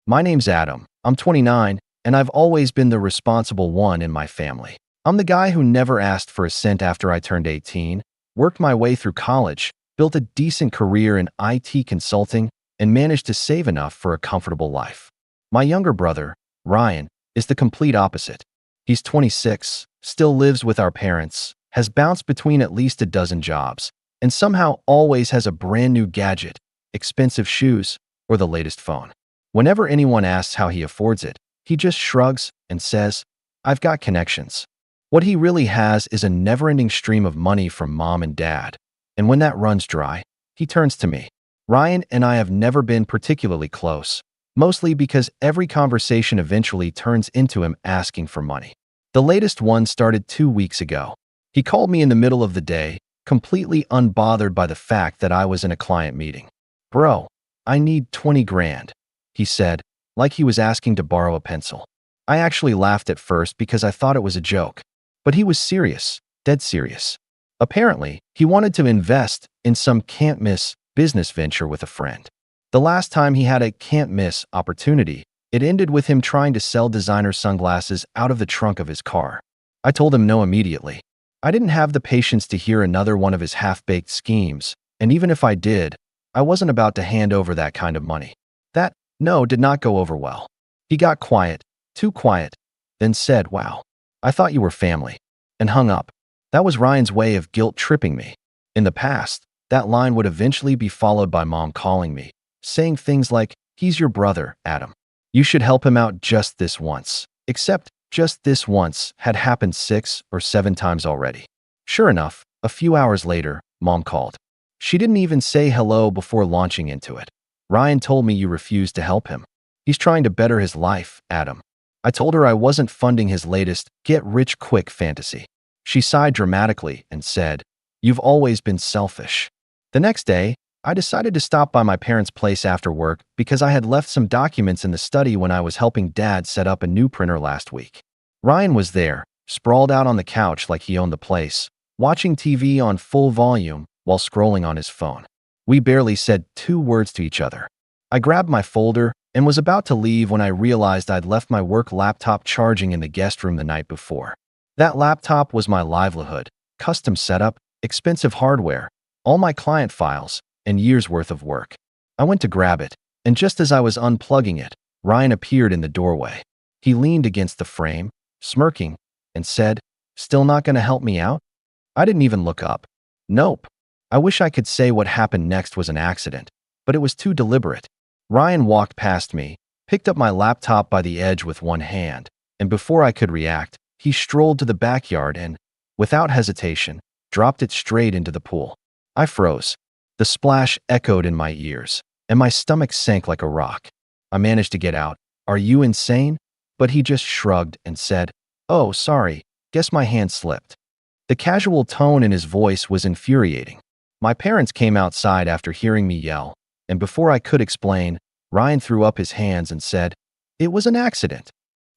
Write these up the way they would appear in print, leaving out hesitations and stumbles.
My name's Adam. I'm 29, and I've always been the responsible one in my family. I'm the guy who never asked for a cent after I turned 18, worked my way through college, built a decent career in IT consulting, and managed to save enough for a comfortable life. My younger brother, Ryan, is the complete opposite. He's 26, still lives with our parents, has bounced between at least a dozen jobs, and somehow always has a brand new gadget, expensive shoes, or the latest phone. Whenever anyone asks how he affords it, he just shrugs and says, "I've got connections." What he really has is a never-ending stream of money from mom and dad, and when that runs dry, he turns to me. Ryan and I have never been particularly close, mostly because every conversation eventually turns into him asking for money. The latest one started 2 weeks ago. He called me in the middle of the day, completely unbothered by the fact that I was in a client meeting. "Bro, I need 20 grand," he said, like he was asking to borrow a pencil. I actually laughed at first because I thought it was a joke. But he was serious, dead serious. Apparently, he wanted to invest in some can't-miss business venture with a friend. The last time he had a can't-miss opportunity, it ended with him trying to sell designer sunglasses out of the trunk of his car. I told him no immediately. I didn't have the patience to hear another one of his half-baked schemes, and even if I did, I wasn't about to hand over that kind of money. That no did not go over well. He got quiet, too quiet, then said, "Wow, I thought you were family," and hung up. That was Ryan's way of guilt-tripping me. In the past, that line would eventually be followed by mom calling me, saying things like, "He's your brother, Adam. You should help him out just this once." Except just this once had happened 6 or 7 times already. Sure enough, a few hours later, mom called. She didn't even say hello before launching into it. "Ryan told me you refused to help him. He's trying to better his life, Adam." I told her I wasn't funding his latest get-rich-quick fantasy. She sighed dramatically and said, "You've always been selfish." The next day, I decided to stop by my parents' place after work because I had left some documents in the study when I was helping Dad set up a new printer last week. Ryan was there, sprawled out on the couch like he owned the place, watching TV on full volume while scrolling on his phone. We barely said 2 words to each other. I grabbed my folder and was about to leave when I realized I'd left my work laptop charging in the guest room the night before. That laptop was my livelihood, custom setup, expensive hardware, all my client files, and years' worth of work. I went to grab it, and just as I was unplugging it, Ryan appeared in the doorway. He leaned against the frame, smirking, and said, "Still not gonna help me out?" I didn't even look up. Nope. I wish I could say what happened next was an accident, but it was too deliberate. Ryan walked past me, picked up my laptop by the edge with one hand, and before I could react, he strolled to the backyard and, without hesitation, dropped it straight into the pool. I froze. The splash echoed in my ears, and my stomach sank like a rock. I managed to get out, "Are you insane?" But he just shrugged and said, "Oh, sorry, guess my hand slipped." The casual tone in his voice was infuriating. My parents came outside after hearing me yell, and before I could explain, Ryan threw up his hands and said, "It was an accident."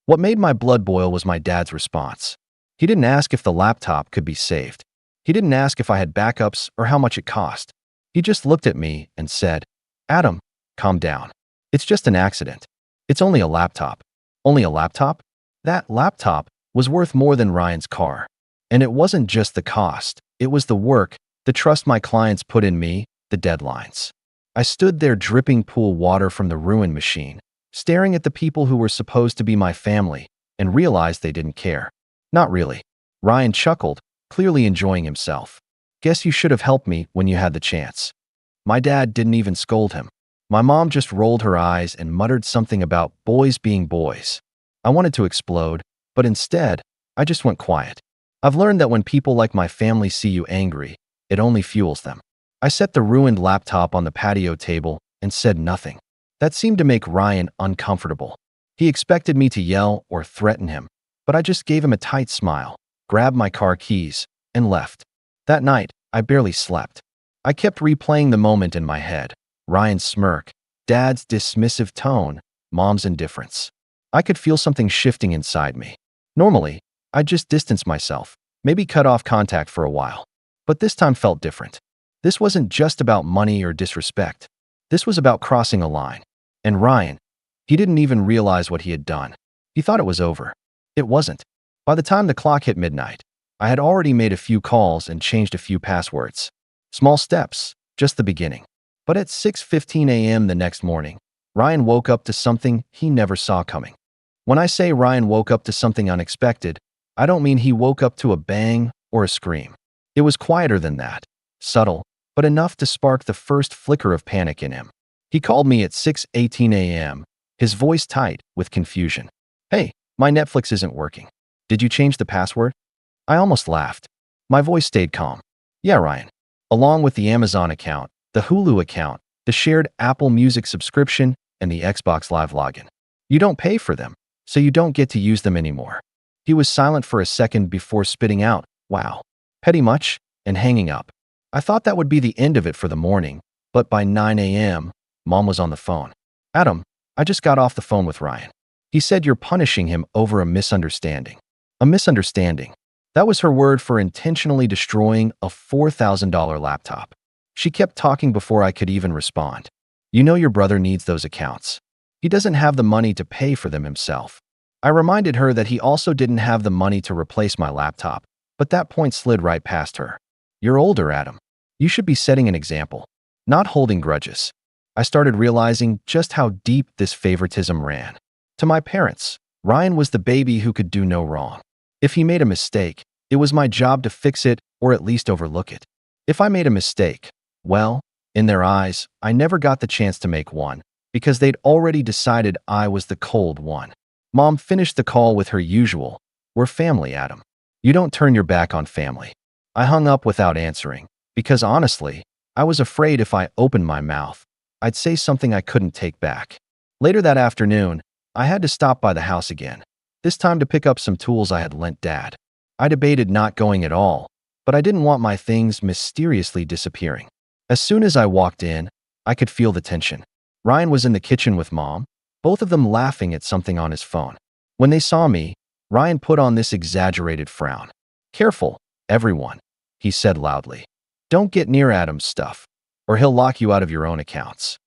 What made my blood boil was my dad's response. He didn't ask if the laptop could be saved. He didn't ask if I had backups or how much it cost. He just looked at me and said, "Adam, calm down. It's just an accident. It's only a laptop." Only a laptop? That laptop was worth more than Ryan's car. And it wasn't just the cost. It was the work, the trust my clients put in me, the deadlines. I stood there dripping pool water from the ruined machine, staring at the people who were supposed to be my family, and realized they didn't care. Not really. Ryan chuckled, clearly enjoying himself. "Guess you should have helped me when you had the chance." My dad didn't even scold him. My mom just rolled her eyes and muttered something about boys being boys. I wanted to explode, but instead, I just went quiet. I've learned that when people like my family see you angry, it only fuels them. I set the ruined laptop on the patio table and said nothing. That seemed to make Ryan uncomfortable. He expected me to yell or threaten him, but I just gave him a tight smile, grabbed my car keys, and left. That night, I barely slept. I kept replaying the moment in my head. Ryan's smirk, Dad's dismissive tone, Mom's indifference. I could feel something shifting inside me. Normally, I'd just distance myself, maybe cut off contact for a while. But this time felt different. This wasn't just about money or disrespect. This was about crossing a line. And Ryan, He didn't even realize what he had done. He thought it was over. It wasn't. By the time the clock hit midnight, I had already made a few calls and changed a few passwords. Small steps, just the beginning. But at 6:15 a.m. the next morning, Ryan woke up to something he never saw coming. When I say Ryan woke up to something unexpected, I don't mean he woke up to a bang or a scream. It was quieter than that, subtle, but enough to spark the first flicker of panic in him. He called me at 6:18 a.m., his voice tight with confusion. "Hey, my Netflix isn't working. Did you change the password?" I almost laughed. My voice stayed calm. "Yeah, Ryan. Along with the Amazon account, the Hulu account, the shared Apple Music subscription, and the Xbox Live login. You don't pay for them, so you don't get to use them anymore." He was silent for a second before spitting out, "Wow. Petty much?" and hanging up. I thought that would be the end of it for the morning, but by 9 a.m., Mom was on the phone. "Adam, I just got off the phone with Ryan. He said you're punishing him over a misunderstanding." A misunderstanding. That was her word for intentionally destroying a $4,000 laptop. She kept talking before I could even respond. "You know your brother needs those accounts. He doesn't have the money to pay for them himself." I reminded her that he also didn't have the money to replace my laptop, but that point slid right past her. "You're older, Adam. You should be setting an example, not holding grudges." I started realizing just how deep this favoritism ran. To my parents, Ryan was the baby who could do no wrong. If he made a mistake, it was my job to fix it or at least overlook it. If I made a mistake, well, in their eyes, I never got the chance to make one, because they'd already decided I was the cold one. Mom finished the call with her usual, "We're family, Adam. You don't turn your back on family." I hung up without answering, because honestly, I was afraid if I opened my mouth, I'd say something I couldn't take back. Later that afternoon, I had to stop by the house again, this time to pick up some tools I had lent Dad. I debated not going at all, but I didn't want my things mysteriously disappearing. As soon as I walked in, I could feel the tension. Ryan was in the kitchen with Mom, both of them laughing at something on his phone. When they saw me, Ryan put on this exaggerated frown. "Careful, everyone," he said loudly. "Don't get near Adam's stuff, or he'll lock you out of your own accounts."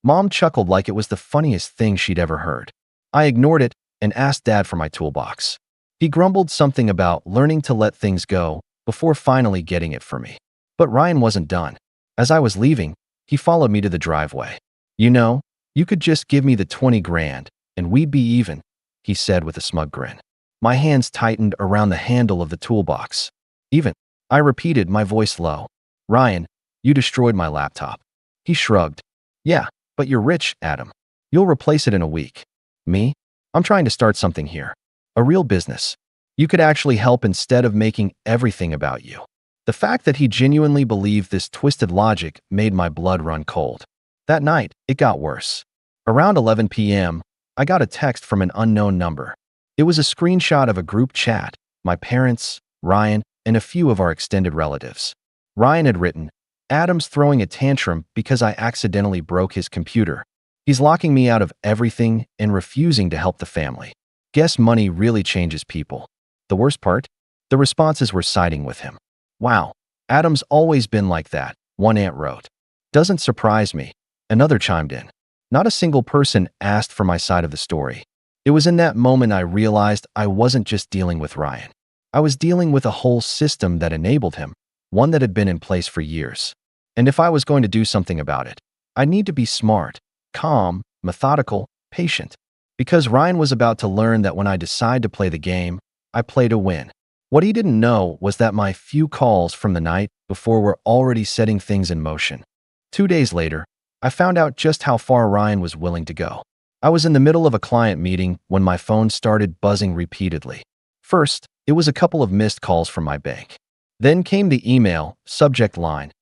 Mom chuckled like it was the funniest thing she'd ever heard. I ignored it and asked Dad for my toolbox. He grumbled something about learning to let things go before finally getting it for me. But Ryan wasn't done. As I was leaving, he followed me to the driveway. "You know, you could just give me the 20 grand and we'd be even," he said with a smug grin. My hands tightened around the handle of the toolbox. "Even?" I repeated, my voice low. "Ryan, you destroyed my laptop." He shrugged. "Yeah, but you're rich, Adam. You'll replace it in a week." "Me? I'm trying to start something here. A real business. You could actually help instead of making everything about you." The fact that he genuinely believed this twisted logic made my blood run cold. That night, it got worse. Around 11 p.m., I got a text from an unknown number. It was a screenshot of a group chat, my parents, Ryan, and a few of our extended relatives. Ryan had written, "Adam's throwing a tantrum because I accidentally broke his computer. He's locking me out of everything and refusing to help the family." Guess money really changes people. The worst part? The responses were siding with him. "Wow, Adam's always been like that," one aunt wrote. "Doesn't surprise me," another chimed in. Not a single person asked for my side of the story. It was in that moment I realized I wasn't just dealing with Ryan. I was dealing with a whole system that enabled him, one that had been in place for years. And if I was going to do something about it, I'd need to be smart, calm, methodical, patient. Because Ryan was about to learn that when I decide to play the game, I play to win. What he didn't know was that my few calls from the night before were already setting things in motion. 2 days later, I found out just how far Ryan was willing to go. I was in the middle of a client meeting when my phone started buzzing repeatedly. First, it was a couple of missed calls from my bank. Then came the email, subject line,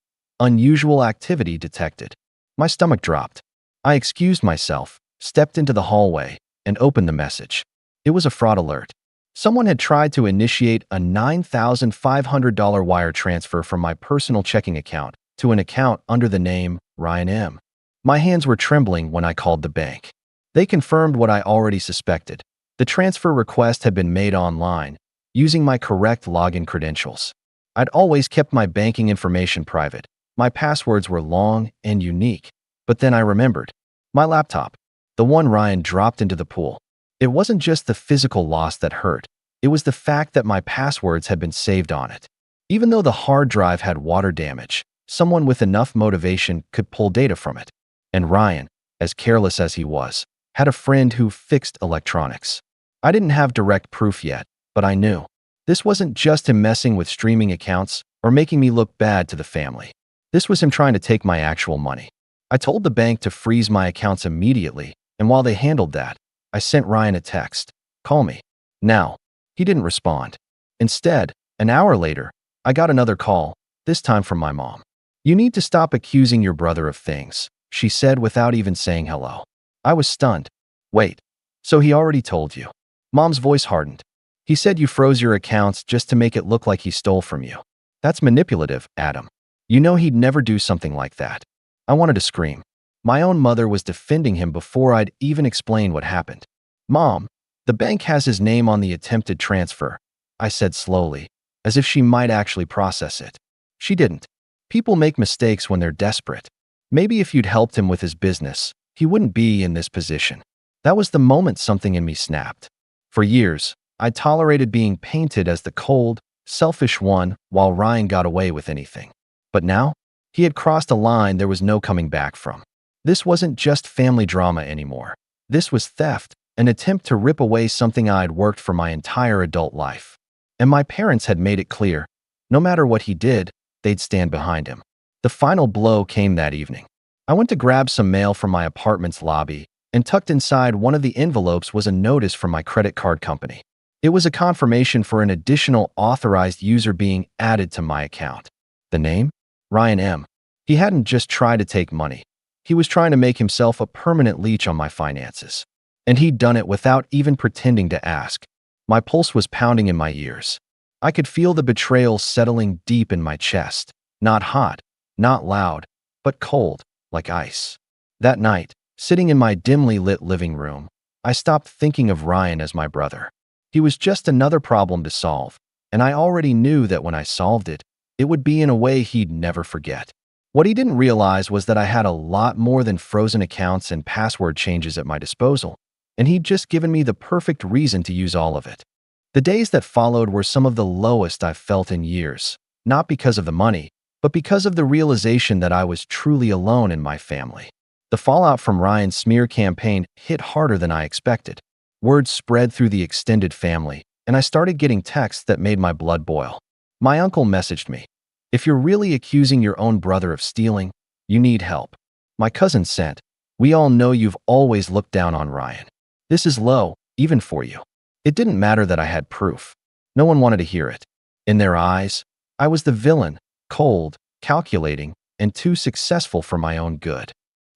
"Unusual activity detected." My stomach dropped. I excused myself, stepped into the hallway, and opened the message. It was a fraud alert. Someone had tried to initiate a $9,500 wire transfer from my personal checking account to an account under the name Ryan M. My hands were trembling when I called the bank. They confirmed what I already suspected. The transfer request had been made online, using my correct login credentials. I'd always kept my banking information private. My passwords were long and unique. But then I remembered. My laptop. the one Ryan dropped into the pool. It wasn't just the physical loss that hurt. It was the fact that my passwords had been saved on it. Even though the hard drive had water damage, someone with enough motivation could pull data from it. And Ryan, as careless as he was, had a friend who fixed electronics. I didn't have direct proof yet, but I knew. This wasn't just him messing with streaming accounts or making me look bad to the family. This was him trying to take my actual money. I told the bank to freeze my accounts immediately, and while they handled that, I sent Ryan a text, "Call me now." He didn't respond. Instead, an hour later, I got another call, this time from my mom. "You need to stop accusing your brother of things," she said without even saying hello. I was stunned. "Wait, so he already told you?" Mom's voice hardened. "He said you froze your accounts just to make it look like he stole from you. That's manipulative, Adam. You know he'd never do something like that." I wanted to scream. My own mother was defending him before I'd even explained what happened. "Mom, the bank has his name on the attempted transfer," I said slowly, as if she might actually process it. She didn't. People make mistakes when they're desperate. Maybe if you'd helped him with his business, he wouldn't be in this position. That was the moment something in me snapped. For years, I tolerated being painted as the cold, selfish one while Ryan got away with anything. But now, he had crossed a line there was no coming back from. This wasn't just family drama anymore. This was theft, an attempt to rip away something I'd worked for my entire adult life. And my parents had made it clear, no matter what he did, they'd stand behind him. The final blow came that evening. I went to grab some mail from my apartment's lobby, and tucked inside one of the envelopes was a notice from my credit card company. It was a confirmation for an additional authorized user being added to my account. The name? Ryan M. He hadn't just tried to take money. He was trying to make himself a permanent leech on my finances. And he'd done it without even pretending to ask. My pulse was pounding in my ears. I could feel the betrayal settling deep in my chest. Not hot, not loud, but cold, like ice. That night, sitting in my dimly lit living room, I stopped thinking of Ryan as my brother. He was just another problem to solve, and I already knew that when I solved it, it would be in a way he'd never forget. What he didn't realize was that I had a lot more than frozen accounts and password changes at my disposal, and he'd just given me the perfect reason to use all of it. The days that followed were some of the lowest I've felt in years, not because of the money, but because of the realization that I was truly alone in my family. The fallout from Ryan's smear campaign hit harder than I expected. Word spread through the extended family, and I started getting texts that made my blood boil. My uncle messaged me, "If you're really accusing your own brother of stealing, you need help." My cousin sent, "We all know you've always looked down on Ryan. This is low, even for you." It didn't matter that I had proof. No one wanted to hear it. In their eyes, I was the villain, cold, calculating, and too successful for my own good.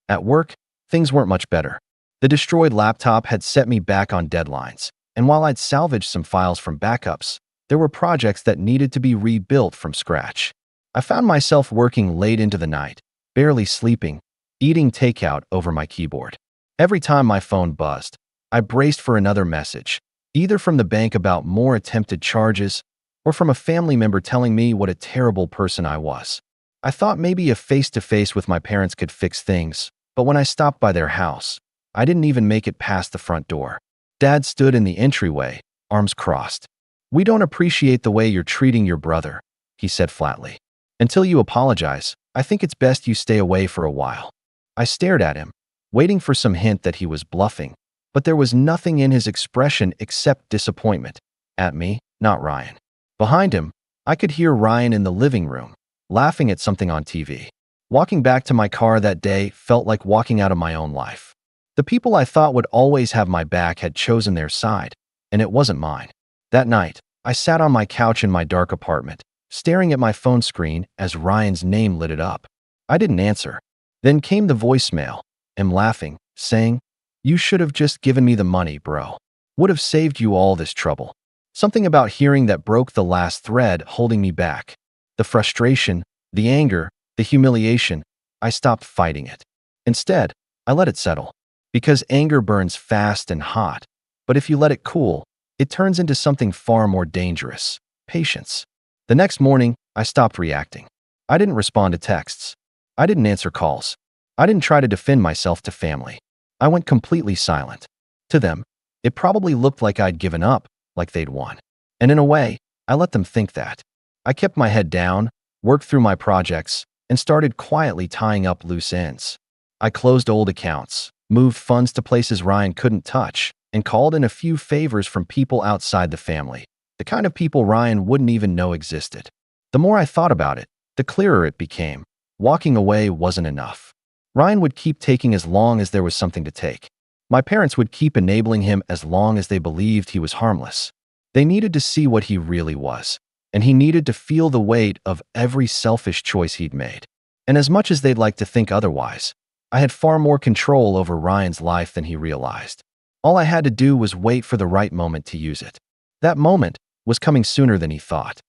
At work, things weren't much better. The destroyed laptop had set me back on deadlines, and while I'd salvaged some files from backups, there were projects that needed to be rebuilt from scratch. I found myself working late into the night, barely sleeping, eating takeout over my keyboard. Every time my phone buzzed, I braced for another message, either from the bank about more attempted charges or from a family member telling me what a terrible person I was. I thought maybe a face-to-face with my parents could fix things, but when I stopped by their house, I didn't even make it past the front door. Dad stood in the entryway, arms crossed. "We don't appreciate the way you're treating your brother," he said flatly. "Until you apologize, I think it's best you stay away for a while." I stared at him, waiting for some hint that he was bluffing, but there was nothing in his expression except disappointment. At me, not Ryan. Behind him, I could hear Ryan in the living room, laughing at something on TV. Walking back to my car that day felt like walking out of my own life. The people I thought would always have my back had chosen their side, and it wasn't mine. That night, I sat on my couch in my dark apartment, staring at my phone screen as Ryan's name lit it up. I didn't answer. Then came the voicemail, him laughing, saying, "You should have just given me the money, bro. Would have saved you all this trouble." Something about hearing that broke the last thread holding me back. The frustration, the anger, the humiliation, I stopped fighting it. Instead, I let it settle. Because anger burns fast and hot, but if you let it cool, it turns into something far more dangerous: patience. The next morning, I stopped reacting. I didn't respond to texts. I didn't answer calls. I didn't try to defend myself to family. I went completely silent. To them, it probably looked like I'd given up, like they'd won. And in a way, I let them think that. I kept my head down, worked through my projects, and started quietly tying up loose ends. I closed old accounts, moved funds to places Ryan couldn't touch, and called in a few favors from people outside the family, the kind of people Ryan wouldn't even know existed. The more I thought about it, the clearer it became. Walking away wasn't enough. Ryan would keep taking as long as there was something to take. My parents would keep enabling him as long as they believed he was harmless. They needed to see what he really was, and he needed to feel the weight of every selfish choice he'd made. And as much as they'd like to think otherwise, I had far more control over Ryan's life than he realized. All I had to do was wait for the right moment to use it. That moment was coming sooner than he thought.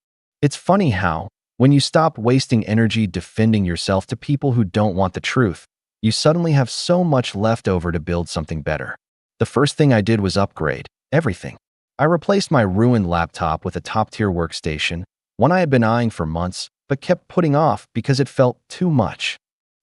It's funny how, when you stop wasting energy defending yourself to people who don't want the truth, you suddenly have so much left over to build something better. The first thing I did was upgrade everything. I replaced my ruined laptop with a top-tier workstation, one I had been eyeing for months, but kept putting off because it felt too much.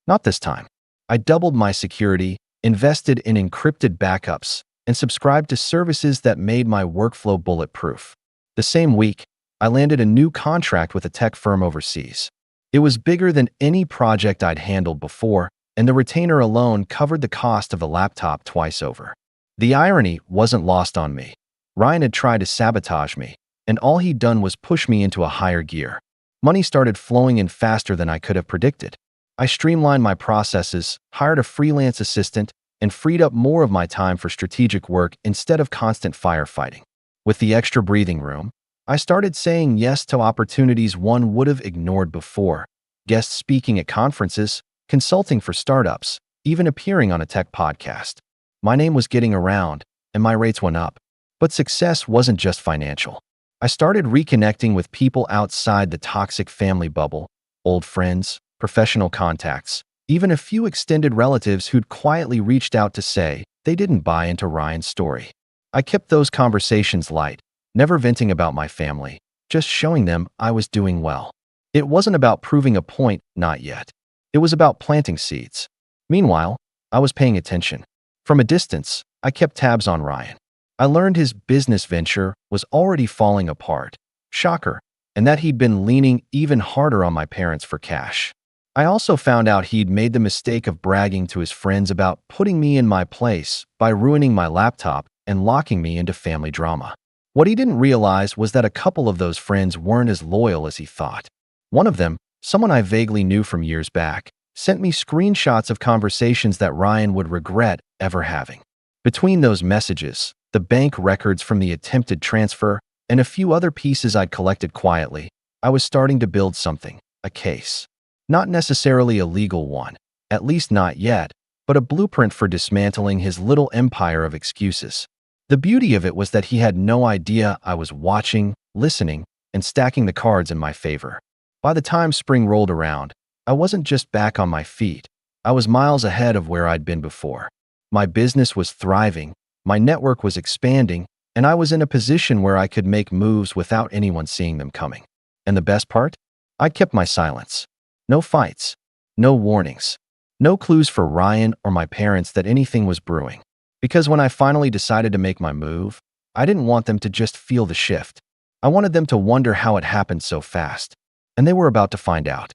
Not this time. I doubled my security, invested in encrypted backups, and subscribed to services that made my workflow bulletproof. The same week, I landed a new contract with a tech firm overseas. It was bigger than any project I'd handled before, and the retainer alone covered the cost of a laptop twice over. The irony wasn't lost on me. Ryan had tried to sabotage me, and all he'd done was push me into a higher gear. Money started flowing in faster than I could have predicted. I streamlined my processes, hired a freelance assistant, and freed up more of my time for strategic work instead of constant firefighting. With the extra breathing room, I started saying yes to opportunities one would have ignored before. Guest speaking at conferences, consulting for startups, even appearing on a tech podcast. My name was getting around, and my rates went up. But success wasn't just financial. I started reconnecting with people outside the toxic family bubble, old friends, professional contacts, even a few extended relatives who'd quietly reached out to say they didn't buy into Ryan's story. I kept those conversations light, never venting about my family, just showing them I was doing well. It wasn't about proving a point, not yet. It was about planting seeds. Meanwhile, I was paying attention. From a distance, I kept tabs on Ryan. I learned his business venture was already falling apart. Shocker. And that he'd been leaning even harder on my parents for cash. I also found out he'd made the mistake of bragging to his friends about putting me in my place by ruining my laptop and locking me into family drama. What he didn't realize was that a couple of those friends weren't as loyal as he thought. One of them, someone I vaguely knew from years back, sent me screenshots of conversations that Ryan would regret ever having. Between those messages, the bank records from the attempted transfer, and a few other pieces I'd collected quietly, I was starting to build something, a case. Not necessarily a legal one, at least not yet, but a blueprint for dismantling his little empire of excuses. The beauty of it was that he had no idea I was watching, listening, and stacking the cards in my favor. By the time spring rolled around, I wasn't just back on my feet. I was miles ahead of where I'd been before. My business was thriving, my network was expanding, and I was in a position where I could make moves without anyone seeing them coming. And the best part? I kept my silence. No fights, no warnings, no clues for Ryan or my parents that anything was brewing. Because when I finally decided to make my move, I didn't want them to just feel the shift. I wanted them to wonder how it happened so fast. And they were about to find out.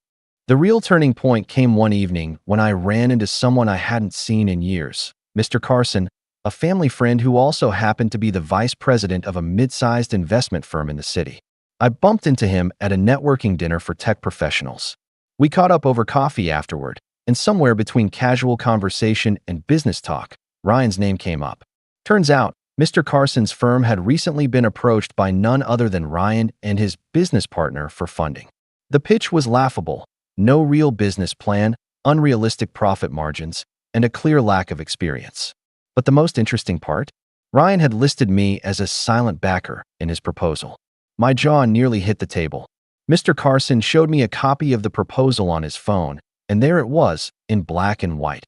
The real turning point came one evening when I ran into someone I hadn't seen in years, Mr. Carson, a family friend who also happened to be the vice president of a mid-sized investment firm in the city. I bumped into him at a networking dinner for tech professionals. We caught up over coffee afterward, and somewhere between casual conversation and business talk, Ryan's name came up. Turns out, Mr. Carson's firm had recently been approached by none other than Ryan and his business partner for funding. The pitch was laughable. No real business plan, unrealistic profit margins, and a clear lack of experience. But the most interesting part? Ryan had listed me as a silent backer in his proposal. My jaw nearly hit the table. Mr. Carson showed me a copy of the proposal on his phone, and there it was, in black and white.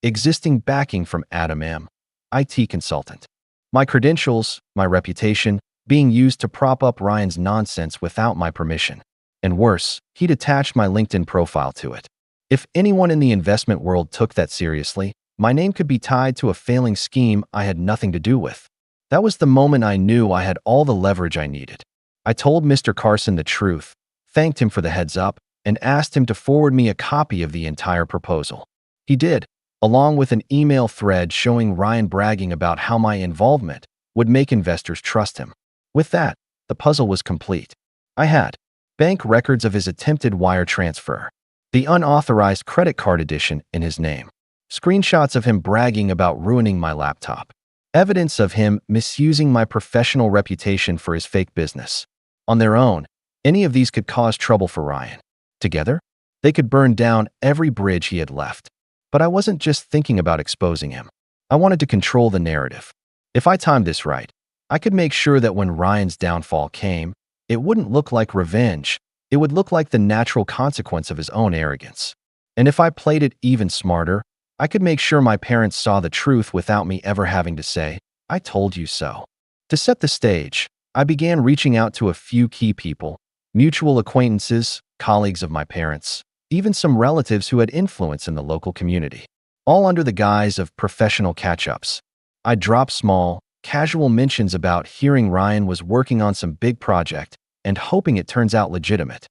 Existing backing from Adam M., IT consultant. My credentials, my reputation, being used to prop up Ryan's nonsense without my permission. And worse, he'd attached my LinkedIn profile to it. If anyone in the investment world took that seriously, My name could be tied to a failing scheme I had nothing to do with. That was the moment I knew I had all the leverage I needed. I told Mr. Carson the truth, thanked him for the heads up, and asked him to forward me a copy of the entire proposal. He did, along with an email thread showing Ryan bragging about how my involvement would make investors trust him. With that, the puzzle was complete. I had bank records of his attempted wire transfer, the unauthorized credit card edition in his name, screenshots of him bragging about ruining my laptop, evidence of him misusing my professional reputation for his fake business. On their own, any of these could cause trouble for Ryan. Together, they could burn down every bridge he had left. But I wasn't just thinking about exposing him. I wanted to control the narrative. If I timed this right, I could make sure that when Ryan's downfall came, it wouldn't look like revenge. It would look like the natural consequence of his own arrogance. And if I played it even smarter, I could make sure my parents saw the truth without me ever having to say, "I told you so." To set the stage, I began reaching out to a few key people, mutual acquaintances, colleagues of my parents, even some relatives who had influence in the local community, all under the guise of professional catch-ups. I dropped small, casual mentions about hearing Ryan was working on some big project and hoping it turns out legitimate.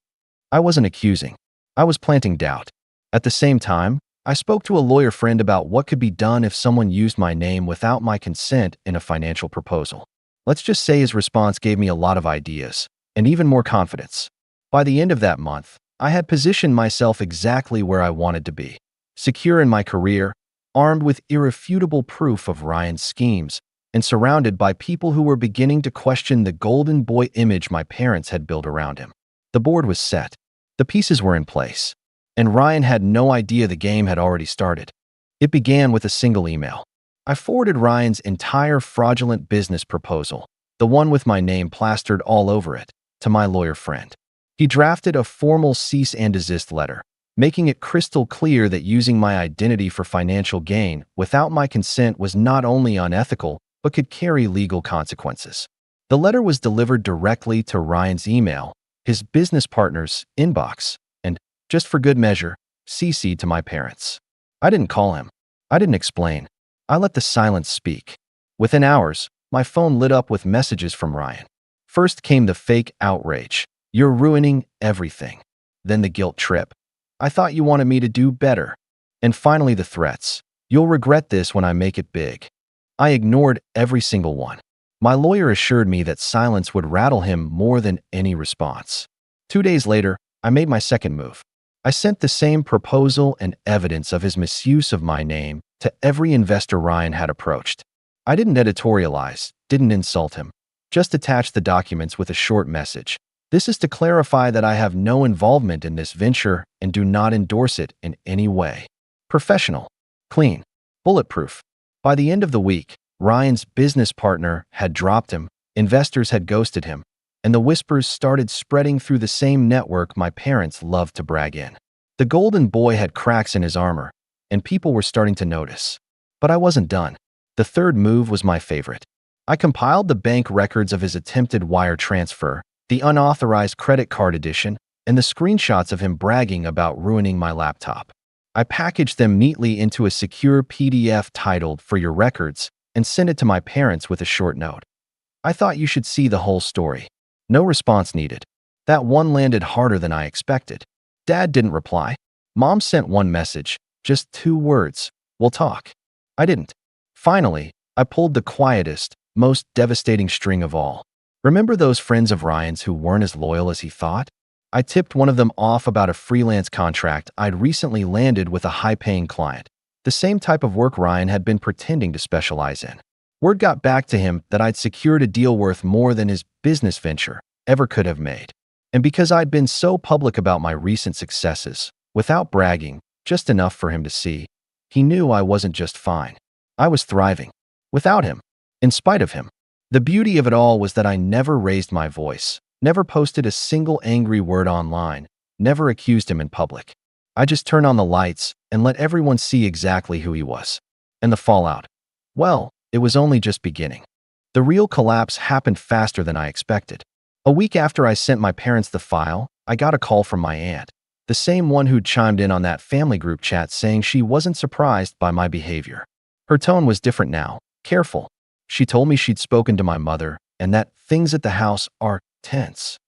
I wasn't accusing. I was planting doubt. At the same time, I spoke to a lawyer friend about what could be done if someone used my name without my consent in a financial proposal. Let's just say his response gave me a lot of ideas and even more confidence. By the end of that month, I had positioned myself exactly where I wanted to be, secure in my career, armed with irrefutable proof of Ryan's schemes, and surrounded by people who were beginning to question the golden boy image my parents had built around him. The board was set. The pieces were in place. And Ryan had no idea the game had already started. It began with a single email. I forwarded Ryan's entire fraudulent business proposal, the one with my name plastered all over it, to my lawyer friend. He drafted a formal cease and desist letter, making it crystal clear that using my identity for financial gain without my consent was not only unethical, but could carry legal consequences. The letter was delivered directly to Ryan's email, his business partner's inbox, and, just for good measure, CC'd to my parents. I didn't call him. I didn't explain. I let the silence speak. Within hours, my phone lit up with messages from Ryan. First came the fake outrage. "You're ruining everything." Then the guilt trip. "I thought you wanted me to do better." And finally the threats. "You'll regret this when I make it big." I ignored every single one. My lawyer assured me that silence would rattle him more than any response. 2 days later, I made my second move. I sent the same proposal and evidence of his misuse of my name to every investor Ryan had approached. I didn't editorialize, didn't insult him, just attached the documents with a short message. "This is to clarify that I have no involvement in this venture and do not endorse it in any way." Professional, clean, bulletproof. By the end of the week, Ryan's business partner had dropped him, investors had ghosted him, and the whispers started spreading through the same network my parents loved to brag in. The golden boy had cracks in his armor, and people were starting to notice. But I wasn't done. The third move was my favorite. I compiled the bank records of his attempted wire transfer, the unauthorized credit card edition, and the screenshots of him bragging about ruining my laptop. I packaged them neatly into a secure PDF titled "For Your Records" and sent it to my parents with a short note. "I thought you should see the whole story." No response needed. That one landed harder than I expected. Dad didn't reply. Mom sent one message, just 2 words, "We'll talk." I didn't. Finally, I pulled the quietest, most devastating string of all. Remember those friends of Ryan's who weren't as loyal as he thought? I tipped one of them off about a freelance contract I'd recently landed with a high-paying client, the same type of work Ryan had been pretending to specialize in. Word got back to him that I'd secured a deal worth more than his business venture ever could have made. And because I'd been so public about my recent successes, without bragging, just enough for him to see, he knew I wasn't just fine. I was thriving. Without him. In spite of him. The beauty of it all was that I never raised my voice, never posted a single angry word online, never accused him in public. I just turned on the lights and let everyone see exactly who he was. And the fallout? Well, it was only just beginning. The real collapse happened faster than I expected. A week after I sent my parents the file, I got a call from my aunt. the same one who chimed in on that family group chat saying she wasn't surprised by my behavior. Her tone was different now, careful. She told me she'd spoken to my mother and that things at the house are tense.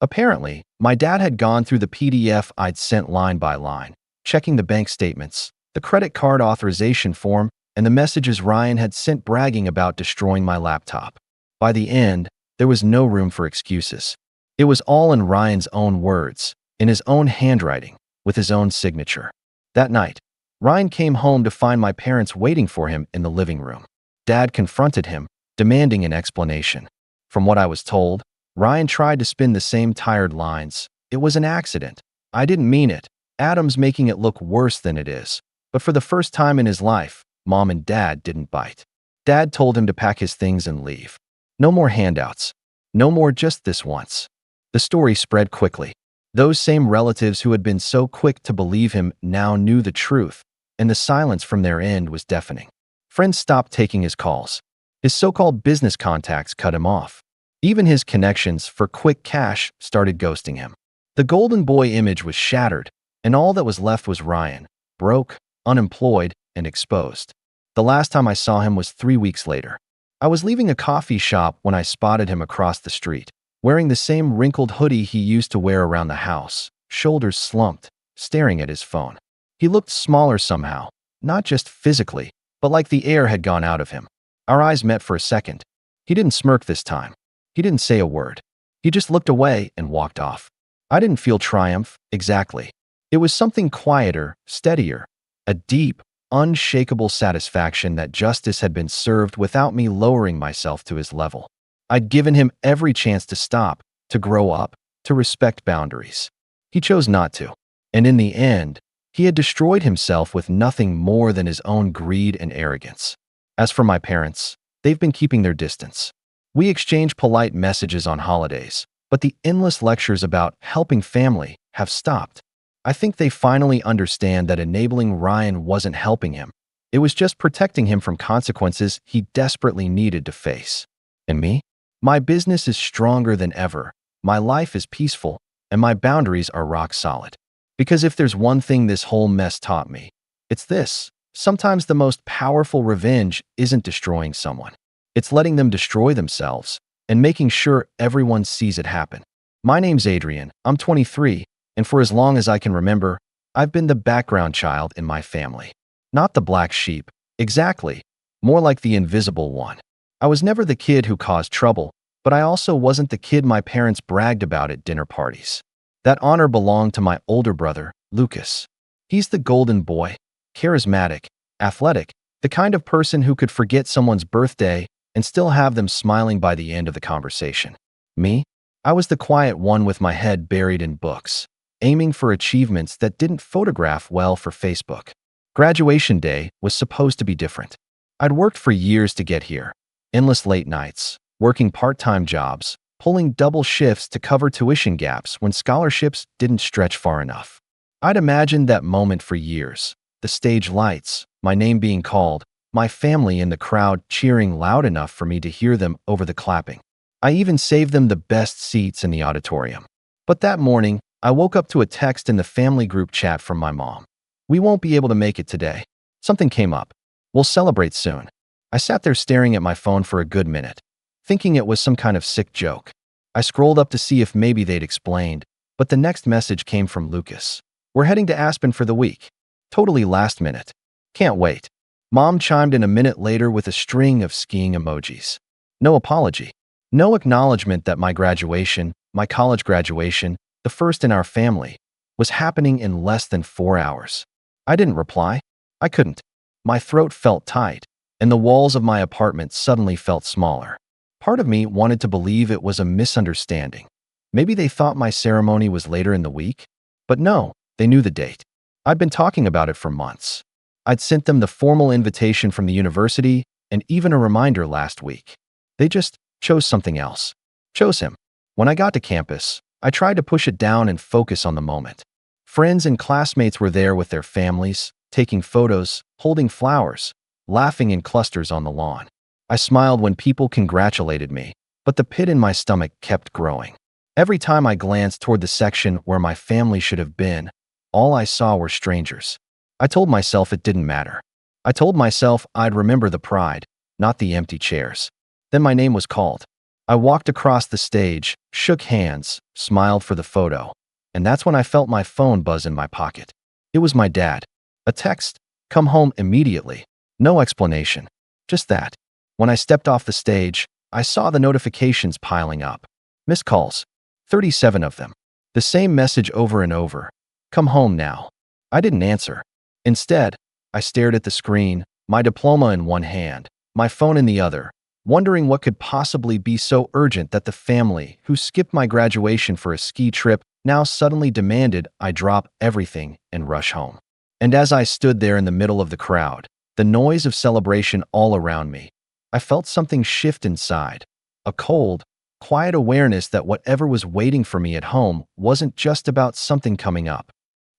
Apparently, my dad had gone through the PDF I'd sent line by line, checking the bank statements, the credit card authorization form, and the messages Ryan had sent bragging about destroying my laptop. By the end, there was no room for excuses. It was all in Ryan's own words, in his own handwriting, with his own signature. That night, Ryan came home to find my parents waiting for him in the living room. Dad confronted him, demanding an explanation. From what I was told, Ryan tried to spin the same tired lines. It was an accident. I didn't mean it. Adam's making it look worse than it is. But for the first time in his life, Mom and Dad didn't bite. Dad told him to pack his things and leave. No more handouts. No more just this once. The story spread quickly. Those same relatives who had been so quick to believe him now knew the truth, and the silence from their end was deafening. Friends stopped taking his calls. His so-called business contacts cut him off. Even his connections for quick cash started ghosting him. The golden boy image was shattered, and all that was left was Ryan, broke, unemployed, and exposed. The last time I saw him was 3 weeks later. I was leaving a coffee shop when I spotted him across the street, wearing the same wrinkled hoodie he used to wear around the house, shoulders slumped, staring at his phone. He looked smaller somehow, not just physically, but like the air had gone out of him. Our eyes met for a second. He didn't smirk this time. He didn't say a word. He just looked away and walked off. I didn't feel triumph, exactly. It was something quieter, steadier, a deep, unshakable satisfaction that justice had been served without me lowering myself to his level. I'd given him every chance to stop, to grow up, to respect boundaries. He chose not to. And in the end, he had destroyed himself with nothing more than his own greed and arrogance. As for my parents, they've been keeping their distance. We exchange polite messages on holidays, but the endless lectures about helping family have stopped. I think they finally understand that enabling Ryan wasn't helping him. It was just protecting him from consequences he desperately needed to face. And me? My business is stronger than ever, my life is peaceful, and my boundaries are rock solid. Because if there's one thing this whole mess taught me, it's this. Sometimes the most powerful revenge isn't destroying someone. It's letting them destroy themselves and making sure everyone sees it happen. My name's Adrian, I'm 23, and for as long as I can remember, I've been the background child in my family. Not the black sheep, exactly, more like the invisible one. I was never the kid who caused trouble, but I also wasn't the kid my parents bragged about at dinner parties. That honor belonged to my older brother, Lucas. He's the golden boy, charismatic, athletic, the kind of person who could forget someone's birthday and still have them smiling by the end of the conversation. Me? I was the quiet one with my head buried in books, aiming for achievements that didn't photograph well for Facebook. Graduation day was supposed to be different. I'd worked for years to get here. Endless late nights, working part-time jobs, pulling double shifts to cover tuition gaps when scholarships didn't stretch far enough. I'd imagined that moment for years. The stage lights, my name being called, my family in the crowd cheering loud enough for me to hear them over the clapping. I even saved them the best seats in the auditorium. But that morning, I woke up to a text in the family group chat from my mom. "We won't be able to make it today. Something came up. We'll celebrate soon." I sat there staring at my phone for a good minute, thinking it was some kind of sick joke. I scrolled up to see if maybe they'd explained, but the next message came from Lucas. "We're heading to Aspen for the week. Totally last minute. Can't wait." Mom chimed in a minute later with a string of skiing emojis. No apology. No acknowledgement that my graduation, my college graduation, the first in our family, was happening in less than 4 hours. I didn't reply. I couldn't. My throat felt tight, and the walls of my apartment suddenly felt smaller. Part of me wanted to believe it was a misunderstanding. Maybe they thought my ceremony was later in the week? But no, they knew the date. I'd been talking about it for months. I'd sent them the formal invitation from the university and even a reminder last week. They just chose something else. Chose him. When I got to campus, I tried to push it down and focus on the moment. Friends and classmates were there with their families, taking photos, holding flowers, laughing in clusters on the lawn. I smiled when people congratulated me, but the pit in my stomach kept growing. Every time I glanced toward the section where my family should have been, All I saw were strangers. I told myself it didn't matter. I told myself I'd remember the pride, not the empty chairs. Then my name was called. I walked across the stage, shook hands, smiled for the photo, and that's when I felt my phone buzz in my pocket. It was my dad. A text, "Come home immediately." No explanation. Just that. When I stepped off the stage, I saw the notifications piling up. Missed calls. 37 of them. The same message over and over. "Come home now." I didn't answer. Instead, I stared at the screen, my diploma in one hand, my phone in the other, wondering what could possibly be so urgent that the family, who skipped my graduation for a ski trip, now suddenly demanded I drop everything and rush home. And as I stood there in the middle of the crowd, the noise of celebration all around me, I felt something shift inside. A cold, quiet awareness that whatever was waiting for me at home wasn't just about something coming up.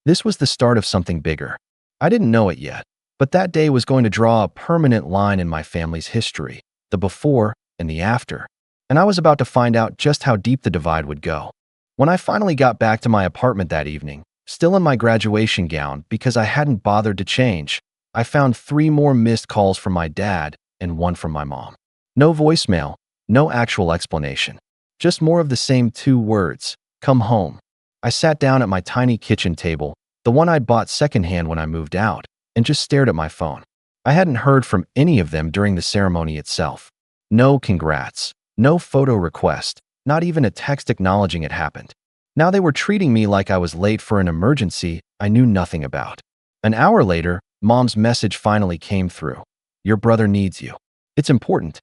This was the start of something bigger. I didn't know it yet, but that day was going to draw a permanent line in my family's history, the before and the after, and I was about to find out just how deep the divide would go. When I finally got back to my apartment that evening, still in my graduation gown because I hadn't bothered to change, I found 3 more missed calls from my dad and 1 from my mom. No voicemail, no actual explanation. Just more of the same 2 words, "Come home." I sat down at my tiny kitchen table, the one I'd bought secondhand when I moved out, and just stared at my phone. I hadn't heard from any of them during the ceremony itself. No congrats, no photo request, not even a text acknowledging it happened. Now they were treating me like I was late for an emergency I knew nothing about. An hour later, Mom's message finally came through. "Your brother needs you. It's important."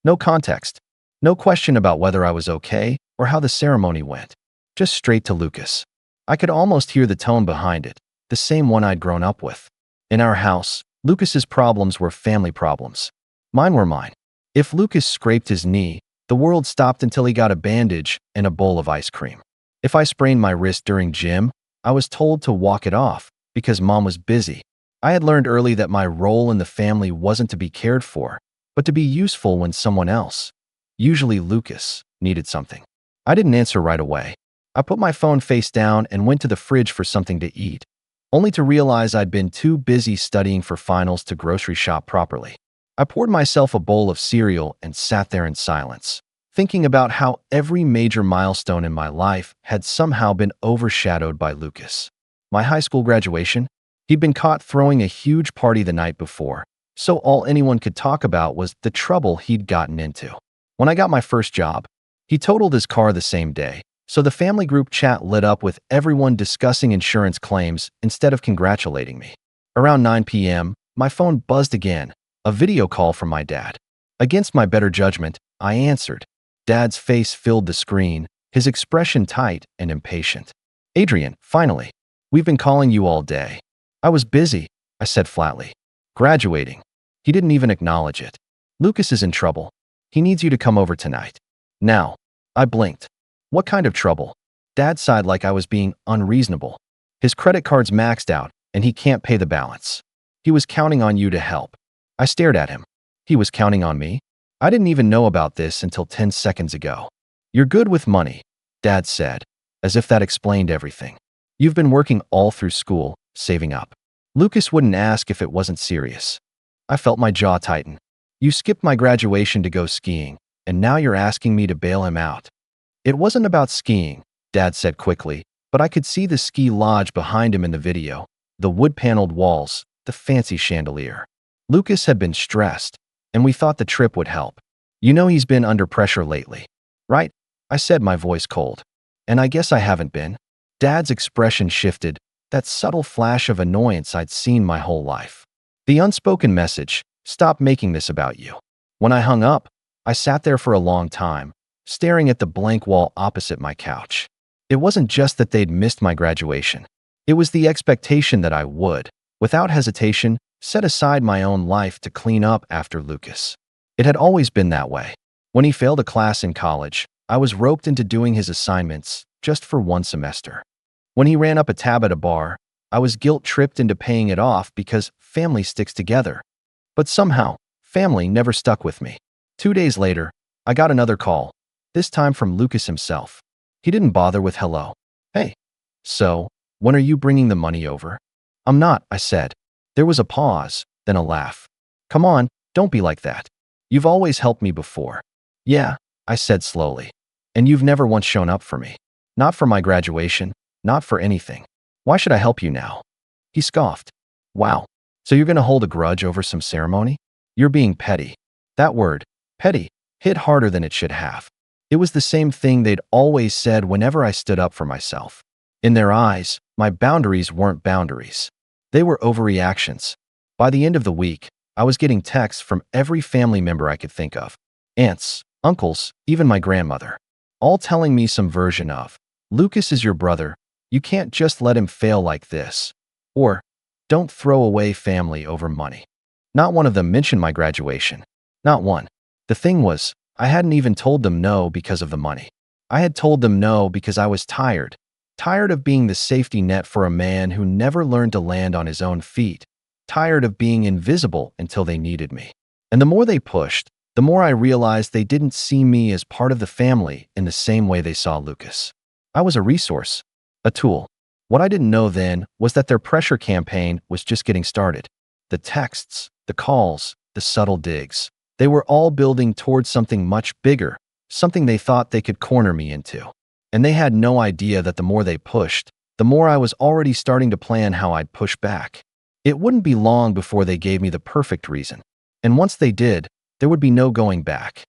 No context. No question about whether I was okay or how the ceremony went. Just straight to Lucas. I could almost hear the tone behind it, the same one I'd grown up with. In our house, Lucas's problems were family problems. Mine were mine. If Lucas scraped his knee, the world stopped until he got a bandage and a bowl of ice cream. If I sprained my wrist during gym, I was told to walk it off because Mom was busy. I had learned early that my role in the family wasn't to be cared for, but to be useful when someone else, usually Lucas, needed something. I didn't answer right away. I put my phone face down and went to the fridge for something to eat, only to realize I'd been too busy studying for finals to grocery shop properly. I poured myself a bowl of cereal and sat there in silence, thinking about how every major milestone in my life had somehow been overshadowed by Lucas. My high school graduation? He'd been caught throwing a huge party the night before, so all anyone could talk about was the trouble he'd gotten into. When I got my first job, he totaled his car the same day, so the family group chat lit up with everyone discussing insurance claims instead of congratulating me. Around 9 p.m., my phone buzzed again, a video call from my dad. Against my better judgment, I answered. Dad's face filled the screen, his expression tight and impatient. "Adrian, finally. We've been calling you all day." "I was busy," I said flatly. "Graduating." He didn't even acknowledge it. "Lucas is in trouble. He needs you to come over tonight." Now, I blinked. What kind of trouble? Dad sighed like I was being unreasonable. "His credit card's maxed out, and he can't pay the balance. He was counting on you to help." I stared at him. He was counting on me? I didn't even know about this until 10 seconds ago. "You're good with money," Dad said, as if that explained everything. "You've been working all through school, saving up. Lucas wouldn't ask if it wasn't serious." I felt my jaw tighten. "You skipped my graduation to go skiing, and now you're asking me to bail him out." "It wasn't about skiing," Dad said quickly, but I could see the ski lodge behind him in the video, the wood-paneled walls, the fancy chandelier. Lucas had been stressed, and we thought the trip would help. "You know he's been under pressure lately, right?" I said, my voice cold. "And I guess I haven't been." Dad's expression shifted, that subtle flash of annoyance I'd seen my whole life. The unspoken message, "Stop making this about you." When I hung up, I sat there for a long time, staring at the blank wall opposite my couch. It wasn't just that they'd missed my graduation. It was the expectation that I would, without hesitation, set aside my own life to clean up after Lucas. It had always been that way. When he failed a class in college, I was roped into doing his assignments just for 1 semester. When he ran up a tab at a bar, I was guilt-tripped into paying it off because family sticks together. But somehow, family never stuck with me. 2 days later, I got another call, this time from Lucas himself. He didn't bother with hello. "Hey, so, When are you bringing the money over? I'm not, I said. There was a pause, then a laugh. Come on, don't be like that. You've always helped me before. Yeah, I said slowly. And you've never once shown up for me. Not for my graduation, not for anything. Why should I help you now? He scoffed. Wow, so you're going to hold a grudge over some ceremony? You're being petty. That word, petty, hit harder than it should have. It was the same thing they'd always said whenever I stood up for myself. In their eyes, my boundaries weren't boundaries. They were overreactions. By the end of the week, I was getting texts from every family member I could think of. Aunts, uncles, even my grandmother. All telling me some version of, Lucas is your brother, you can't just let him fail like this. Or, don't throw away family over money. Not one of them mentioned my graduation. Not one. The thing was, I hadn't even told them no because of the money. I had told them no because I was tired. Tired of being the safety net for a man who never learned to land on his own feet. Tired of being invisible until they needed me. And the more they pushed, the more I realized they didn't see me as part of the family in the same way they saw Lucas. I was a resource, a tool. What I didn't know then was that their pressure campaign was just getting started. The texts, the calls, the subtle digs. They were all building towards something much bigger, something they thought they could corner me into. And they had no idea that the more they pushed, the more I was already starting to plan how I'd push back. It wouldn't be long before they gave me the perfect reason. And once they did, there would be no going back.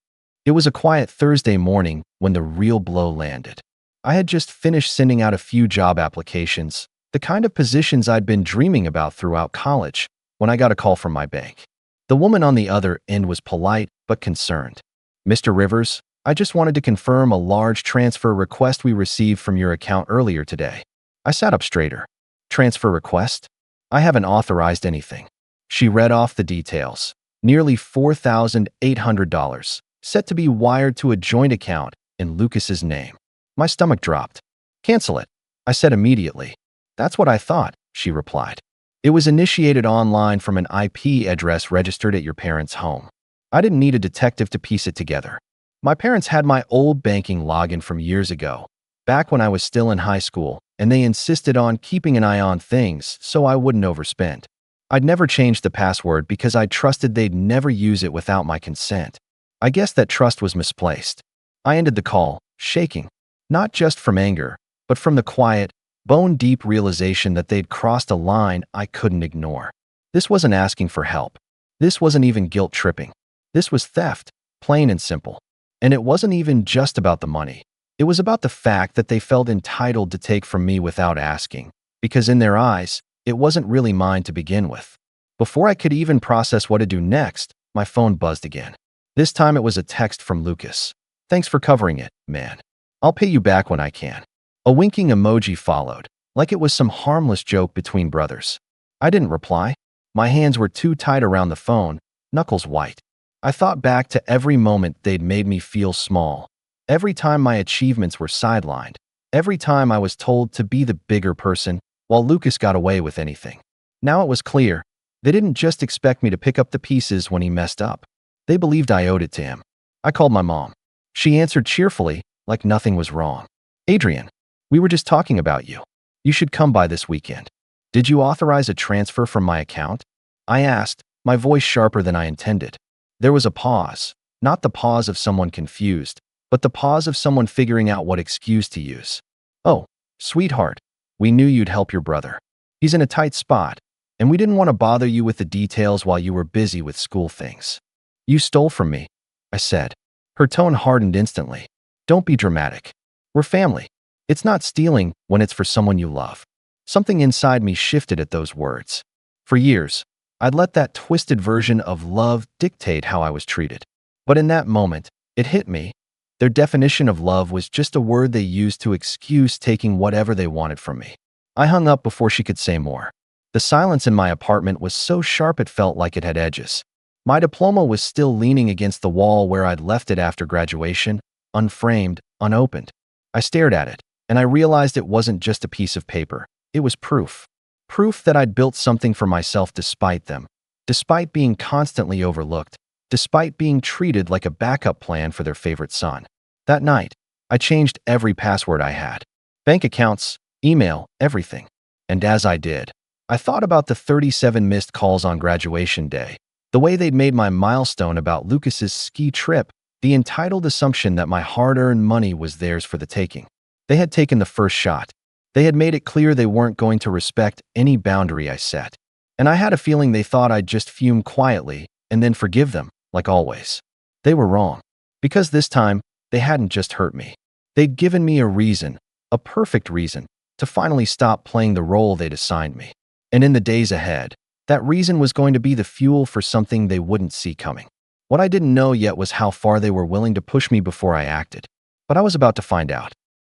It was a quiet Thursday morning when the real blow landed. I had just finished sending out a few job applications, the kind of positions I'd been dreaming about throughout college, when I got a call from my bank. The woman on the other end was polite but concerned. Mr. Rivers, I just wanted to confirm a large transfer request we received from your account earlier today. I sat up straighter. Transfer request? I haven't authorized anything. She read off the details. Nearly $4,800, set to be wired to a joint account in Lucas's name. My stomach dropped. Cancel it, I said immediately. That's what I thought, she replied. It was initiated online from an IP address registered at your parents' home. I didn't need a detective to piece it together. My parents had my old banking login from years ago, back when I was still in high school, and they insisted on keeping an eye on things so I wouldn't overspend. I'd never changed the password because I trusted they'd never use it without my consent. I guess that trust was misplaced. I ended the call, shaking, not just from anger, but from the quiet, bone-deep realization that they'd crossed a line I couldn't ignore. This wasn't asking for help. This wasn't even guilt-tripping. This was theft, plain and simple. And it wasn't even just about the money. It was about the fact that they felt entitled to take from me without asking, because in their eyes, it wasn't really mine to begin with. Before I could even process what to do next, my phone buzzed again. This time it was a text from Lucas. Thanks for covering it, man. I'll pay you back when I can. A winking emoji followed, like it was some harmless joke between brothers. I didn't reply. My hands were too tight around the phone, knuckles white. I thought back to every moment they'd made me feel small. Every time my achievements were sidelined. Every time I was told to be the bigger person, while Lucas got away with anything. Now it was clear. They didn't just expect me to pick up the pieces when he messed up. They believed I owed it to him. I called my mom. She answered cheerfully, like nothing was wrong. Adrian, we were just talking about you. You should come by this weekend. Did you authorize a transfer from my account? I asked, my voice sharper than I intended. There was a pause, not the pause of someone confused, but the pause of someone figuring out what excuse to use. Oh, sweetheart, we knew you'd help your brother. He's in a tight spot, and we didn't want to bother you with the details while you were busy with school things. You stole from me, I said. Her tone hardened instantly. Don't be dramatic. We're family. It's not stealing when it's for someone you love. Something inside me shifted at those words. For years, I'd let that twisted version of love dictate how I was treated. But in that moment, it hit me. Their definition of love was just a word they used to excuse taking whatever they wanted from me. I hung up before she could say more. The silence in my apartment was so sharp it felt like it had edges. My diploma was still leaning against the wall where I'd left it after graduation, unframed, unopened. I stared at it, and I realized it wasn't just a piece of paper. It was proof. Proof that I'd built something for myself despite them, despite being constantly overlooked, despite being treated like a backup plan for their favorite son. That night, I changed every password I had. Bank accounts, email, everything. And as I did, I thought about the 37 missed calls on graduation day, the way they'd made my milestone about Lucas's ski trip, the entitled assumption that my hard-earned money was theirs for the taking. They had taken the first shot. They had made it clear they weren't going to respect any boundary I set. And I had a feeling they thought I'd just fume quietly and then forgive them, like always. They were wrong. Because this time, they hadn't just hurt me. They'd given me a reason, a perfect reason, to finally stop playing the role they'd assigned me. And in the days ahead, that reason was going to be the fuel for something they wouldn't see coming. What I didn't know yet was how far they were willing to push me before I acted. But I was about to find out.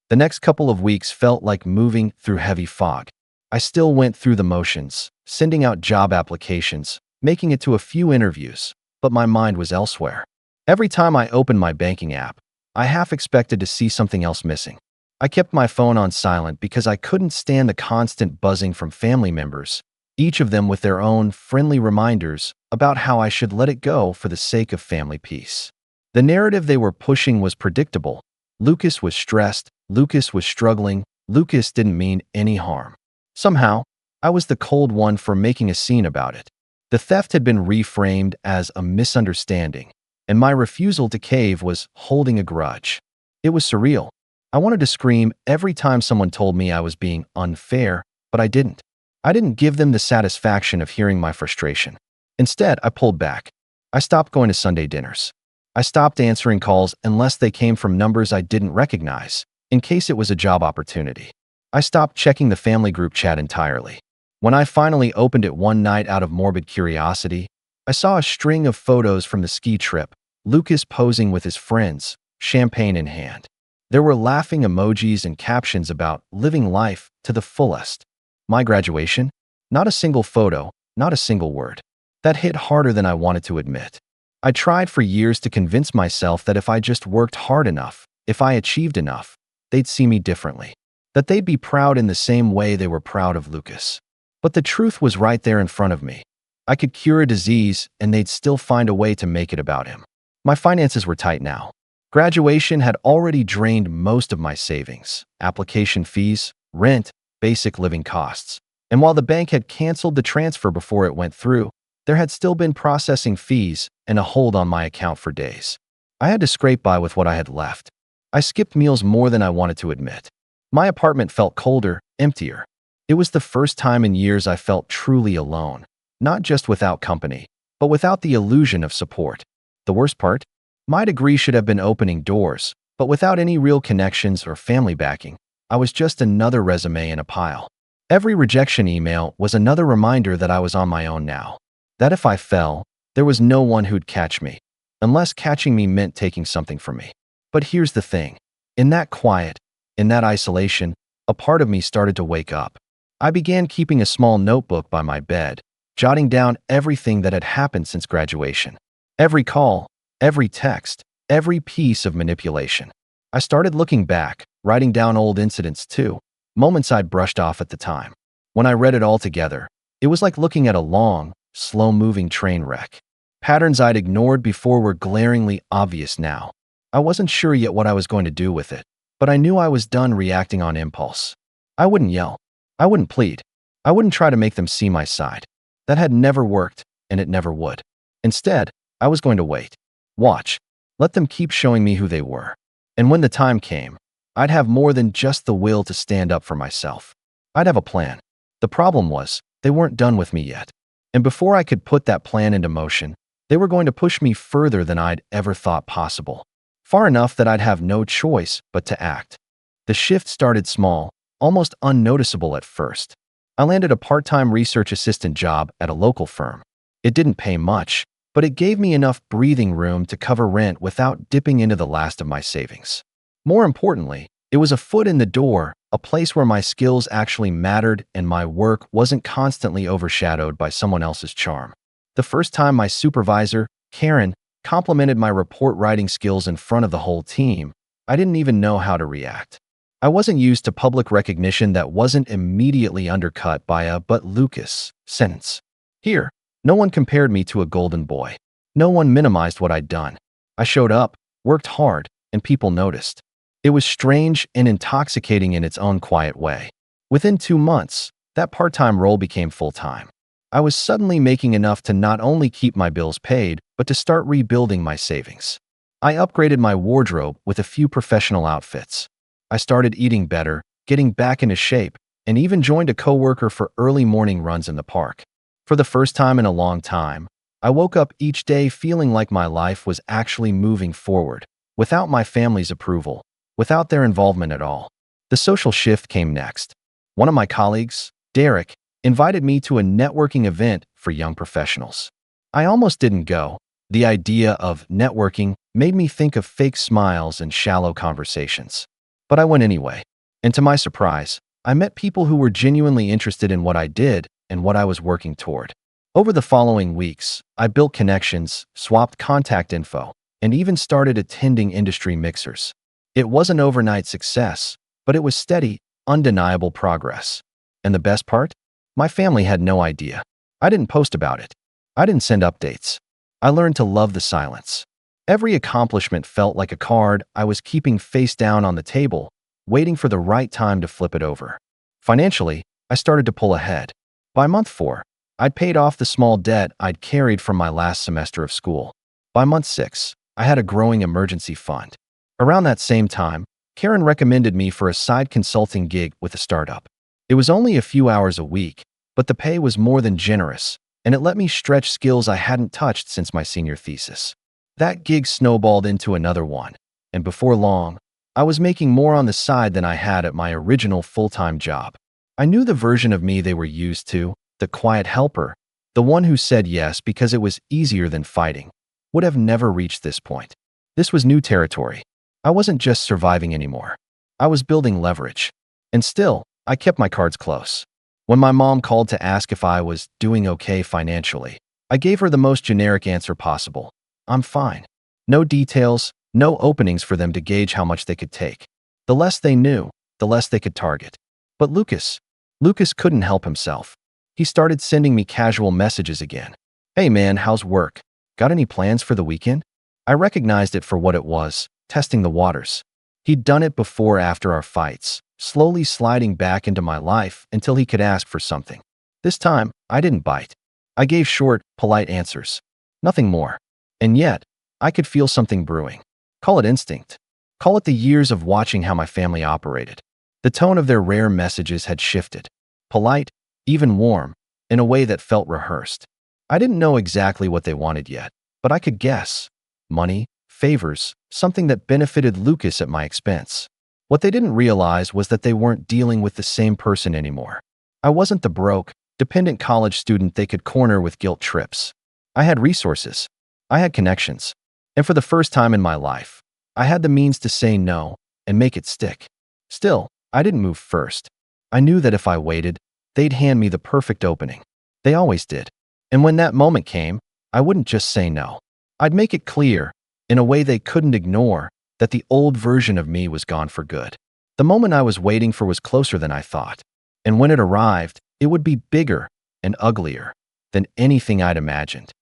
The next couple of weeks felt like moving through heavy fog. I still went through the motions, sending out job applications, making it to a few interviews, but my mind was elsewhere. Every time I opened my banking app, I half expected to see something else missing. I kept my phone on silent because I couldn't stand the constant buzzing from family members, each of them with their own friendly reminders about how I should let it go for the sake of family peace. The narrative they were pushing was predictable. Lucas was stressed, Lucas was struggling, Lucas didn't mean any harm. Somehow, I was the cold one for making a scene about it. The theft had been reframed as a misunderstanding, and my refusal to cave was holding a grudge. It was surreal. I wanted to scream every time someone told me I was being unfair, but I didn't. I didn't give them the satisfaction of hearing my frustration. Instead, I pulled back. I stopped going to Sunday dinners. I stopped answering calls unless they came from numbers I didn't recognize, in case it was a job opportunity. I stopped checking the family group chat entirely. When I finally opened it one night out of morbid curiosity, I saw a string of photos from the ski trip, Lucas posing with his friends, champagne in hand. There were laughing emojis and captions about living life to the fullest. My graduation? Not a single photo, not a single word. That hit harder than I wanted to admit. I tried for years to convince myself that if I just worked hard enough, if I achieved enough, they'd see me differently. That they'd be proud in the same way they were proud of Lucas. But the truth was right there in front of me. I could cure a disease, and they'd still find a way to make it about him. My finances were tight now. Graduation had already drained most of my savings, application fees, rent, basic living costs. And while the bank had canceled the transfer before it went through, there had still been processing fees and a hold on my account for days. I had to scrape by with what I had left. I skipped meals more than I wanted to admit. My apartment felt colder, emptier. It was the first time in years I felt truly alone, not just without company, but without the illusion of support. The worst part? My degree should have been opening doors, but without any real connections or family backing, I was just another resume in a pile. Every rejection email was another reminder that I was on my own now. That if I fell, there was no one who'd catch me, unless catching me meant taking something from me. But here's the thing. In that quiet, in that isolation, a part of me started to wake up. I began keeping a small notebook by my bed, jotting down everything that had happened since graduation. Every call, every text, every piece of manipulation. I started looking back, writing down old incidents too, moments I'd brushed off at the time. When I read it all together, it was like looking at a long, slow-moving train wreck. Patterns I'd ignored before were glaringly obvious now. I wasn't sure yet what I was going to do with it, but I knew I was done reacting on impulse. I wouldn't yell. I wouldn't plead. I wouldn't try to make them see my side. That had never worked, and it never would. Instead, I was going to wait. Watch. Let them keep showing me who they were. And when the time came, I'd have more than just the will to stand up for myself. I'd have a plan. The problem was, they weren't done with me yet. And before I could put that plan into motion, they were going to push me further than I'd ever thought possible. Far enough that I'd have no choice but to act. The shift started small, almost unnoticeable at first. I landed a part-time research assistant job at a local firm. It didn't pay much, but it gave me enough breathing room to cover rent without dipping into the last of my savings. More importantly, it was a foot in the door, a place where my skills actually mattered and my work wasn't constantly overshadowed by someone else's charm. The first time my supervisor, Karen, complimented my report writing skills in front of the whole team, I didn't even know how to react. I wasn't used to public recognition that wasn't immediately undercut by a "but Lucas" sentence. Here, no one compared me to a golden boy. No one minimized what I'd done. I showed up, worked hard, and people noticed. It was strange and intoxicating in its own quiet way. Within 2 months, That part-time role became full-time. I was suddenly making enough to not only keep my bills paid, but to start rebuilding my savings. I upgraded my wardrobe with a few professional outfits. I started eating better, getting back into shape, and even joined a coworker for early morning runs in the park. For the first time in a long time, I woke up each day feeling like my life was actually moving forward, without my family's approval, without their involvement at all. The social shift came next. One of my colleagues, Derek, invited me to a networking event for young professionals. I almost didn't go. The idea of networking made me think of fake smiles and shallow conversations. But I went anyway. And to my surprise, I met people who were genuinely interested in what I did and what I was working toward. Over the following weeks, I built connections, swapped contact info, and even started attending industry mixers. It was an overnight success, but it was steady, undeniable progress. And the best part? My family had no idea. I didn't post about it. I didn't send updates. I learned to love the silence. Every accomplishment felt like a card I was keeping face down on the table, waiting for the right time to flip it over. Financially, I started to pull ahead. By month 4, I'd paid off the small debt I'd carried from my last semester of school. By month 6, I had a growing emergency fund. Around that same time, Karen recommended me for a side consulting gig with a startup. It was only a few hours a week, but the pay was more than generous, and it let me stretch skills I hadn't touched since my senior thesis. That gig snowballed into another one, and before long, I was making more on the side than I had at my original full-time job. I knew the version of me they were used to, the quiet helper, the one who said yes because it was easier than fighting, would have never reached this point. This was new territory. I wasn't just surviving anymore. I was building leverage. And still, I kept my cards close. When my mom called to ask if I was doing okay financially, I gave her the most generic answer possible. I'm fine. No details, no openings for them to gauge how much they could take. The less they knew, the less they could target. But Lucas couldn't help himself. He started sending me casual messages again. Hey man, how's work? Got any plans for the weekend? I recognized it for what it was, testing the waters. He'd done it before after our fights, slowly sliding back into my life until he could ask for something. This time, I didn't bite. I gave short, polite answers. Nothing more. And yet, I could feel something brewing. Call it instinct. Call it the years of watching how my family operated. The tone of their rare messages had shifted. Polite, even warm, in a way that felt rehearsed. I didn't know exactly what they wanted yet, but I could guess. Money, favors, something that benefited Lucas at my expense. What they didn't realize was that they weren't dealing with the same person anymore. I wasn't the broke, dependent college student they could corner with guilt trips. I had resources. I had connections. And for the first time in my life, I had the means to say no and make it stick. Still, I didn't move first. I knew that if I waited, they'd hand me the perfect opening. They always did. And when that moment came, I wouldn't just say no. I'd make it clear, in a way they couldn't ignore, that the old version of me was gone for good. The moment I was waiting for was closer than I thought. And when it arrived, it would be bigger and uglier than anything I'd imagined.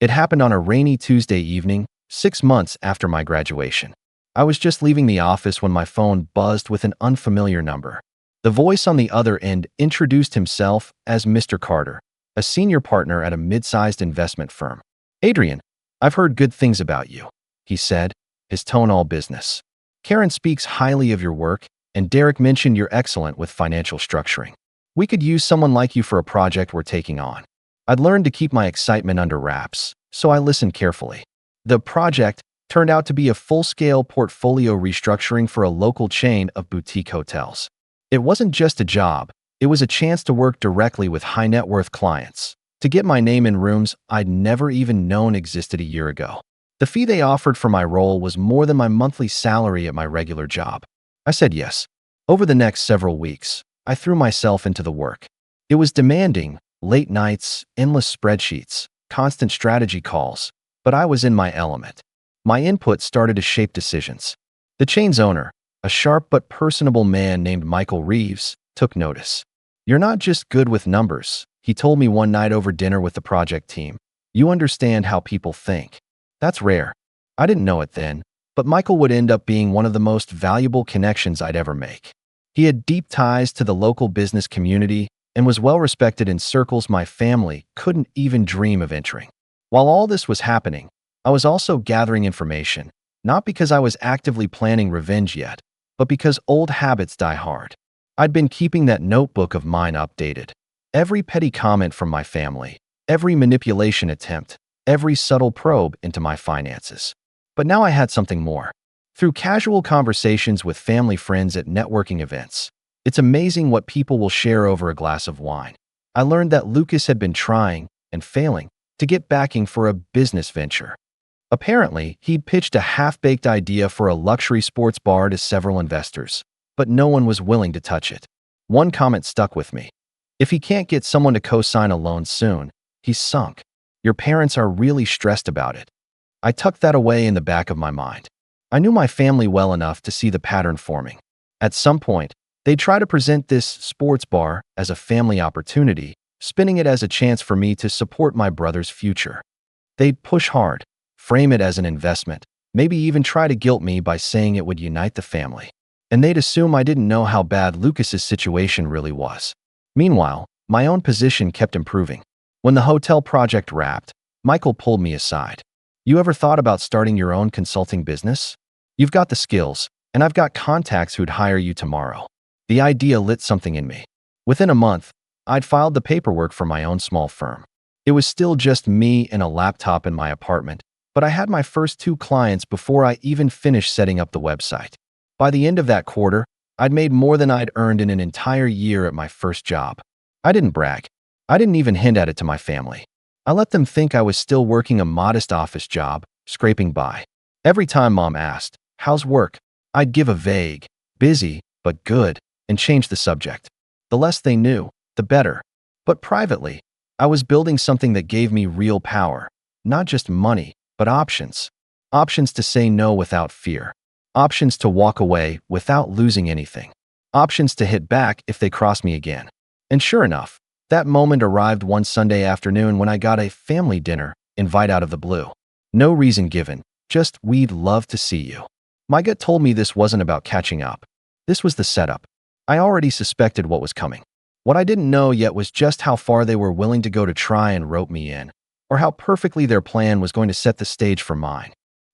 It happened on a rainy Tuesday evening, 6 months after my graduation. I was just leaving the office when my phone buzzed with an unfamiliar number. The voice on the other end introduced himself as Mr. Carter, a senior partner at a mid-sized investment firm. Adrian, I've heard good things about you, he said, his tone all business. Karen speaks highly of your work, and Derek mentioned you're excellent with financial structuring. We could use someone like you for a project we're taking on. I'd learned to keep my excitement under wraps, so I listened carefully. The project turned out to be a full-scale portfolio restructuring for a local chain of boutique hotels. It wasn't just a job, it was a chance to work directly with high-net-worth clients, to get my name in rooms I'd never even known existed a year ago. The fee they offered for my role was more than my monthly salary at my regular job. I said yes. Over the next several weeks, I threw myself into the work. It was demanding, late nights, endless spreadsheets, constant strategy calls, but I was in my element. My input started to shape decisions. The chain's owner, a sharp but personable man named Michael Reeves, took notice. You're not just good with numbers, he told me one night over dinner with the project team. You understand how people think. That's rare. I didn't know it then, but Michael would end up being one of the most valuable connections I'd ever make. He had deep ties to the local business community, and was well respected in circles my family couldn't even dream of entering. While all this was happening, I was also gathering information, not because I was actively planning revenge yet, but because old habits die hard. I'd been keeping that notebook of mine updated. Every petty comment from my family, every manipulation attempt, every subtle probe into my finances. But now I had something more. Through casual conversations with family friends at networking events, it's amazing what people will share over a glass of wine. I learned that Lucas had been trying and failing to get backing for a business venture. Apparently, he'd pitched a half-baked idea for a luxury sports bar to several investors, but no one was willing to touch it. One comment stuck with me. If he can't get someone to co-sign a loan soon, he's sunk. Your parents are really stressed about it. I tucked that away in the back of my mind. I knew my family well enough to see the pattern forming. At some point, they'd try to present this sports bar as a family opportunity, spinning it as a chance for me to support my brother's future. They'd push hard, frame it as an investment, maybe even try to guilt me by saying it would unite the family. And they'd assume I didn't know how bad Lucas's situation really was. Meanwhile, my own position kept improving. When the hotel project wrapped, Michael pulled me aside. You ever thought about starting your own consulting business? You've got the skills, and I've got contacts who'd hire you tomorrow. The idea lit something in me. Within a month, I'd filed the paperwork for my own small firm. It was still just me and a laptop in my apartment, but I had my first 2 clients before I even finished setting up the website. By the end of that quarter, I'd made more than I'd earned in an entire year at my first job. I didn't brag. I didn't even hint at it to my family. I let them think I was still working a modest office job, scraping by. Every time Mom asked, "How's work?" I'd give a vague, "Busy, but good," and change the subject. The less they knew, the better. But privately, I was building something that gave me real power. Not just money, but options. Options to say no without fear. Options to walk away without losing anything. Options to hit back if they cross me again. And sure enough, that moment arrived one Sunday afternoon when I got a family dinner invite out of the blue. No reason given, just "we'd love to see you." My gut told me this wasn't about catching up. This was the setup. I already suspected what was coming. What I didn't know yet was just how far they were willing to go to try and rope me in, or how perfectly their plan was going to set the stage for mine.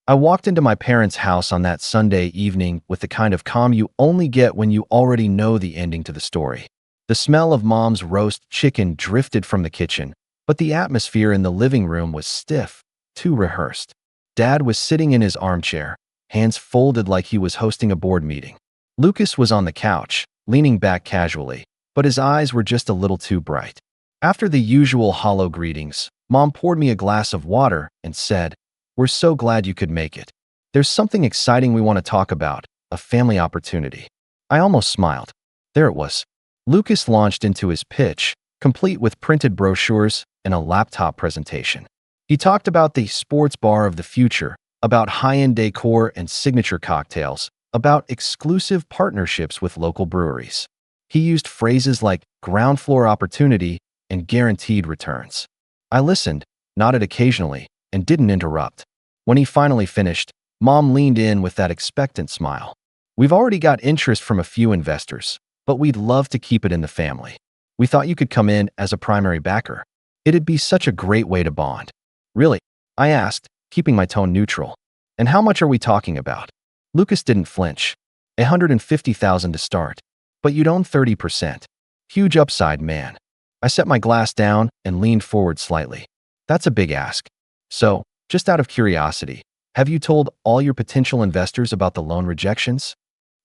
I walked into my parents' house on that Sunday evening with the kind of calm you only get when you already know the ending to the story. The smell of Mom's roast chicken drifted from the kitchen, but the atmosphere in the living room was stiff, too rehearsed. Dad was sitting in his armchair, hands folded like he was hosting a board meeting. Lucas was on the couch, leaning back casually, but his eyes were just a little too bright. After the usual hollow greetings, Mom poured me a glass of water and said, "We're so glad you could make it. There's something exciting we want to talk about, a family opportunity." I almost smiled. There it was. Lucas launched into his pitch, complete with printed brochures and a laptop presentation. He talked about the sports bar of the future, about high-end decor and signature cocktails, about exclusive partnerships with local breweries. He used phrases like ground floor opportunity and guaranteed returns. I listened, nodded occasionally, and didn't interrupt. When he finally finished, Mom leaned in with that expectant smile. "We've already got interest from a few investors, but we'd love to keep it in the family. We thought you could come in as a primary backer. It'd be such a great way to bond." "Really?" I asked, keeping my tone neutral. "And how much are we talking about?" Lucas didn't flinch. $150,000 to start. But you'd own 30%. Huge upside, man. I set my glass down and leaned forward slightly. "That's a big ask. So, just out of curiosity, have you told all your potential investors about the loan rejections?"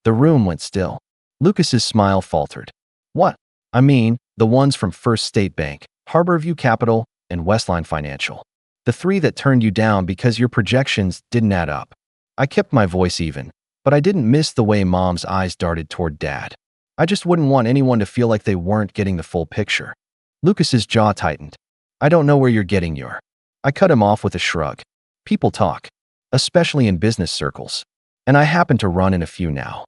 The room went still. Lucas's smile faltered. "What?" "I mean, the ones from First State Bank, Harborview Capital, and Westline Financial. The 3 that turned you down because your projections didn't add up." I kept my voice even, but I didn't miss the way Mom's eyes darted toward Dad. I just wouldn't want anyone to feel like they weren't getting the full picture. Lucas's jaw tightened. "I don't know where you're getting your—" I cut him off with a shrug. "People talk, especially in business circles. And I happen to run in a few now."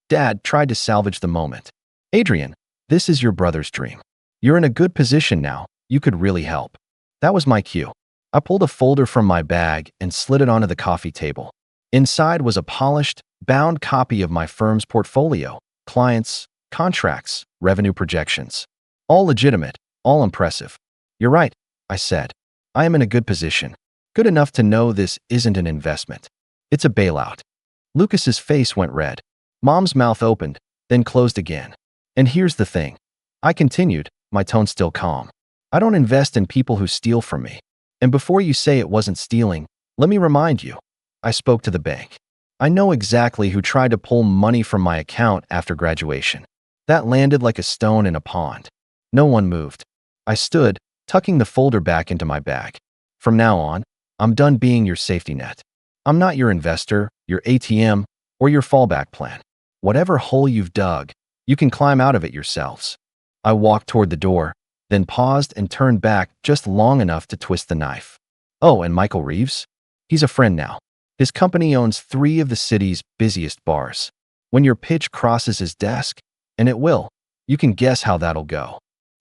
Dad tried to salvage the moment. "Adrian, this is your brother's dream. You're in a good position now. You could really help." That was my cue. I pulled a folder from my bag and slid it onto the coffee table. Inside was a polished, bound copy of my firm's portfolio, clients, contracts, revenue projections. All legitimate, all impressive. You're right, I said. I am in a good position. Good enough to know this isn't an investment. It's a bailout. Lucas's face went red. Mom's mouth opened, then closed again. And here's the thing. I continued, my tone still calm. I don't invest in people who steal from me. And before you say it wasn't stealing, let me remind you. I spoke to the bank. I know exactly who tried to pull money from my account after graduation. That landed like a stone in a pond. No one moved. I stood, tucking the folder back into my bag. From now on, I'm done being your safety net. I'm not your investor, your ATM, or your fallback plan. Whatever hole you've dug, you can climb out of it yourselves. I walked toward the door, then paused and turned back just long enough to twist the knife. Oh, and Michael Reeves? He's a friend now. His company owns 3 of the city's busiest bars. When your pitch crosses his desk, and it will, you can guess how that'll go.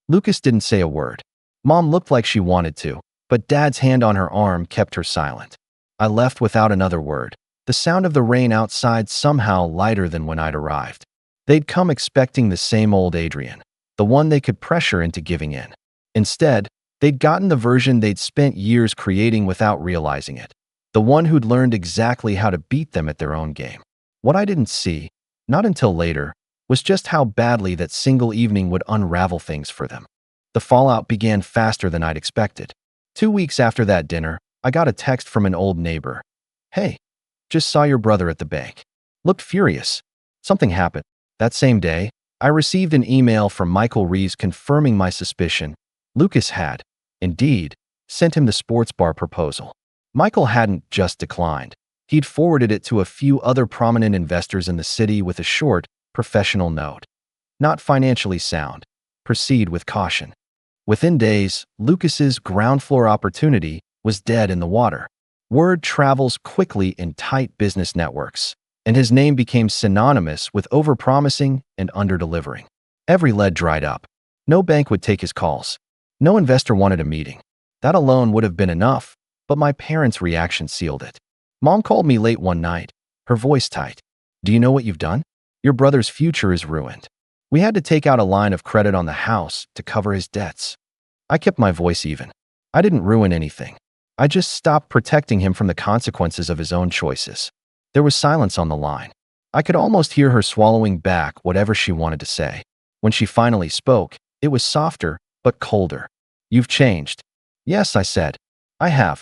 Lucas didn't say a word. Mom looked like she wanted to, but Dad's hand on her arm kept her silent. I left without another word, the sound of the rain outside somehow lighter than when I'd arrived. They'd come expecting the same old Adrian, the one they could pressure into giving in. Instead, they'd gotten the version they'd spent years creating without realizing it, the one who'd learned exactly how to beat them at their own game. What I didn't see, not until later, was just how badly that single evening would unravel things for them. The fallout began faster than I'd expected. 2 weeks after that dinner, I got a text from an old neighbor. Hey, just saw your brother at the bank. Looked furious. Something happened. That same day, I received an email from Michael Reeves confirming my suspicion. Lucas had, indeed, sent him the sports bar proposal. Michael hadn't just declined. He'd forwarded it to a few other prominent investors in the city with a short, professional note. Not financially sound. Proceed with caution. Within days, Lucas's ground floor opportunity was dead in the water. Word travels quickly in tight business networks, and his name became synonymous with overpromising and underdelivering. Every lead dried up. No bank would take his calls. No investor wanted a meeting. That alone would have been enough, but my parents' reaction sealed it. Mom called me late one night, her voice tight. Do you know what you've done? Your brother's future is ruined. We had to take out a line of credit on the house to cover his debts. I kept my voice even. I didn't ruin anything. I just stopped protecting him from the consequences of his own choices. There was silence on the line. I could almost hear her swallowing back whatever she wanted to say. When she finally spoke, it was softer, but colder. You've changed. Yes, I said. I have.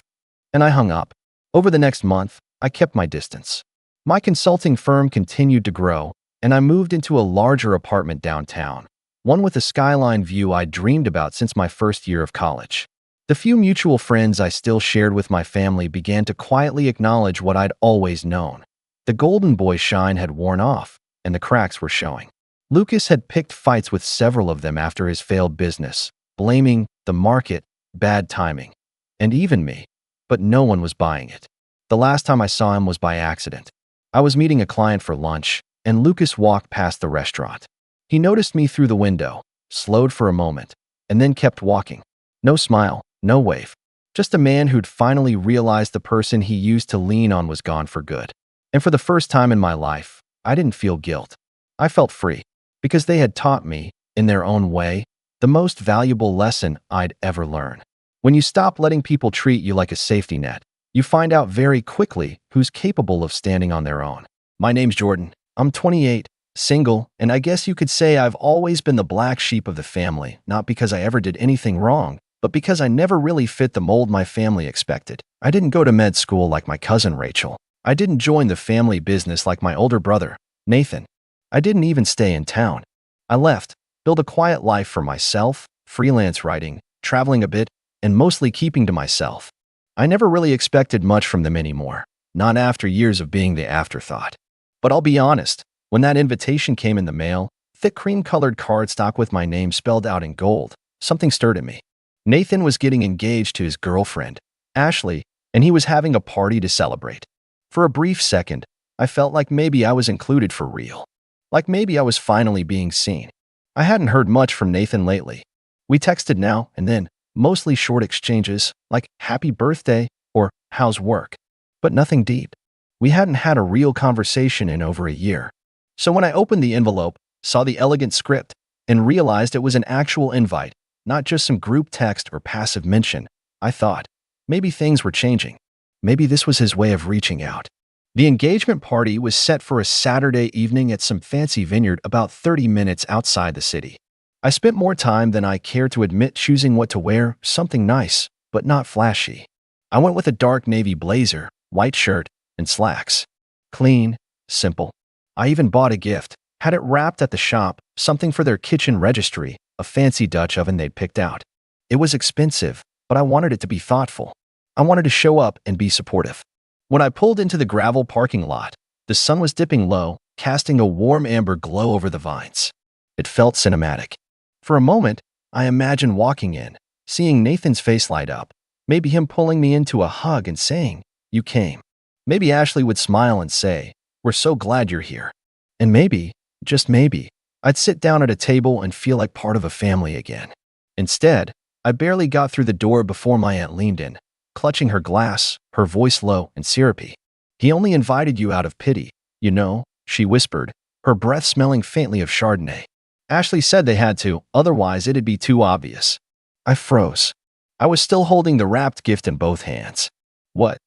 And I hung up. Over the next month, I kept my distance. My consulting firm continued to grow, and I moved into a larger apartment downtown, one with a skyline view I'd dreamed about since my first year of college. The few mutual friends I still shared with my family began to quietly acknowledge what I'd always known. The golden boy shine had worn off, and the cracks were showing. Lucas had picked fights with several of them after his failed business, blaming the market, bad timing, and even me, but no one was buying it. The last time I saw him was by accident. I was meeting a client for lunch, and Lucas walked past the restaurant. He noticed me through the window, slowed for a moment, and then kept walking. No smile, no wave. Just a man who'd finally realized the person he used to lean on was gone for good. And for the first time in my life, I didn't feel guilt. I felt free, because they had taught me, in their own way, the most valuable lesson I'd ever learn. When you stop letting people treat you like a safety net, you find out very quickly who's capable of standing on their own. My name's Jordan. I'm 28, single, and I guess you could say I've always been the black sheep of the family, not because I ever did anything wrong, but because I never really fit the mold my family expected. I didn't go to med school like my cousin Rachel. I didn't join the family business like my older brother, Nathan. I didn't even stay in town. I left, built a quiet life for myself, freelance writing, traveling a bit, and mostly keeping to myself. I never really expected much from them anymore, not after years of being the afterthought. But I'll be honest, when that invitation came in the mail, thick cream-colored cardstock with my name spelled out in gold, something stirred in me. Nathan was getting engaged to his girlfriend, Ashley, and he was having a party to celebrate. For a brief second, I felt like maybe I was included for real. Like maybe I was finally being seen. I hadn't heard much from Nathan lately. We texted now and then, mostly short exchanges like happy birthday or how's work, but nothing deep. We hadn't had a real conversation in over a year. So when I opened the envelope, saw the elegant script, and realized it was an actual invite, not just some group text or passive mention. I thought, maybe things were changing. Maybe this was his way of reaching out. The engagement party was set for a Saturday evening at some fancy vineyard about 30 minutes outside the city. I spent more time than I care to admit choosing what to wear, something nice, but not flashy. I went with a dark navy blazer, white shirt, and slacks. Clean, simple. I even bought a gift, had it wrapped at the shop, something for their kitchen registry, a fancy Dutch oven they'd picked out. It was expensive, but I wanted it to be thoughtful. I wanted to show up and be supportive. When I pulled into the gravel parking lot, the sun was dipping low, casting a warm amber glow over the vines. It felt cinematic. For a moment, I imagined walking in, seeing Nathan's face light up, maybe him pulling me into a hug and saying, "You came." Maybe Ashley would smile and say, "We're so glad you're here." And maybe, just maybe, I'd sit down at a table and feel like part of a family again. Instead, I barely got through the door before my aunt leaned in, clutching her glass, her voice low and syrupy. "He only invited you out of pity, you know," she whispered, her breath smelling faintly of Chardonnay. "Ashley said they had to, otherwise it'd be too obvious." I froze. I was still holding the wrapped gift in both hands. "What?"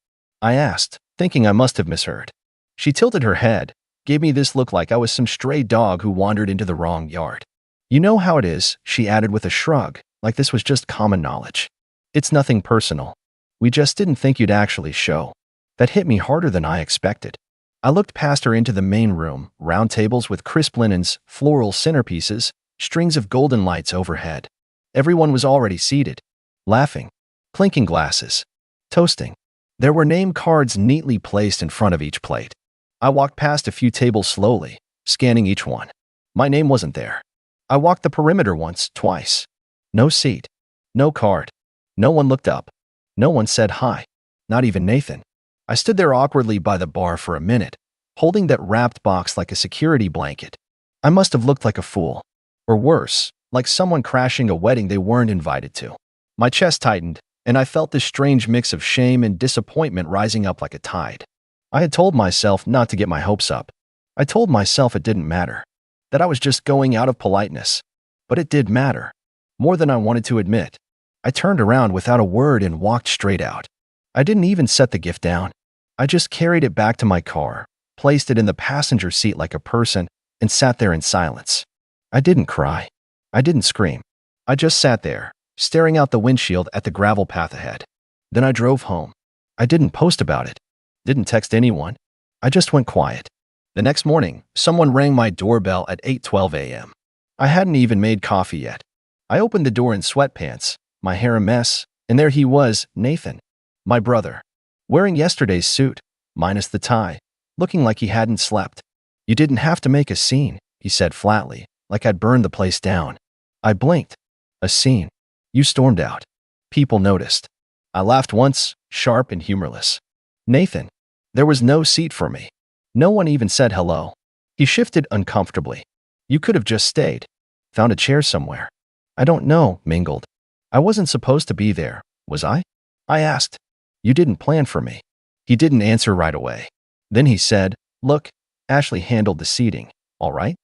I asked, thinking I must have misheard. She tilted her head, gave me this look like I was some stray dog who wandered into the wrong yard. "You know how it is," she added with a shrug, like this was just common knowledge. "It's nothing personal. We just didn't think you'd actually show." That hit me harder than I expected. I looked past her into the main room, round tables with crisp linens, floral centerpieces, strings of golden lights overhead. Everyone was already seated, laughing, clinking glasses, toasting. There were name cards neatly placed in front of each plate. I walked past a few tables slowly, scanning each one. My name wasn't there. I walked the perimeter once, twice. No seat. No card. No one looked up. No one said hi. Not even Nathan. I stood there awkwardly by the bar for a minute, holding that wrapped box like a security blanket. I must have looked like a fool. Or worse, like someone crashing a wedding they weren't invited to. My chest tightened, and I felt this strange mix of shame and disappointment rising up like a tide. I had told myself not to get my hopes up. I told myself it didn't matter, that I was just going out of politeness. But it did matter, more than I wanted to admit. I turned around without a word and walked straight out. I didn't even set the gift down. I just carried it back to my car, placed it in the passenger seat like a person, and sat there in silence. I didn't cry. I didn't scream. I just sat there, staring out the windshield at the gravel path ahead. Then I drove home. I didn't post about it. Didn't text anyone. I just went quiet. The next morning, someone rang my doorbell at 8:12 a.m. I hadn't even made coffee yet. I opened the door in sweatpants, my hair a mess, and there he was, Nathan, my brother, wearing yesterday's suit, minus the tie, looking like he hadn't slept. "You didn't have to make a scene," he said flatly, like I'd burned the place down. I blinked. "A scene? You stormed out. People noticed." I laughed once, sharp and humorless. "Nathan." There was no seat for me. No one even said hello. He shifted uncomfortably. "You could have just stayed. Found a chair somewhere." "I don't know," mingled. "I wasn't supposed to be there, was I?" I asked. "You didn't plan for me." He didn't answer right away. Then he said, "Look, Ashley handled the seating, all right?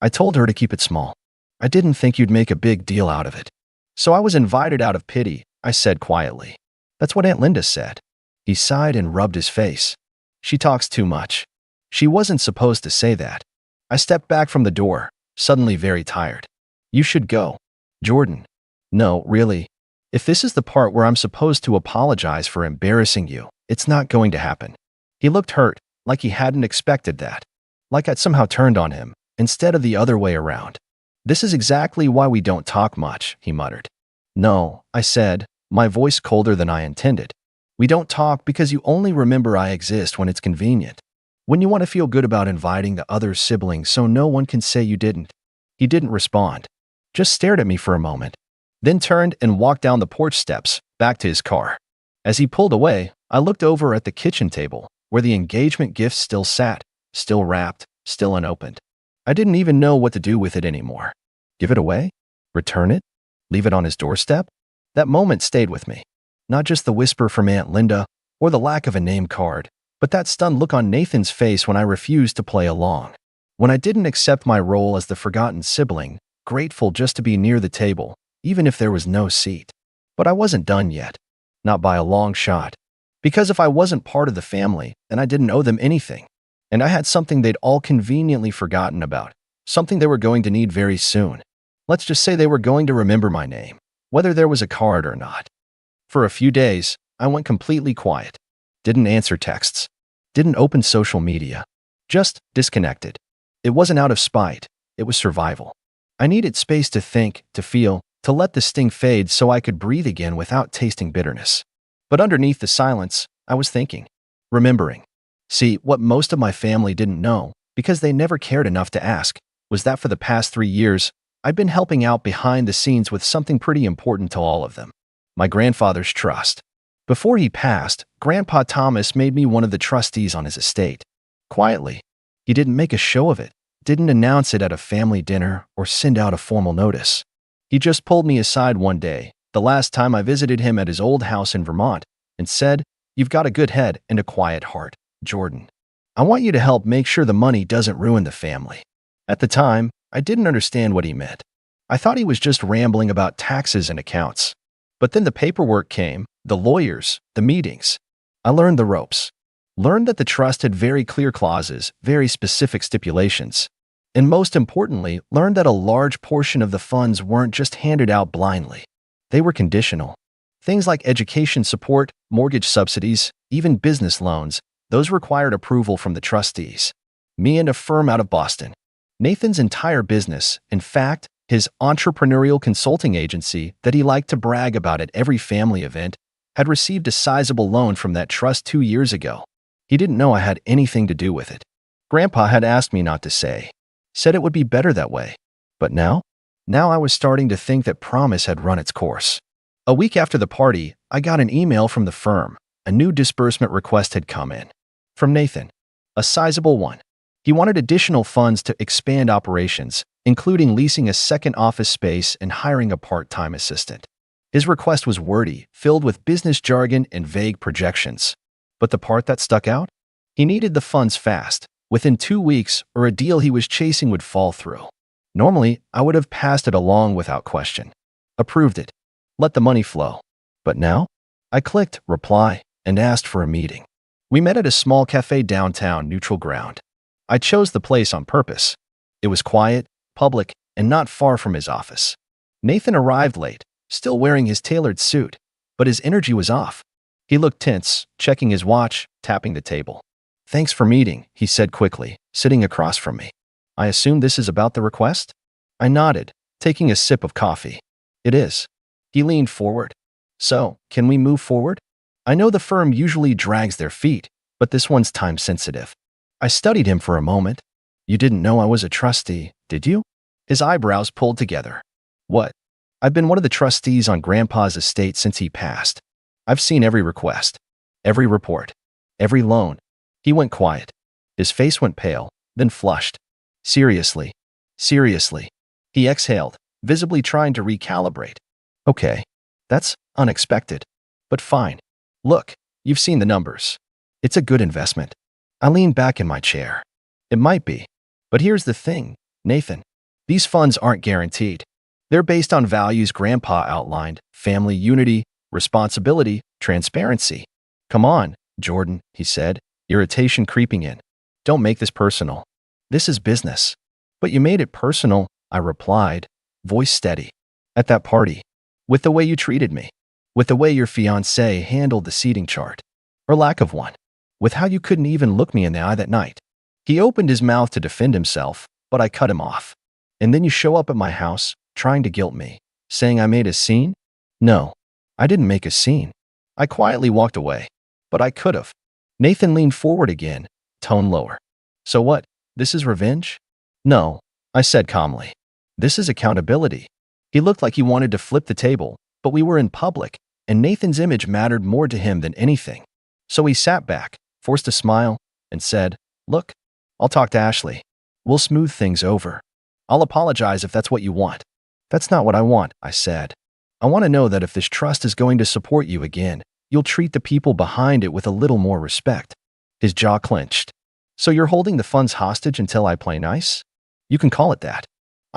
I told her to keep it small. I didn't think you'd make a big deal out of it. So I was invited out of pity," I said quietly. "That's what Aunt Linda said." He sighed and rubbed his face. "She talks too much. She wasn't supposed to say that." I stepped back from the door, suddenly very tired. "You should go, Jordan." "No, really. If this is the part where I'm supposed to apologize for embarrassing you, it's not going to happen." He looked hurt, like he hadn't expected that. Like I'd somehow turned on him, instead of the other way around. "This is exactly why we don't talk much," he muttered. "No," I said, my voice colder than I intended. "We don't talk because you only remember I exist when it's convenient. When you want to feel good about inviting the other siblings so no one can say you didn't." He didn't respond, just stared at me for a moment, then turned and walked down the porch steps, back to his car. As he pulled away, I looked over at the kitchen table, where the engagement gift still sat, still wrapped, still unopened. I didn't even know what to do with it anymore. Give it away? Return it? Leave it on his doorstep? That moment stayed with me. Not just the whisper from Aunt Linda, or the lack of a name card, but that stunned look on Nathan's face when I refused to play along. When I didn't accept my role as the forgotten sibling, grateful just to be near the table, even if there was no seat. But I wasn't done yet. Not by a long shot. Because if I wasn't part of the family, then I didn't owe them anything. And I had something they'd all conveniently forgotten about. Something they were going to need very soon. Let's just say they were going to remember my name, whether there was a card or not. For a few days, I went completely quiet. Didn't answer texts. Didn't open social media. Just disconnected. It wasn't out of spite. It was survival. I needed space to think, to feel, to let the sting fade so I could breathe again without tasting bitterness. But underneath the silence, I was thinking, remembering. See, what most of my family didn't know, because they never cared enough to ask, was that for the past 3 years, I'd been helping out behind the scenes with something pretty important to all of them. My grandfather's trust. Before he passed, Grandpa Thomas made me one of the trustees on his estate. Quietly. He didn't make a show of it, didn't announce it at a family dinner or send out a formal notice. He just pulled me aside one day, the last time I visited him at his old house in Vermont, and said, "You've got a good head and a quiet heart, Jordan. I want you to help make sure the money doesn't ruin the family." At the time, I didn't understand what he meant. I thought he was just rambling about taxes and accounts. But then the paperwork came, the lawyers, the meetings. I learned the ropes. Learned that the trust had very clear clauses, very specific stipulations. And most importantly, learned that a large portion of the funds weren't just handed out blindly. They were conditional. Things like education support, mortgage subsidies, even business loans, those required approval from the trustees. Me and a firm out of Boston. Nathan's entire business, in fact, his entrepreneurial consulting agency that he liked to brag about at every family event, had received a sizable loan from that trust 2 years ago. He didn't know I had anything to do with it. Grandpa had asked me not to say. Said it would be better that way. But now? Now I was starting to think that promise had run its course. A week after the party, I got an email from the firm. A new disbursement request had come in. From Nathan. A sizable one. He wanted additional funds to expand operations, including leasing a second office space and hiring a part-time assistant. His request was wordy, filled with business jargon and vague projections. But the part that stuck out? He needed the funds fast, within 2 weeks, or a deal he was chasing would fall through. Normally, I would have passed it along without question. Approved it. Let the money flow. But now? I clicked reply and asked for a meeting. We met at a small cafe downtown, neutral ground. I chose the place on purpose. It was quiet, public, and not far from his office. Nathan arrived late, still wearing his tailored suit, but his energy was off. He looked tense, checking his watch, tapping the table. "Thanks for meeting," he said quickly, sitting across from me. "I assume this is about the request?" I nodded, taking a sip of coffee. "It is." He leaned forward. "So, can we move forward? I know the firm usually drags their feet, but this one's time-sensitive." I studied him for a moment. "You didn't know I was a trustee, did you?" His eyebrows pulled together. "What?" "I've been one of the trustees on Grandpa's estate since he passed. I've seen every request, every report, every loan." He went quiet. His face went pale, then flushed. "Seriously. Seriously." He exhaled, visibly trying to recalibrate. "Okay. That's unexpected. But fine. Look, you've seen the numbers. It's a good investment." I leaned back in my chair. "It might be. But here's the thing, Nathan. These funds aren't guaranteed. They're based on values Grandpa outlined: family unity, responsibility, transparency." "Come on, Jordan," he said, irritation creeping in. "Don't make this personal. This is business." "But you made it personal," I replied, voice steady. "At that party. With the way you treated me. With the way your fiancé handled the seating chart. Or lack of one. With how you couldn't even look me in the eye that night." He opened his mouth to defend himself, but I cut him off. "And then you show up at my house, trying to guilt me, saying I made a scene?" "No, I didn't make a scene." I quietly walked away. But I could have. Nathan leaned forward again, tone lower. "So what? This is revenge?" "No," I said calmly. "This is accountability." He looked like he wanted to flip the table, but we were in public, and Nathan's image mattered more to him than anything. So he sat back, forced a smile, and said, "Look, I'll talk to Ashley. We'll smooth things over. I'll apologize if that's what you want." "That's not what I want," I said. "I want to know that if this trust is going to support you again, you'll treat the people behind it with a little more respect." His jaw clenched. "So you're holding the funds hostage until I play nice?" "You can call it that."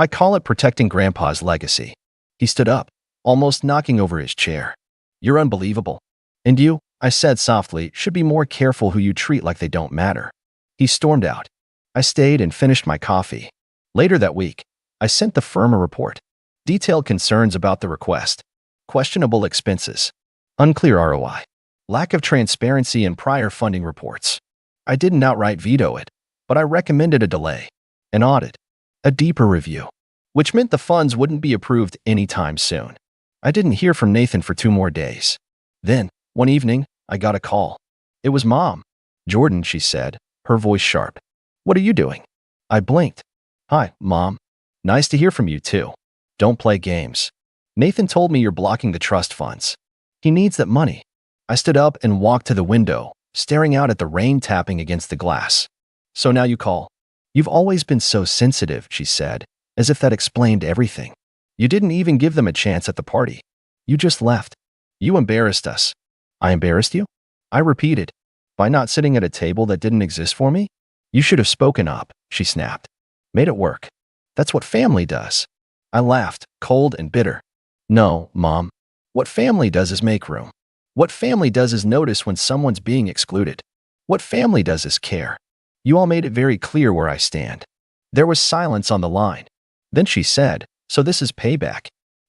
I call it protecting Grandpa's legacy. He stood up, almost knocking over his chair. You're unbelievable. And you, I said softly, should be more careful who you treat like they don't matter. He stormed out. I stayed and finished my coffee. Later that week, I sent the firm a report. Detailed concerns about the request. Questionable expenses. Unclear ROI. Lack of transparency in prior funding reports. I didn't outright veto it, but I recommended a delay, an audit, a deeper review, which meant the funds wouldn't be approved anytime soon. I didn't hear from Nathan for 2 more days. Then, one evening, I got a call. It was Mom. Jordan, she said, her voice sharp. What are you doing? I blinked. Hi, Mom. Nice to hear from you, too. Don't play games. Nathan told me you're blocking the trust funds. He needs that money. I stood up and walked to the window, staring out at the rain tapping against the glass. So now you call. You've always been so sensitive, she said, as if that explained everything. You didn't even give them a chance at the party. You just left. You embarrassed us. I embarrassed you? I repeated. By not sitting at a table that didn't exist for me? You should have spoken up, she snapped. Made it work. That's what family does. I laughed, cold and bitter. No, Mom. What family does is make room. What family does is notice when someone's being excluded. What family does is care. You all made it very clear where I stand. There was silence on the line. Then she said, so this is payback.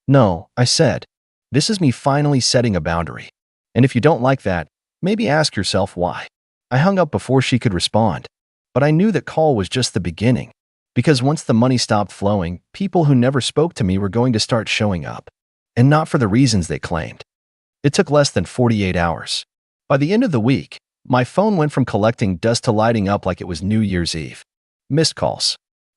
No, I said. This is me finally setting a boundary. And if you don't like that, maybe ask yourself why. I hung up before she could respond. But I knew that call was just the beginning. Because once the money stopped flowing, people who never spoke to me were going to start showing up. And not for the reasons they claimed. It took less than 48 hours. By the end of the week, my phone went from collecting dust to lighting up like it was New Year's Eve. Missed calls.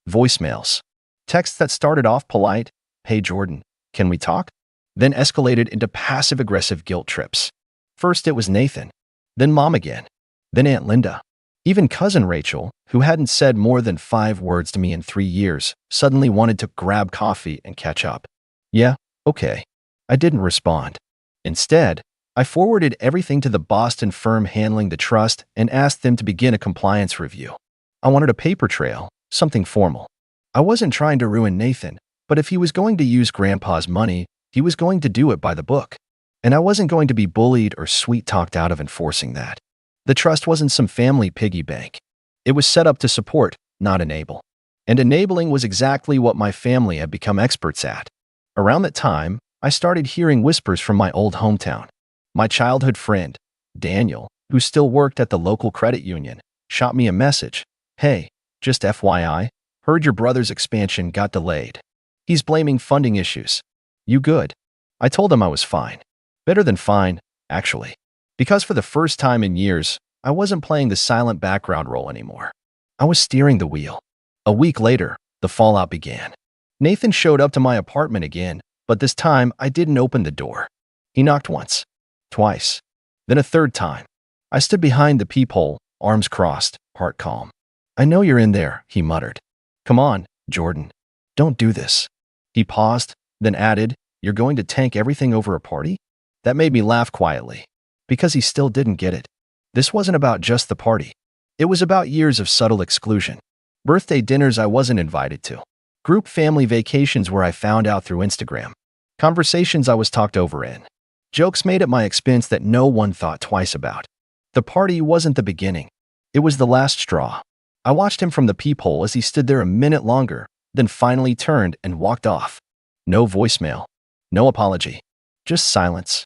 Voicemails. Texts that started off polite, hey Jordan, can we talk? Then escalated into passive-aggressive guilt trips. First it was Nathan, then Mom again, then Aunt Linda. Even Cousin Rachel, who hadn't said more than 5 words to me in 3 years, suddenly wanted to grab coffee and catch up. Yeah, okay. I didn't respond. Instead, I forwarded everything to the Boston firm handling the trust and asked them to begin a compliance review. I wanted a paper trail, something formal. I wasn't trying to ruin Nathan, but if he was going to use Grandpa's money, he was going to do it by the book. And I wasn't going to be bullied or sweet-talked out of enforcing that. The trust wasn't some family piggy bank. It was set up to support, not enable. And enabling was exactly what my family had become experts at. Around that time, I started hearing whispers from my old hometown. My childhood friend, Daniel, who still worked at the local credit union, shot me a message. Hey, just FYI, heard your brother's expansion got delayed. He's blaming funding issues. You good? I told him I was fine. Better than fine, actually. Because for the first time in years, I wasn't playing the silent background role anymore. I was steering the wheel. A week later, the fallout began. Nathan showed up to my apartment again, but this time I didn't open the door. He knocked once, twice, then a third time. I stood behind the peephole, arms crossed, heart calm. I know you're in there, he muttered. Come on, Jordan. Don't do this. He paused, then added, you're going to tank everything over a party? That made me laugh quietly. Because he still didn't get it. This wasn't about just the party. It was about years of subtle exclusion. Birthday dinners I wasn't invited to. Group family vacations where I found out through Instagram. Conversations I was talked over in. Jokes made at my expense that no one thought twice about. The party wasn't the beginning. It was the last straw. I watched him from the peephole as he stood there a minute longer, then finally turned and walked off. No voicemail. No apology. Just silence.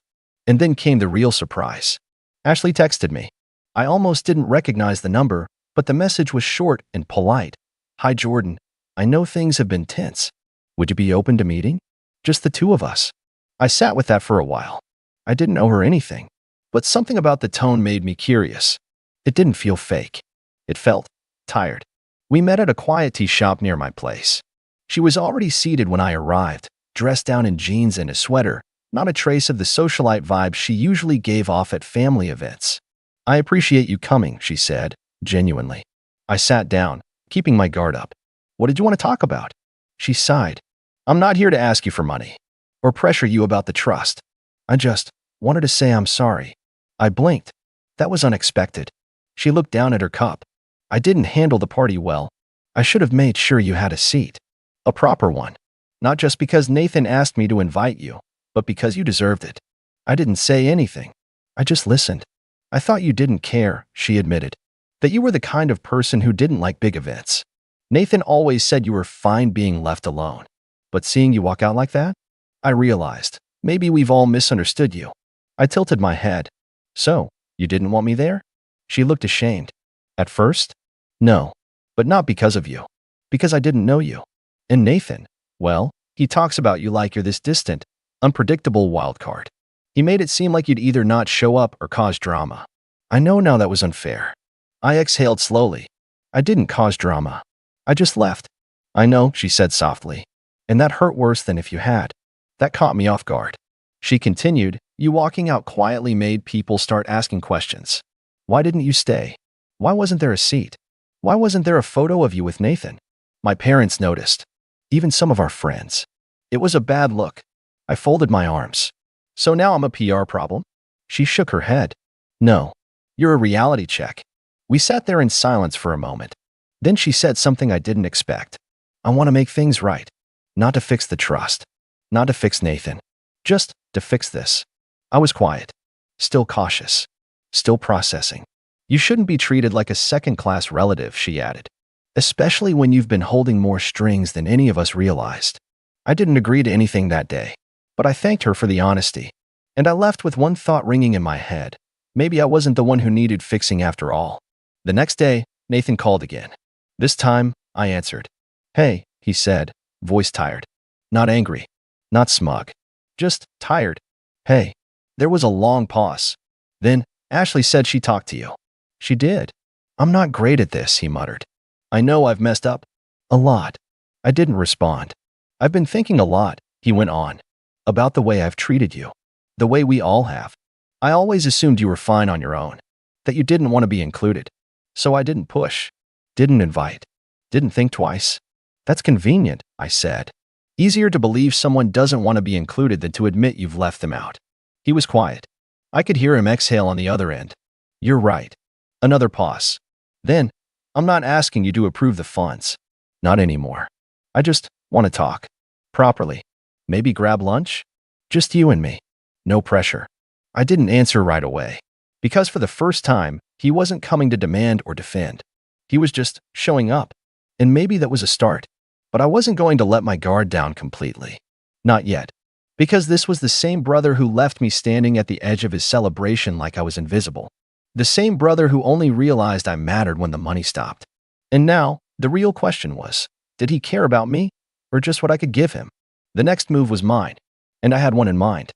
And then came the real surprise. Ashley texted me. I almost didn't recognize the number, but the message was short and polite. Hi, Jordan. I know things have been tense. Would you be open to meeting? Just the 2 of us. I sat with that for a while. I didn't owe her anything, but something about the tone made me curious. It didn't feel fake. It felt tired. We met at a quiet tea shop near my place. She was already seated when I arrived, dressed down in jeans and a sweater, not a trace of the socialite vibe she usually gave off at family events. I appreciate you coming, she said, genuinely. I sat down, keeping my guard up. What did you want to talk about? She sighed. I'm not here to ask you for money or pressure you about the trust. I just wanted to say I'm sorry. I blinked. That was unexpected. She looked down at her cup. I didn't handle the party well. I should have made sure you had a seat. A proper one. Not just because Nathan asked me to invite you, but because you deserved it. I didn't say anything. I just listened. I thought you didn't care, she admitted. That you were the kind of person who didn't like big events. Nathan always said you were fine being left alone. But seeing you walk out like that? I realized, maybe we've all misunderstood you. I tilted my head. So, you didn't want me there? She looked ashamed. At first? No. But not because of you. Because I didn't know you. And Nathan, well, he talks about you like you're this distant, unpredictable wild card. He made it seem like you'd either not show up or cause drama. I know now that was unfair. I exhaled slowly. I didn't cause drama. I just left. I know, she said softly. And that hurt worse than if you had. That caught me off guard. She continued, you walking out quietly made people start asking questions. Why didn't you stay? Why wasn't there a seat? Why wasn't there a photo of you with Nathan? My parents noticed. Even some of our friends. It was a bad look. I folded my arms. So now I'm a PR problem? She shook her head. No. You're a reality check. We sat there in silence for a moment. Then she said something I didn't expect. I want to make things right. Not to fix the trust. Not to fix Nathan. Just to fix this. I was quiet. Still cautious. Still processing. You shouldn't be treated like a second-class relative, she added. Especially when you've been holding more strings than any of us realized. I didn't agree to anything that day, but I thanked her for the honesty. And I left with one thought ringing in my head. Maybe I wasn't the one who needed fixing after all. The next day, Nathan called again. This time, I answered. Hey, he said, voice tired. Not angry. Not smug. Just tired. Hey. There was a long pause. Then, Ashley said she talked to you. She did. I'm not great at this, he muttered. I know I've messed up. A lot. I didn't respond. I've been thinking a lot, he went on. About the way I've treated you. The way we all have. I always assumed you were fine on your own. That you didn't want to be included. So I didn't push. Didn't invite. Didn't think twice. That's convenient, I said. Easier to believe someone doesn't want to be included than to admit you've left them out. He was quiet. I could hear him exhale on the other end. You're right. Another pause. Then, I'm not asking you to approve the funds. Not anymore. I just want to talk. Properly. Maybe grab lunch? Just you and me. No pressure. I didn't answer right away. Because for the first time, he wasn't coming to demand or defend. He was just showing up. And maybe that was a start. But I wasn't going to let my guard down completely. Not yet. Because this was the same brother who left me standing at the edge of his celebration like I was invisible. The same brother who only realized I mattered when the money stopped. And now, the real question was, did he care about me? Or just what I could give him? The next move was mine. And I had one in mind.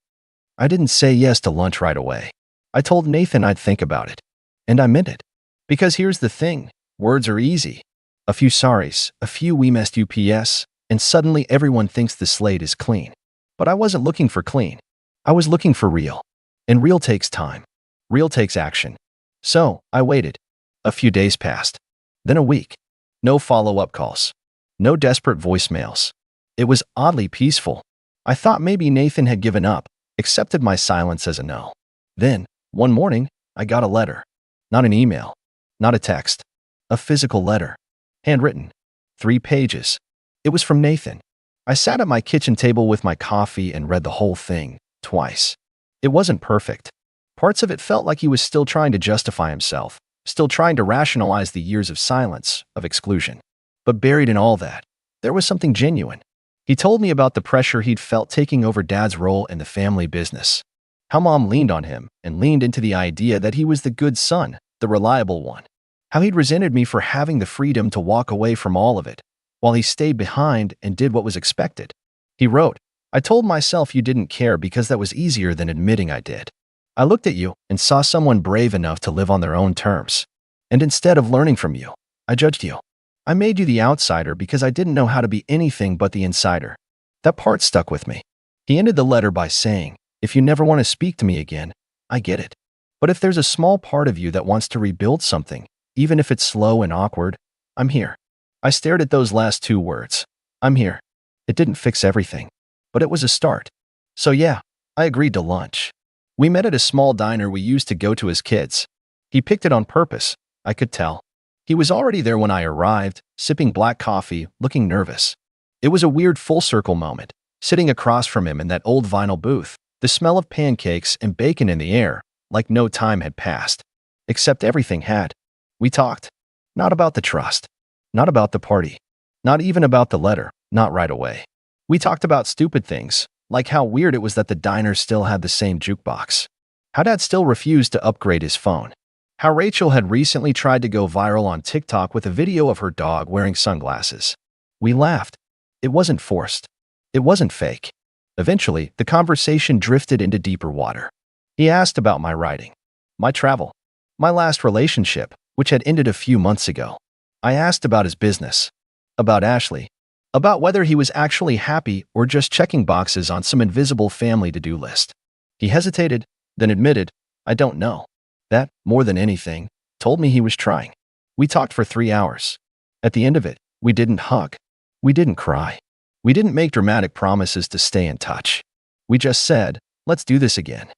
I didn't say yes to lunch right away. I told Nathan I'd think about it. And I meant it. Because here's the thing. Words are easy. A few sorries, a few we messed UPS, and suddenly everyone thinks the slate is clean. But I wasn't looking for clean. I was looking for real. And real takes time. Real takes action. So, I waited. A few days passed. Then a week. No follow-up calls. No desperate voicemails. It was oddly peaceful. I thought maybe Nathan had given up, accepted my silence as a no. Then, one morning, I got a letter. Not an email. Not a text. A physical letter. Handwritten. 3 pages. It was from Nathan. I sat at my kitchen table with my coffee and read the whole thing, twice. It wasn't perfect. Parts of it felt like he was still trying to justify himself, still trying to rationalize the years of silence, of exclusion. But buried in all that, there was something genuine. He told me about the pressure he'd felt taking over Dad's role in the family business. How Mom leaned on him and leaned into the idea that he was the good son, the reliable one. How he'd resented me for having the freedom to walk away from all of it, while he stayed behind and did what was expected. He wrote, I told myself you didn't care because that was easier than admitting I did. I looked at you and saw someone brave enough to live on their own terms. And instead of learning from you, I judged you. I made you the outsider because I didn't know how to be anything but the insider. That part stuck with me. He ended the letter by saying, if you never want to speak to me again, I get it. But if there's a small part of you that wants to rebuild something, even if it's slow and awkward, I'm here. I stared at those last 2 words. I'm here. It didn't fix everything, but it was a start. So yeah, I agreed to lunch. We met at a small diner we used to go to as kids. He picked it on purpose, I could tell. He was already there when I arrived, sipping black coffee, looking nervous. It was a weird full-circle moment, sitting across from him in that old vinyl booth, the smell of pancakes and bacon in the air, like no time had passed. Except everything had. We talked. Not about the trust. Not about the party. Not even about the letter. Not right away. We talked about stupid things, like how weird it was that the diner still had the same jukebox. How Dad still refused to upgrade his phone. How Rachel had recently tried to go viral on TikTok with a video of her dog wearing sunglasses. We laughed. It wasn't forced. It wasn't fake. Eventually, the conversation drifted into deeper water. He asked about my writing, my travel, my last relationship, which had ended a few months ago. I asked about his business, about Ashley, about whether he was actually happy or just checking boxes on some invisible family to-do list. He hesitated, then admitted, I don't know. That, more than anything, told me he was trying. We talked for 3 hours. At the end of it, we didn't hug. We didn't cry. We didn't make dramatic promises to stay in touch. We just said, let's do this again.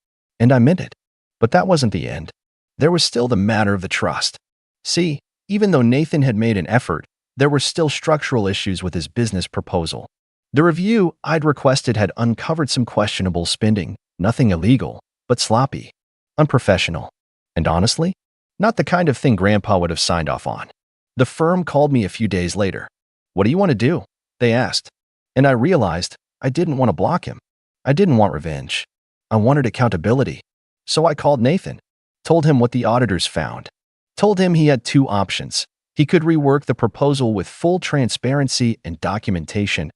And I meant it. But that wasn't the end. There was still the matter of the trust. See, even though Nathan had made an effort, there were still structural issues with his business proposal. The review I'd requested had uncovered some questionable spending, nothing illegal, but sloppy, unprofessional, and honestly, not the kind of thing Grandpa would have signed off on. The firm called me a few days later. What do you want to do? They asked. And I realized I didn't want to block him. I didn't want revenge. I wanted accountability. So I called Nathan, told him what the auditors found, told him he had 2 options. He could rework the proposal with full transparency and documentation,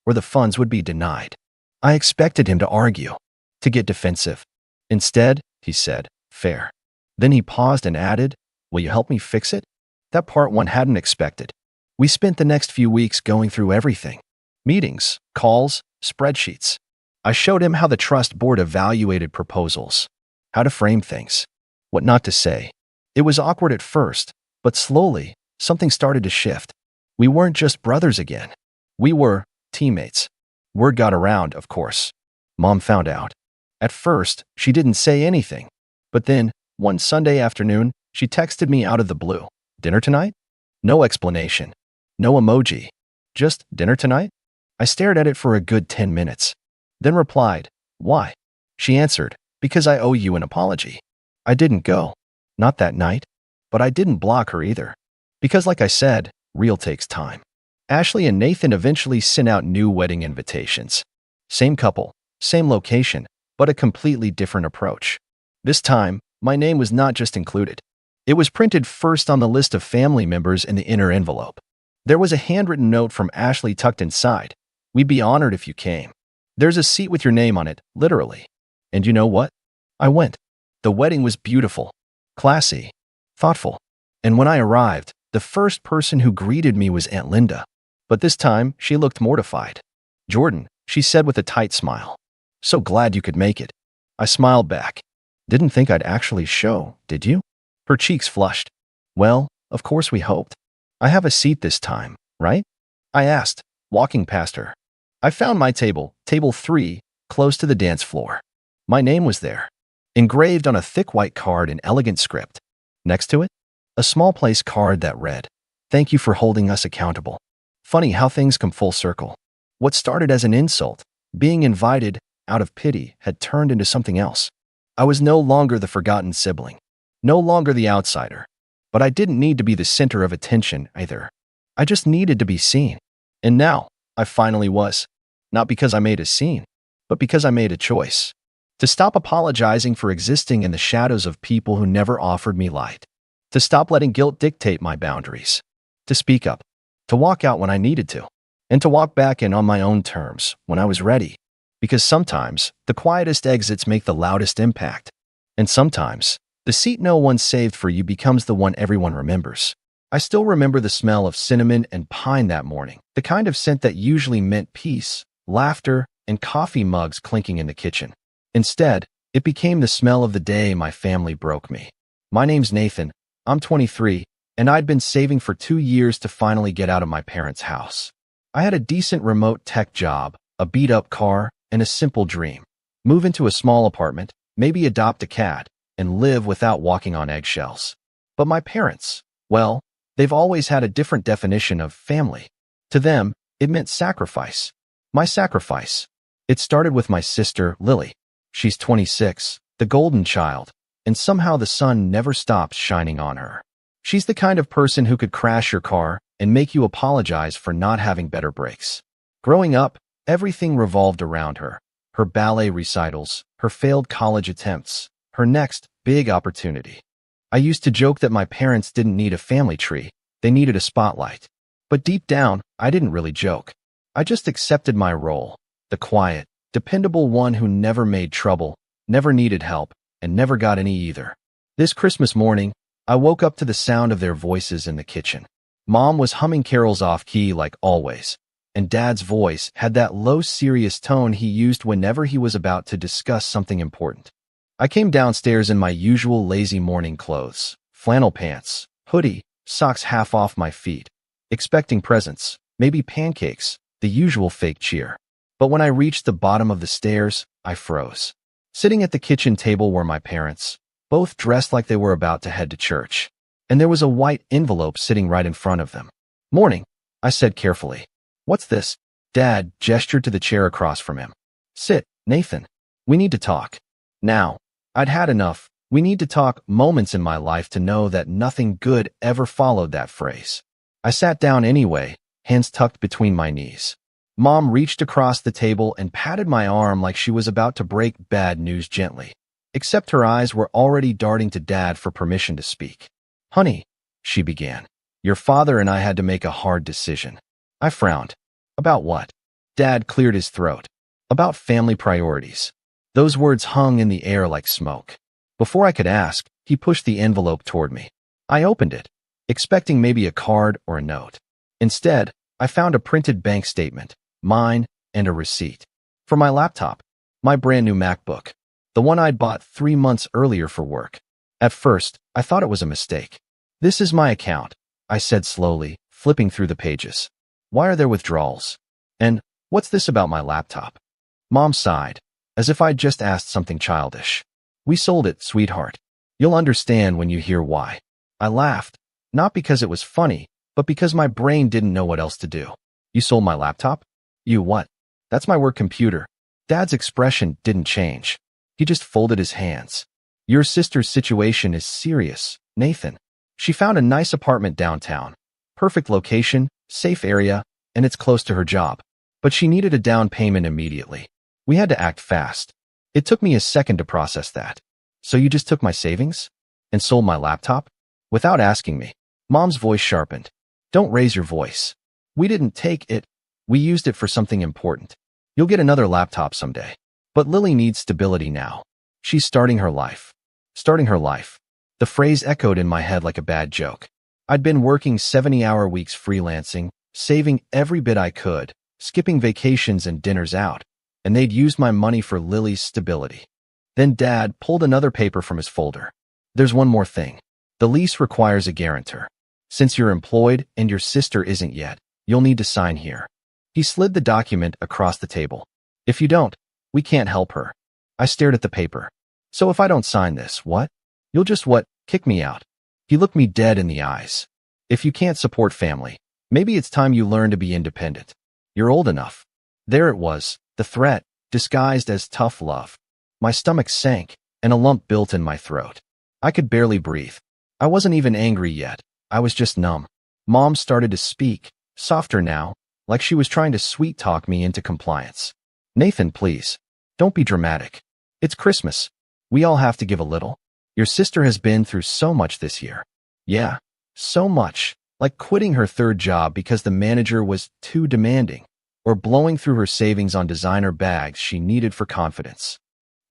or the funds would be denied. I expected him to argue, to get defensive. Instead, he said, fair. Then he paused and added, will you help me fix it? That part one hadn't expected. We spent the next few weeks going through everything. Meetings, calls, spreadsheets. I showed him how the trust board evaluated proposals, how to frame things, what not to say. It was awkward at first, but slowly, something started to shift. We weren't just brothers again. We were teammates. Word got around, of course. Mom found out. At first, she didn't say anything. But then, one Sunday afternoon, she texted me out of the blue. Dinner tonight? No explanation. No emoji. Just dinner tonight? I stared at it for a good 10 minutes. Then replied, why? She answered, because I owe you an apology. I didn't go. Not that night. But I didn't block her either. Because like I said, real takes time. Ashley and Nathan eventually sent out new wedding invitations. Same couple, same location, but a completely different approach. This time, my name was not just included. It was printed first on the list of family members in the inner envelope. There was a handwritten note from Ashley tucked inside. We'd be honored if you came. There's a seat with your name on it, literally. And you know what? I went. The wedding was beautiful, classy, thoughtful. And when I arrived, the first person who greeted me was Aunt Linda. But this time, she looked mortified. Jordan, she said with a tight smile. So glad you could make it. I smiled back. Didn't think I'd actually show, did you? Her cheeks flushed. Well, of course we hoped. I have a seat this time, right? I asked, walking past her. I found my table, table 3, close to the dance floor. My name was there, engraved on a thick white card in elegant script. Next to it, a small place card that read, thank you for holding us accountable. Funny how things come full circle. What started as an insult, being invited out of pity, had turned into something else. I was no longer the forgotten sibling, no longer the outsider. But I didn't need to be the center of attention either. I just needed to be seen. And now, I finally was. Not because I made a scene, but because I made a choice. To stop apologizing for existing in the shadows of people who never offered me light. To stop letting guilt dictate my boundaries. To speak up. To walk out when I needed to. And to walk back in on my own terms when I was ready. Because sometimes, the quietest exits make the loudest impact. And sometimes, the seat no one saved for you becomes the one everyone remembers. I still remember the smell of cinnamon and pine that morning, the kind of scent that usually meant peace, laughter, and coffee mugs clinking in the kitchen. Instead, it became the smell of the day my family broke me. My name's Nathan, I'm 23, and I'd been saving for 2 years to finally get out of my parents' house. I had a decent remote tech job, a beat-up car, and a simple dream. Move into a small apartment, maybe adopt a cat, and live without walking on eggshells. But my parents, well, they've always had a different definition of family. To them, It meant sacrifice. My sacrifice. It started with my sister, Lily. She's 26, the golden child, and somehow the sun never stops shining on her. She's the kind of person who could crash your car and make you apologize for not having better brakes. Growing up, everything revolved around her. Her ballet recitals, her failed college attempts, her next big opportunity. I used to joke that my parents didn't need a family tree, they needed a spotlight. But deep down, I didn't really joke. I just accepted my role, the quiet, dependable one who never made trouble, never needed help, and never got any either. This Christmas morning, I woke up to the sound of their voices in the kitchen. Mom was humming carols off-key like always, and Dad's voice had that low, serious tone he used whenever he was about to discuss something important. I came downstairs in my usual lazy morning clothes, flannel pants, hoodie, socks half off my feet, expecting presents, maybe pancakes, the usual fake cheer. But when I reached the bottom of the stairs, I froze. Sitting at the kitchen table were my parents, both dressed like they were about to head to church. And there was a white envelope sitting right in front of them. "Morning," I said carefully. "What's this?" Dad gestured to the chair across from him. "Sit, Nathan. We need to talk." Now, I'd had enough "we need to talk" moments in my life to know that nothing good ever followed that phrase. I sat down anyway, hands tucked between my knees. Mom reached across the table and patted my arm like she was about to break bad news gently, except her eyes were already darting to Dad for permission to speak. "Honey," she began, "your father and I had to make a hard decision." I frowned. "About what?" Dad cleared his throat. "About family priorities." Those words hung in the air like smoke. Before I could ask, he pushed the envelope toward me. I opened it, expecting maybe a card or a note. Instead, I found a printed bank statement, mine, and a receipt. For my laptop, my brand new MacBook, the one I'd bought 3 months earlier for work. At first, I thought it was a mistake. "This is my account," I said slowly, flipping through the pages. "Why are there withdrawals? And what's this about my laptop?" Mom sighed, as if I'd just asked something childish. "We sold it, sweetheart. You'll understand when you hear why." I laughed, not because it was funny, but because my brain didn't know what else to do. "You sold my laptop?" "You what?" "That's my work computer." Dad's expression didn't change. He just folded his hands. "Your sister's situation is serious, Nathan. She found a nice apartment downtown. Perfect location, safe area, and it's close to her job. But she needed a down payment immediately. We had to act fast. It took me a second to process that." "So you just took my savings? And sold my laptop?" Without asking me. Mom's voice sharpened. "Don't raise your voice. We didn't take it. We used it for something important. You'll get another laptop someday. But Lily needs stability now. She's starting her life." Starting her life. The phrase echoed in my head like a bad joke. I'd been working 70-hour weeks freelancing, saving every bit I could, skipping vacations and dinners out, and they'd used my money for Lily's stability. Then Dad pulled another paper from his folder. "There's one more thing. The lease requires a guarantor. Since you're employed and your sister isn't yet, you'll need to sign here." He slid the document across the table. "If you don't, we can't help her." I stared at the paper. "So if I don't sign this, what? You'll just what? Kick me out?" He looked me dead in the eyes. "If you can't support family, maybe it's time you learn to be independent. You're old enough." There it was, the threat, disguised as tough love. My stomach sank, and a lump built in my throat. I could barely breathe. I wasn't even angry yet. I was just numb. Mom started to speak, softer now, like she was trying to sweet-talk me into compliance. "Nathan, please. Don't be dramatic. It's Christmas. We all have to give a little. Your sister has been through so much this year." "Yeah, so much. Like quitting her third job because the manager was too demanding, or blowing through her savings on designer bags she needed for confidence."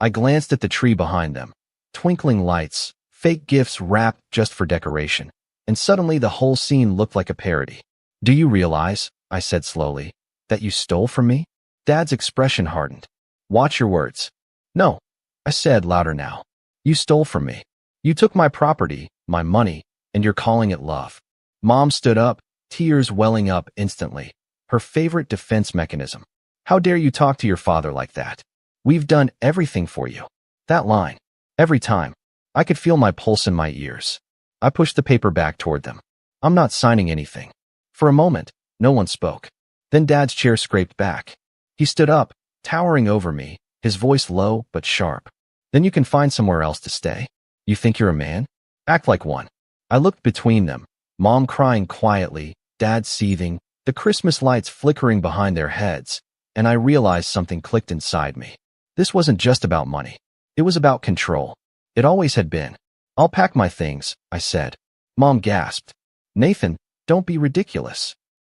I glanced at the tree behind them. Twinkling lights, fake gifts wrapped just for decoration, and suddenly the whole scene looked like a parody. "Do you realize," I said slowly, "that you stole from me?" Dad's expression hardened. "Watch your words." "No," I said louder now. "You stole from me. You took my property, my money, and you're calling it love." Mom stood up, tears welling up instantly. Her favorite defense mechanism. "How dare you talk to your father like that? We've done everything for you." That line. Every time. I could feel my pulse in my ears. I pushed the paper back toward them. "I'm not signing anything." For a moment, no one spoke. Then Dad's chair scraped back. He stood up, towering over me, his voice low but sharp. Then you can find somewhere else to stay. You think you're a man? Act like one. I looked between them, Mom crying quietly, Dad seething, the Christmas lights flickering behind their heads, and I realized something clicked inside me. This wasn't just about money. It was about control. It always had been. I'll pack my things, I said. Mom gasped. Nathan, don't be ridiculous.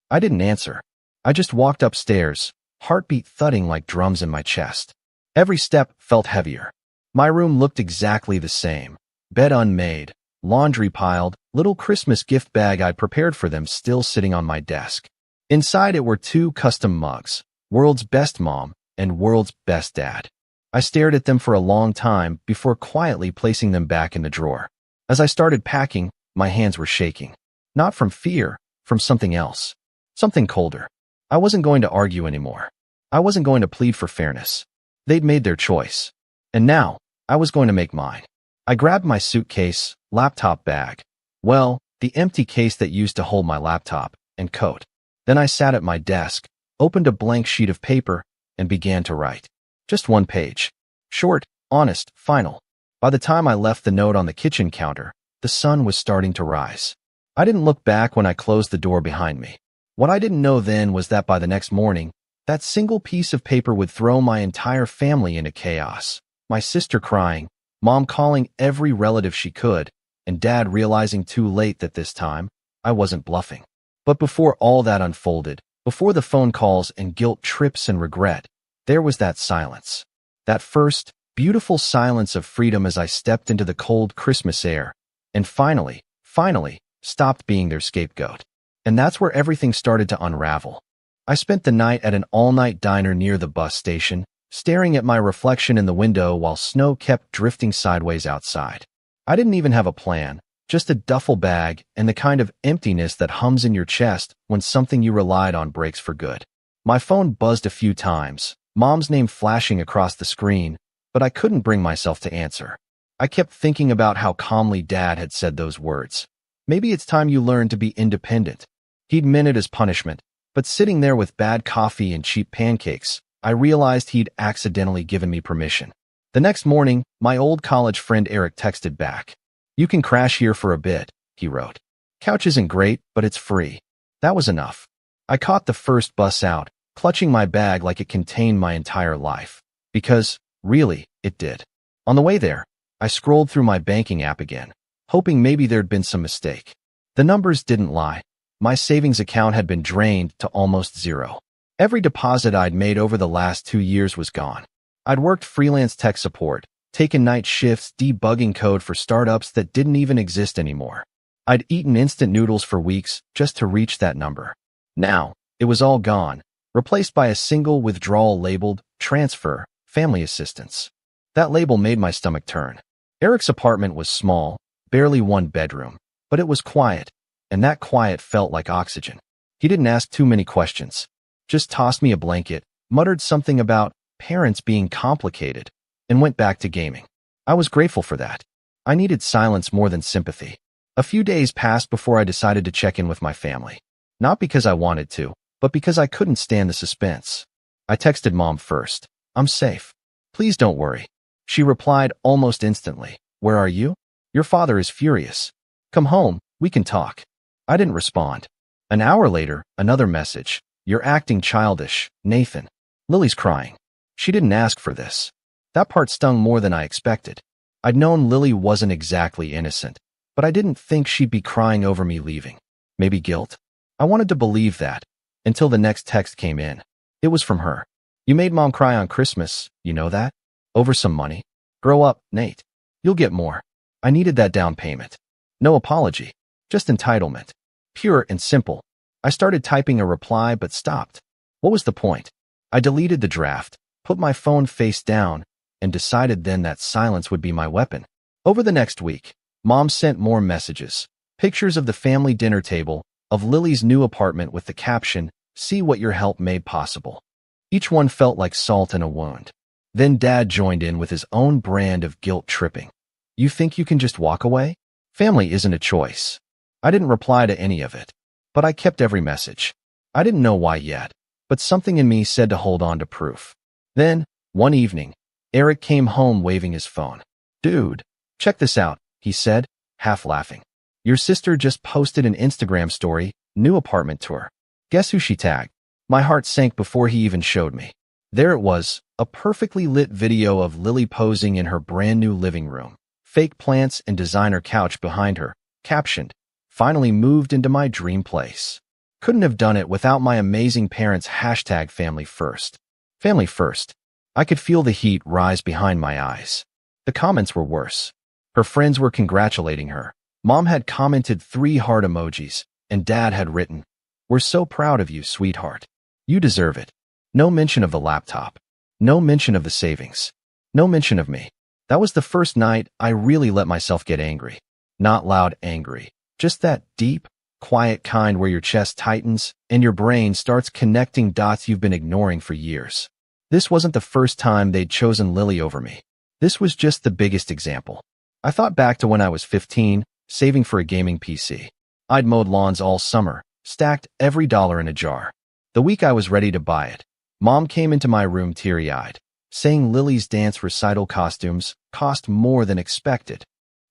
I didn't answer. I just walked upstairs, heartbeat thudding like drums in my chest. Every step felt heavier. My room looked exactly the same. Bed unmade, laundry piled, little Christmas gift bag I'd prepared for them still sitting on my desk. Inside it were 2 custom mugs, World's Best Mom and World's Best Dad. I stared at them for a long time before quietly placing them back in the drawer. As I started packing, my hands were shaking. Not from fear, from something else. Something colder. I wasn't going to argue anymore. I wasn't going to plead for fairness. They'd made their choice. And now, I was going to make mine. I grabbed my suitcase, laptop bag. Well, the empty case that used to hold my laptop, and coat. Then I sat at my desk, opened a blank sheet of paper, and began to write. Just 1 page. Short, honest, final. By the time I left the note on the kitchen counter, the sun was starting to rise. I didn't look back when I closed the door behind me. What I didn't know then was that by the next morning, that single piece of paper would throw my entire family into chaos. My sister crying, Mom calling every relative she could, and Dad realizing too late that this time, I wasn't bluffing. But before all that unfolded, before the phone calls and guilt trips and regret, there was that silence. That first, beautiful silence of freedom as I stepped into the cold Christmas air, and finally, stopped being their scapegoat. And that's where everything started to unravel. I spent the night at an all-night diner near the bus station, staring at my reflection in the window while snow kept drifting sideways outside. I didn't even have a plan, just a duffel bag and the kind of emptiness that hums in your chest when something you relied on breaks for good. My phone buzzed a few times, Mom's name flashing across the screen, but I couldn't bring myself to answer. I kept thinking about how calmly Dad had said those words. Maybe it's time you learn to be independent. He'd meant it as punishment, but sitting there with bad coffee and cheap pancakes, I realized he'd accidentally given me permission. The next morning, my old college friend Eric texted back. You can crash here for a bit, he wrote. Couch isn't great, but it's free. That was enough. I caught the first bus out, clutching my bag like it contained my entire life. Because, really, it did. On the way there, I scrolled through my banking app again, hoping maybe there'd been some mistake. The numbers didn't lie. My savings account had been drained to almost zero. Every deposit I'd made over the last 2 years was gone. I'd worked freelance tech support, taken night shifts debugging code for startups that didn't even exist anymore. I'd eaten instant noodles for weeks just to reach that number. Now, it was all gone, replaced by a single withdrawal labeled Transfer, Family Assistance. That label made my stomach turn. Eric's apartment was small, barely 1 bedroom, but it was quiet, and that quiet felt like oxygen. He didn't ask too many questions, just tossed me a blanket, muttered something about parents being complicated, and went back to gaming. I was grateful for that. I needed silence more than sympathy. A few days passed before I decided to check in with my family. Not because I wanted to, but because I couldn't stand the suspense. I texted Mom first. I'm safe. Please don't worry. She replied almost instantly. Where are you? Your father is furious. Come home, we can talk. I didn't respond. An hour later, another message. You're acting childish, Nathan. Lily's crying. She didn't ask for this. That part stung more than I expected. I'd known Lily wasn't exactly innocent, but I didn't think she'd be crying over me leaving. Maybe guilt? I wanted to believe that, until the next text came in. It was from her. You made Mom cry on Christmas, you know that? Over some money. Grow up, Nate. You'll get more. I needed that down payment. No apology. Just entitlement. Pure and simple. I started typing a reply but stopped. What was the point? I deleted the draft, put my phone face down, and decided then that silence would be my weapon. Over the next week, Mom sent more messages. Pictures of the family dinner table, of Lily's new apartment with the caption, "See what your help made possible." Each one felt like salt in a wound. Then Dad joined in with his own brand of guilt tripping. You think you can just walk away? Family isn't a choice. I didn't reply to any of it, but I kept every message. I didn't know why yet, but something in me said to hold on to proof. Then, one evening, Eric came home waving his phone. "Dude, check this out," he said, half laughing. "Your sister just posted an Instagram story, new apartment tour. Guess who she tagged?" My heart sank before he even showed me. There it was, a perfectly lit video of Lily posing in her brand new living room, fake plants and designer couch behind her, captioned, "Finally moved into my dream place. Couldn't have done it without my amazing parents. #family first. Family first." I could feel the heat rise behind my eyes. The comments were worse. Her friends were congratulating her. Mom had commented 3 heart emojis, and Dad had written, "We're so proud of you, sweetheart. You deserve it." No mention of the laptop. No mention of the savings. No mention of me. That was the first night I really let myself get angry. Not loud angry. Just that deep, quiet kind where your chest tightens and your brain starts connecting dots you've been ignoring for years. This wasn't the first time they'd chosen Lily over me. This was just the biggest example. I thought back to when I was 15, saving for a gaming PC. I'd mowed lawns all summer, stacked every dollar in a jar. The week I was ready to buy it, Mom came into my room teary-eyed, saying Lily's dance recital costumes cost more than expected.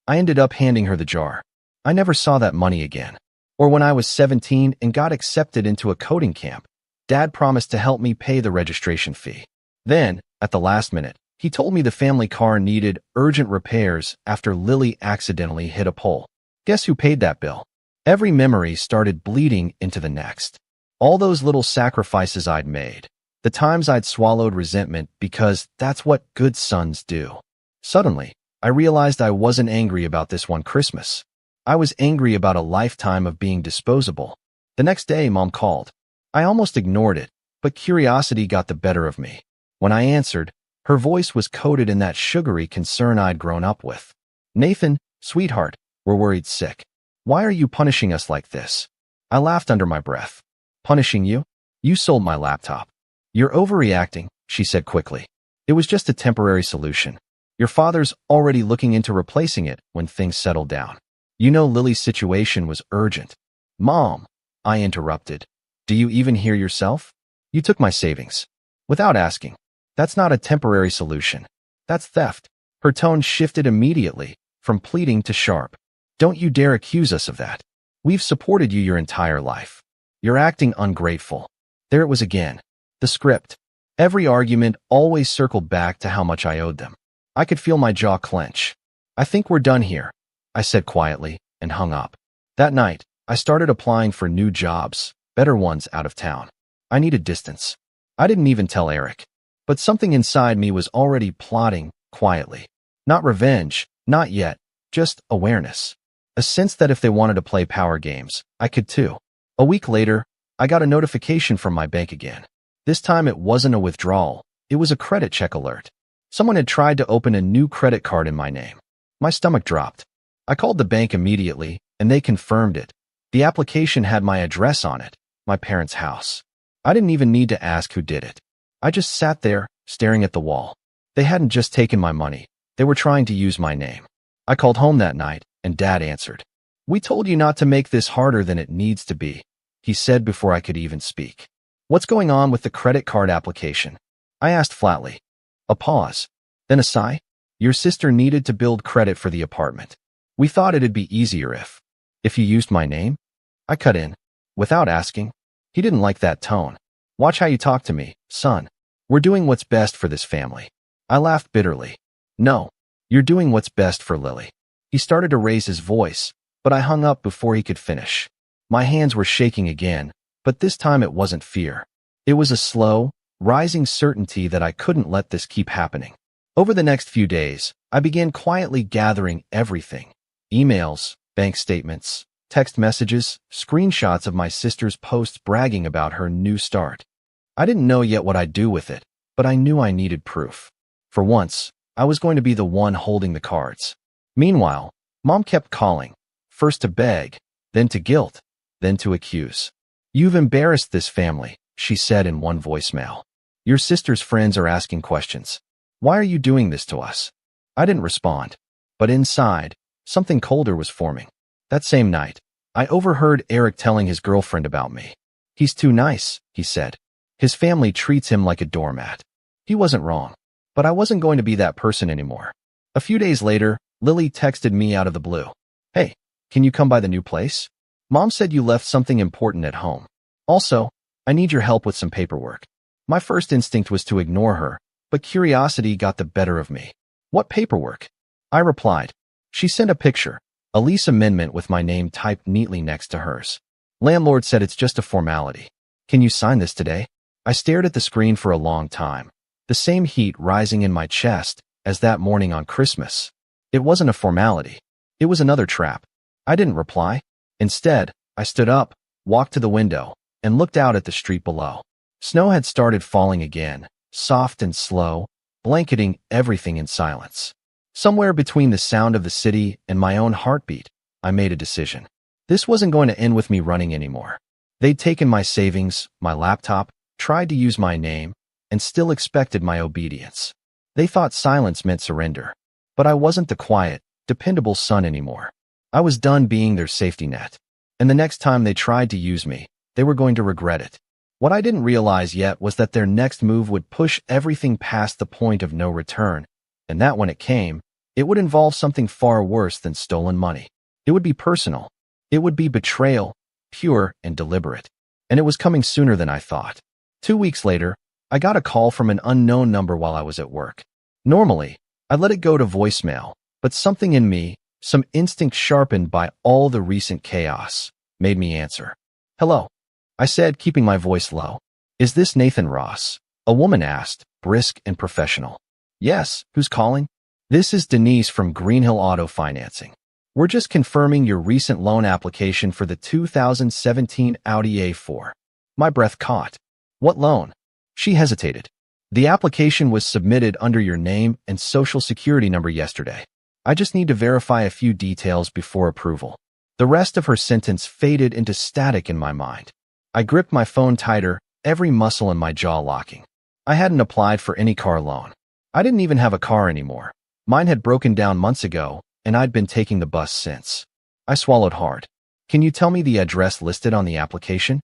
I ended up handing her the jar. I never saw that money again. Or when I was 17 and got accepted into a coding camp, Dad promised to help me pay the registration fee. Then, at the last minute, he told me the family car needed urgent repairs after Lily accidentally hit a pole. Guess who paid that bill? Every memory started bleeding into the next. All those little sacrifices I'd made. The times I'd swallowed resentment because that's what good sons do. Suddenly, I realized I wasn't angry about this one Christmas. I was angry about a lifetime of being disposable. The next day, Mom called. I almost ignored it, but curiosity got the better of me. When I answered, her voice was coated in that sugary concern I'd grown up with. "Nathan, sweetheart, we're worried sick. Why are you punishing us like this?" I laughed under my breath. "Punishing you? You sold my laptop." "You're overreacting," she said quickly. "It was just a temporary solution. Your father's already looking into replacing it when things settle down. You know Lily's situation was urgent." "Mom," I interrupted. "Do you even hear yourself? You took my savings. Without asking. That's not a temporary solution. That's theft." Her tone shifted immediately, from pleading to sharp. "Don't you dare accuse us of that. We've supported you your entire life. You're acting ungrateful." There it was again. The script. Every argument always circled back to how much I owed them. I could feel my jaw clench. "I think we're done here," I said quietly, and hung up. That night, I started applying for new jobs, better ones out of town. I needed distance. I didn't even tell Eric. But something inside me was already plotting, quietly. Not revenge, not yet, just awareness. A sense that if they wanted to play power games, I could too. A week later, I got a notification from my bank again. This time it wasn't a withdrawal, it was a credit check alert. Someone had tried to open a new credit card in my name. My stomach dropped. I called the bank immediately, and they confirmed it. The application had my address on it, my parents' house. I didn't even need to ask who did it. I just sat there, staring at the wall. They hadn't just taken my money, they were trying to use my name. I called home that night, and Dad answered. "We told you not to make this harder than it needs to be," he said before I could even speak. "What's going on with the credit card application?" I asked flatly. A pause, then a sigh. "Your sister needed to build credit for the apartment. We thought it'd be easier if you used my name." I cut in, without asking. He didn't like that tone. "Watch how you talk to me, son. We're doing what's best for this family." I laughed bitterly. "No, you're doing what's best for Lily." He started to raise his voice, but I hung up before he could finish. My hands were shaking again, but this time it wasn't fear. It was a slow, rising certainty that I couldn't let this keep happening. Over the next few days, I began quietly gathering everything. Emails, bank statements, text messages, screenshots of my sister's posts bragging about her new start. I didn't know yet what I'd do with it, but I knew I needed proof. For once, I was going to be the one holding the cards. Meanwhile, Mom kept calling, first to beg, then to guilt, then to accuse. "You've embarrassed this family," she said in one voicemail. "Your sister's friends are asking questions. Why are you doing this to us?" I didn't respond, but inside, something colder was forming. That same night, I overheard Eric telling his girlfriend about me. "He's too nice," he said. His family treats him like a doormat. He wasn't wrong, but I wasn't going to be that person anymore. A few days later, Lily texted me out of the blue. Hey, can you come by the new place? Mom said you left something important at home. Also, I need your help with some paperwork. My first instinct was to ignore her, but curiosity got the better of me. What paperwork? I replied. She sent a picture, a lease amendment with my name typed neatly next to hers. Landlord said it's just a formality. Can you sign this today? I stared at the screen for a long time, the same heat rising in my chest as that morning on Christmas. It wasn't a formality. It was another trap. I didn't reply. Instead, I stood up, walked to the window, and looked out at the street below. Snow had started falling again, soft and slow, blanketing everything in silence. Somewhere between the sound of the city and my own heartbeat, I made a decision. This wasn't going to end with me running anymore. They'd taken my savings, my laptop, tried to use my name, and still expected my obedience. They thought silence meant surrender. But I wasn't the quiet, dependable son anymore. I was done being their safety net. And the next time they tried to use me, they were going to regret it. What I didn't realize yet was that their next move would push everything past the point of no return, and that when it came, it would involve something far worse than stolen money. It would be personal. It would be betrayal, pure and deliberate. And it was coming sooner than I thought. 2 weeks later, I got a call from an unknown number while I was at work. Normally, I let it go to voicemail, but something in me, some instinct sharpened by all the recent chaos, made me answer. Hello, I said, keeping my voice low. Is this Nathan Ross? A woman asked, brisk and professional. Yes, who's calling? This is Denise from Greenhill Auto Financing. We're just confirming your recent loan application for the 2017 Audi A4. My breath caught. What loan? She hesitated. The application was submitted under your name and social security number yesterday. I just need to verify a few details before approval. The rest of her sentence faded into static in my mind. I gripped my phone tighter, every muscle in my jaw locking. I hadn't applied for any car loan. I didn't even have a car anymore. Mine had broken down months ago, and I'd been taking the bus since. I swallowed hard. Can you tell me the address listed on the application?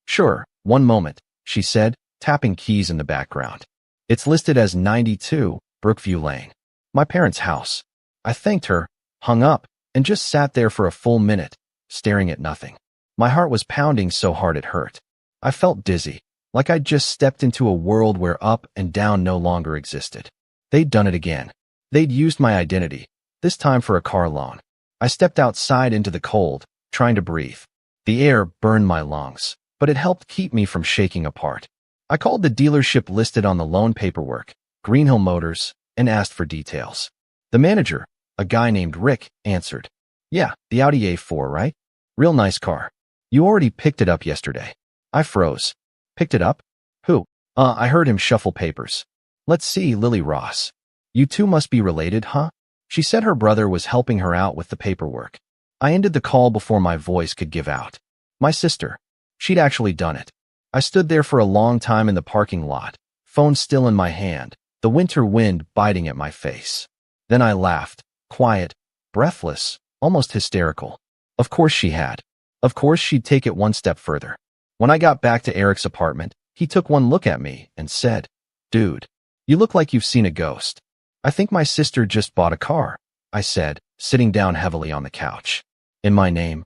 Sure, one moment, she said, tapping keys in the background. It's listed as 92 Brookview Lane. My parents' house. I thanked her, hung up, and just sat there for a full minute, staring at nothing. My heart was pounding so hard it hurt. I felt dizzy, like I'd just stepped into a world where up and down no longer existed. They'd done it again. They'd used my identity, this time for a car loan. I stepped outside into the cold, trying to breathe. The air burned my lungs, but it helped keep me from shaking apart. I called the dealership listed on the loan paperwork, Greenhill Motors, and asked for details. The manager, a guy named Rick, answered. Yeah, the Audi A4, right? Real nice car. You already picked it up yesterday. I froze. Picked it up? Who? I heard him shuffle papers. Let's see, Lily Ross. You two must be related, huh? She said her brother was helping her out with the paperwork. I ended the call before my voice could give out. My sister. She'd actually done it. I stood there for a long time in the parking lot, phone still in my hand, the winter wind biting at my face. Then I laughed, quiet, breathless, almost hysterical. Of course she had. Of course she'd take it one step further. When I got back to Eric's apartment, he took one look at me and said, Dude, you look like you've seen a ghost. I think my sister just bought a car, I said, sitting down heavily on the couch. In my name?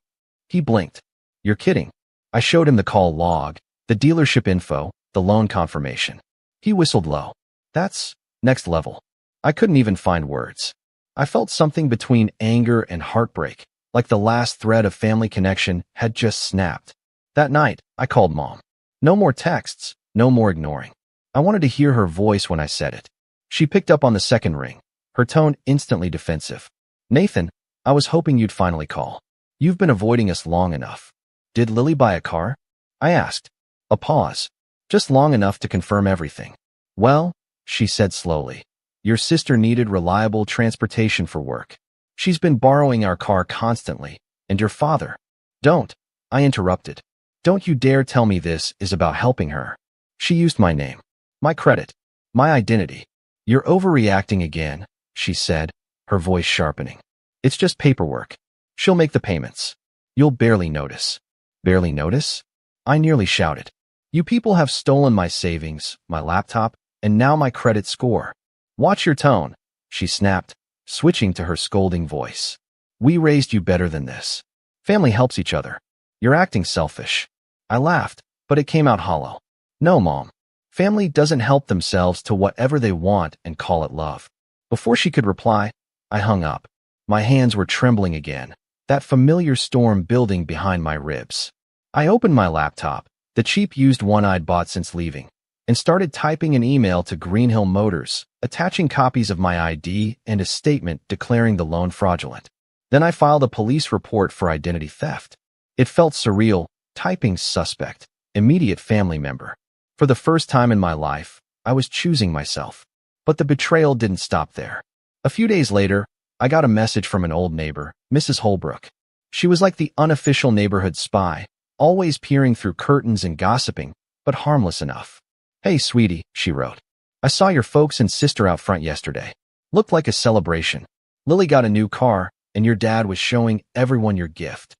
He blinked. You're kidding. I showed him the call log, the dealership info, the loan confirmation. He whistled low. That's next level. I couldn't even find words. I felt something between anger and heartbreak, like the last thread of family connection had just snapped. That night, I called Mom. No more texts, no more ignoring. I wanted to hear her voice when I said it. She picked up on the second ring, her tone instantly defensive. Nathan, I was hoping you'd finally call. You've been avoiding us long enough. Did Lily buy a car? I asked. A pause. Just long enough to confirm everything. Well, she said slowly. Your sister needed reliable transportation for work. She's been borrowing our car constantly, and your father. Don't, I interrupted. Don't you dare tell me this is about helping her. She used my name, my credit, my identity. You're overreacting again, she said, her voice sharpening. It's just paperwork. She'll make the payments. You'll barely notice. Barely notice? I nearly shouted. You people have stolen my savings, my laptop, and now my credit score. Watch your tone, she snapped, switching to her scolding voice. We raised you better than this. Family helps each other. You're acting selfish. I laughed, but it came out hollow. No, Mom. Family doesn't help themselves to whatever they want and call it love. Before she could reply, I hung up. My hands were trembling again, that familiar storm building behind my ribs. I opened my laptop, the cheap used one I'd bought since leaving, and started typing an email to Greenhill Motors, attaching copies of my ID and a statement declaring the loan fraudulent. Then I filed a police report for identity theft. It felt surreal, typing suspect, immediate family member. For the first time in my life, I was choosing myself. But the betrayal didn't stop there. A few days later, I got a message from an old neighbor, Mrs. Holbrook. She was like the unofficial neighborhood spy, always peering through curtains and gossiping, but harmless enough. Hey, sweetie, she wrote. I saw your folks and sister out front yesterday. Looked like a celebration. Lily got a new car, and your dad was showing everyone your gift.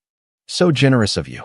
So generous of you.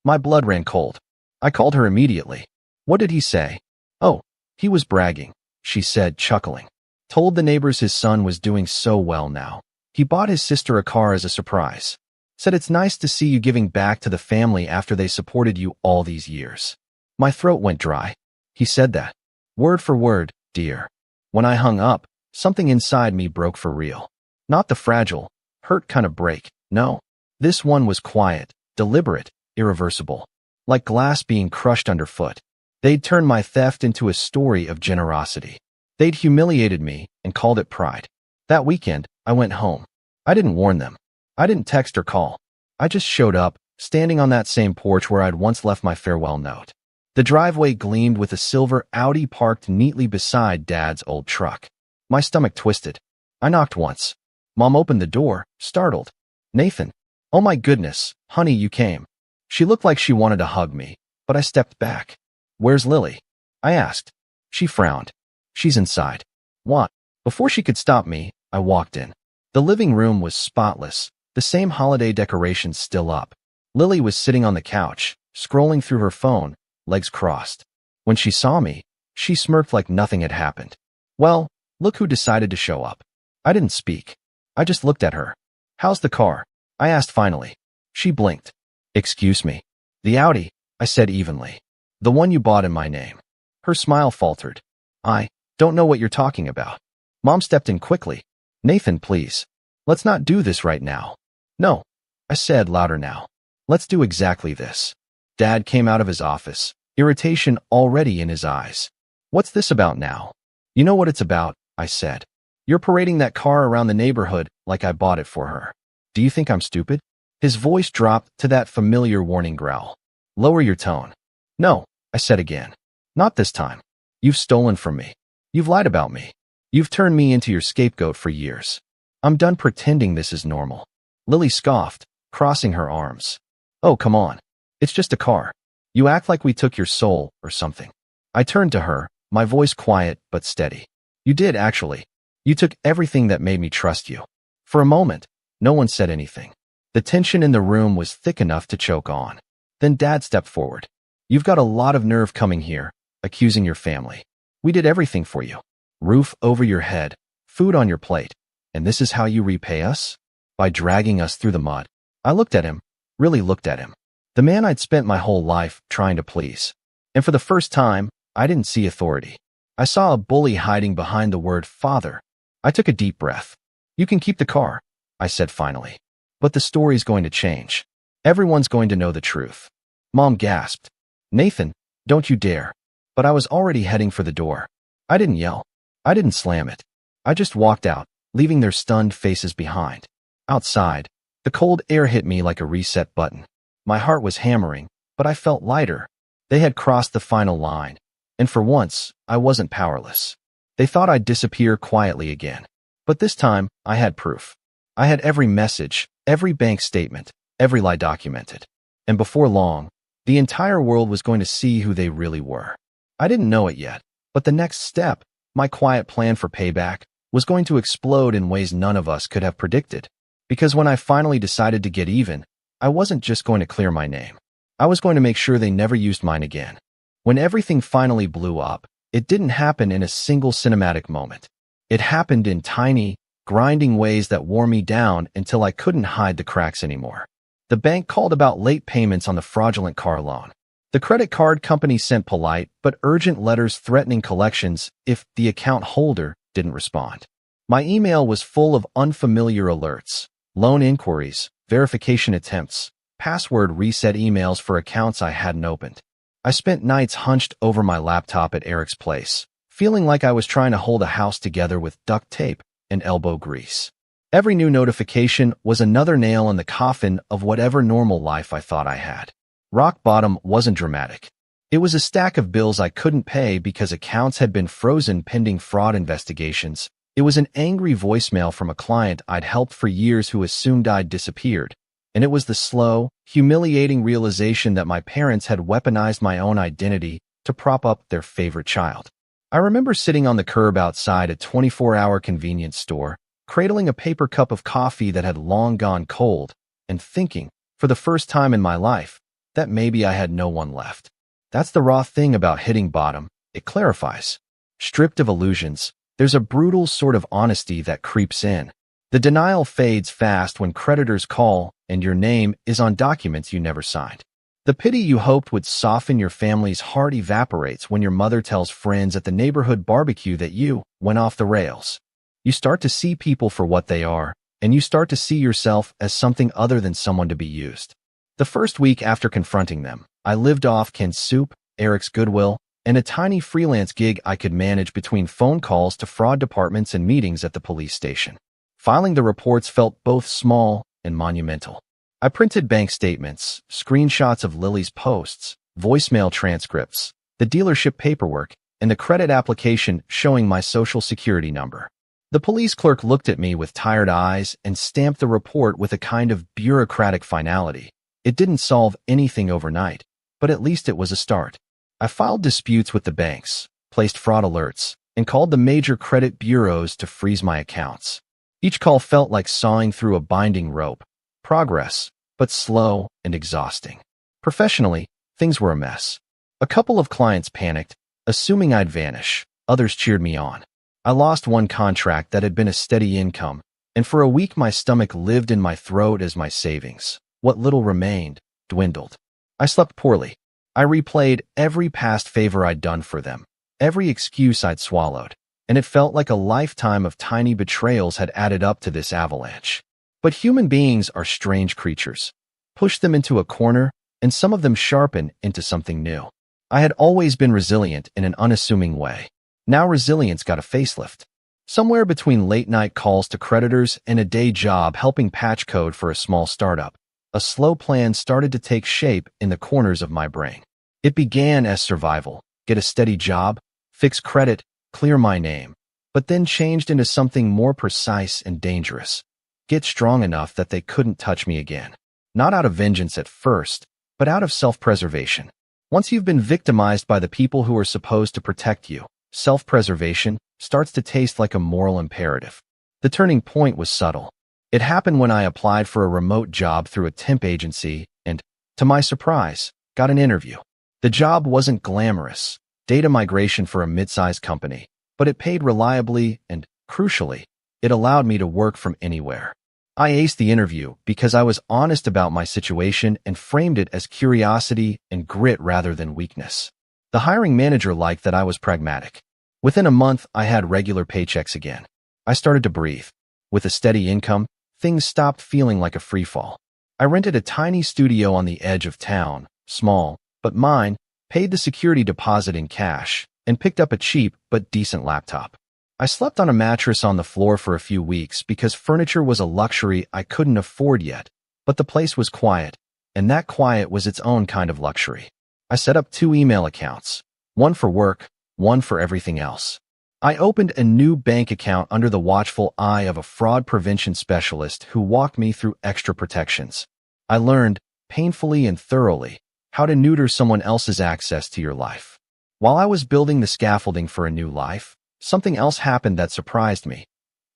My blood ran cold. I called her immediately. What did he say? Oh, he was bragging, she said, chuckling. Told the neighbors his son was doing so well now. He bought his sister a car as a surprise. Said it's nice to see you giving back to the family after they supported you all these years. My throat went dry. He said that. Word for word, dear. When I hung up, something inside me broke for real. Not the fragile, hurt kind of break, no. This one was quiet, deliberate, irreversible. Like glass being crushed underfoot. They'd turned my theft into a story of generosity. They'd humiliated me and called it pride. That weekend, I went home. I didn't warn them. I didn't text or call. I just showed up, standing on that same porch where I'd once left my farewell note. The driveway gleamed with a silver Audi parked neatly beside Dad's old truck. My stomach twisted. I knocked once. Mom opened the door, startled. Nathan. Oh my goodness, honey, you came. She looked like she wanted to hug me, but I stepped back. Where's Lily? I asked. She frowned. She's inside. What? Before she could stop me, I walked in. The living room was spotless, the same holiday decorations still up. Lily was sitting on the couch, scrolling through her phone, legs crossed. When she saw me, she smirked like nothing had happened. Well, look who decided to show up. I didn't speak. I just looked at her. How's the car? I asked finally. She blinked. Excuse me. The Audi, I said evenly. The one you bought in my name. Her smile faltered. I don't know what you're talking about. Mom stepped in quickly. Nathan, please. Let's not do this right now. No, I said louder now. Let's do exactly this. Dad came out of his office, irritation already in his eyes. What's this about now? You know what it's about, I said. You're parading that car around the neighborhood like I bought it for her. Do you think I'm stupid? His voice dropped to that familiar warning growl. Lower your tone. No, I said again. Not this time. You've stolen from me. You've lied about me. You've turned me into your scapegoat for years. I'm done pretending this is normal. Lily scoffed, crossing her arms. Oh, come on. It's just a car. You act like we took your soul or something. I turned to her, my voice quiet but steady. You did, actually. You took everything that made me trust you. For a moment, no one said anything. The tension in the room was thick enough to choke on. Then Dad stepped forward. You've got a lot of nerve coming here, accusing your family. We did everything for you. Roof over your head, food on your plate. And this is how you repay us? By dragging us through the mud. I looked at him, really looked at him. The man I'd spent my whole life trying to please. And for the first time, I didn't see authority. I saw a bully hiding behind the word father. I took a deep breath. You can keep the car, I said finally. But the story's going to change. Everyone's going to know the truth. Mom gasped. Nathan, don't you dare. But I was already heading for the door. I didn't yell. I didn't slam it. I just walked out, leaving their stunned faces behind. Outside, the cold air hit me like a reset button. My heart was hammering, but I felt lighter. They had crossed the final line. And for once, I wasn't powerless. They thought I'd disappear quietly again. But this time, I had proof. I had every message, every bank statement, every lie documented. And before long, the entire world was going to see who they really were. I didn't know it yet, but the next step, my quiet plan for payback, was going to explode in ways none of us could have predicted. Because when I finally decided to get even, I wasn't just going to clear my name. I was going to make sure they never used mine again. When everything finally blew up, it didn't happen in a single cinematic moment. It happened in tiny, grinding ways that wore me down until I couldn't hide the cracks anymore. The bank called about late payments on the fraudulent car loan. The credit card company sent polite but urgent letters threatening collections if the account holder didn't respond. My email was full of unfamiliar alerts, loan inquiries, verification attempts, password reset emails for accounts I hadn't opened. I spent nights hunched over my laptop at Eric's place, feeling like I was trying to hold a house together with duct tape and elbow grease. Every new notification was another nail in the coffin of whatever normal life I thought I had. Rock bottom wasn't dramatic. It was a stack of bills I couldn't pay because accounts had been frozen pending fraud investigations. It was an angry voicemail from a client I'd helped for years who assumed I'd disappeared. And it was the slow, humiliating realization that my parents had weaponized my own identity to prop up their favorite child. I remember sitting on the curb outside a 24-hour convenience store, cradling a paper cup of coffee that had long gone cold, and thinking, for the first time in my life, that maybe I had no one left. That's the raw thing about hitting bottom. It clarifies. Stripped of illusions, there's a brutal sort of honesty that creeps in. The denial fades fast when creditors call and your name is on documents you never signed. The pity you hoped would soften your family's heart evaporates when your mother tells friends at the neighborhood barbecue that you went off the rails. You start to see people for what they are, and you start to see yourself as something other than someone to be used. The first week after confronting them, I lived off Ken's soup, Eric's goodwill, and a tiny freelance gig I could manage between phone calls to fraud departments and meetings at the police station. Filing the reports felt both small and monumental. I printed bank statements, screenshots of Lily's posts, voicemail transcripts, the dealership paperwork, and the credit application showing my social security number. The police clerk looked at me with tired eyes and stamped the report with a kind of bureaucratic finality. It didn't solve anything overnight, but at least it was a start. I filed disputes with the banks, placed fraud alerts, and called the major credit bureaus to freeze my accounts. Each call felt like sawing through a binding rope. Progress, but slow and exhausting. Professionally, things were a mess. A couple of clients panicked, assuming I'd vanish. Others cheered me on. I lost one contract that had been a steady income, and for a week my stomach lived in my throat as my savings, what little remained, dwindled. I slept poorly. I replayed every past favor I'd done for them, every excuse I'd swallowed, and it felt like a lifetime of tiny betrayals had added up to this avalanche. But human beings are strange creatures. Push them into a corner, and some of them sharpen into something new. I had always been resilient in an unassuming way. Now resilience got a facelift. Somewhere between late-night calls to creditors and a day job helping patch code for a small startup, a slow plan started to take shape in the corners of my brain. It began as survival, get a steady job, fix credit, clear my name, but then changed into something more precise and dangerous. Get strong enough that they couldn't touch me again. Not out of vengeance at first, but out of self-preservation. Once you've been victimized by the people who are supposed to protect you, self-preservation starts to taste like a moral imperative. The turning point was subtle. It happened when I applied for a remote job through a temp agency and, to my surprise, got an interview. The job wasn't glamorous, data migration for a mid-sized company, but it paid reliably and, crucially, it allowed me to work from anywhere. I aced the interview because I was honest about my situation and framed it as curiosity and grit rather than weakness. The hiring manager liked that I was pragmatic. Within a month, I had regular paychecks again. I started to breathe. With a steady income, things stopped feeling like a freefall. I rented a tiny studio on the edge of town, small, but mine, paid the security deposit in cash, and picked up a cheap but decent laptop. I slept on a mattress on the floor for a few weeks because furniture was a luxury I couldn't afford yet, but the place was quiet, and that quiet was its own kind of luxury. I set up 2 email accounts, one for work, one for everything else. I opened a new bank account under the watchful eye of a fraud prevention specialist who walked me through extra protections. I learned, painfully and thoroughly, how to neuter someone else's access to your life. While I was building the scaffolding for a new life, something else happened that surprised me.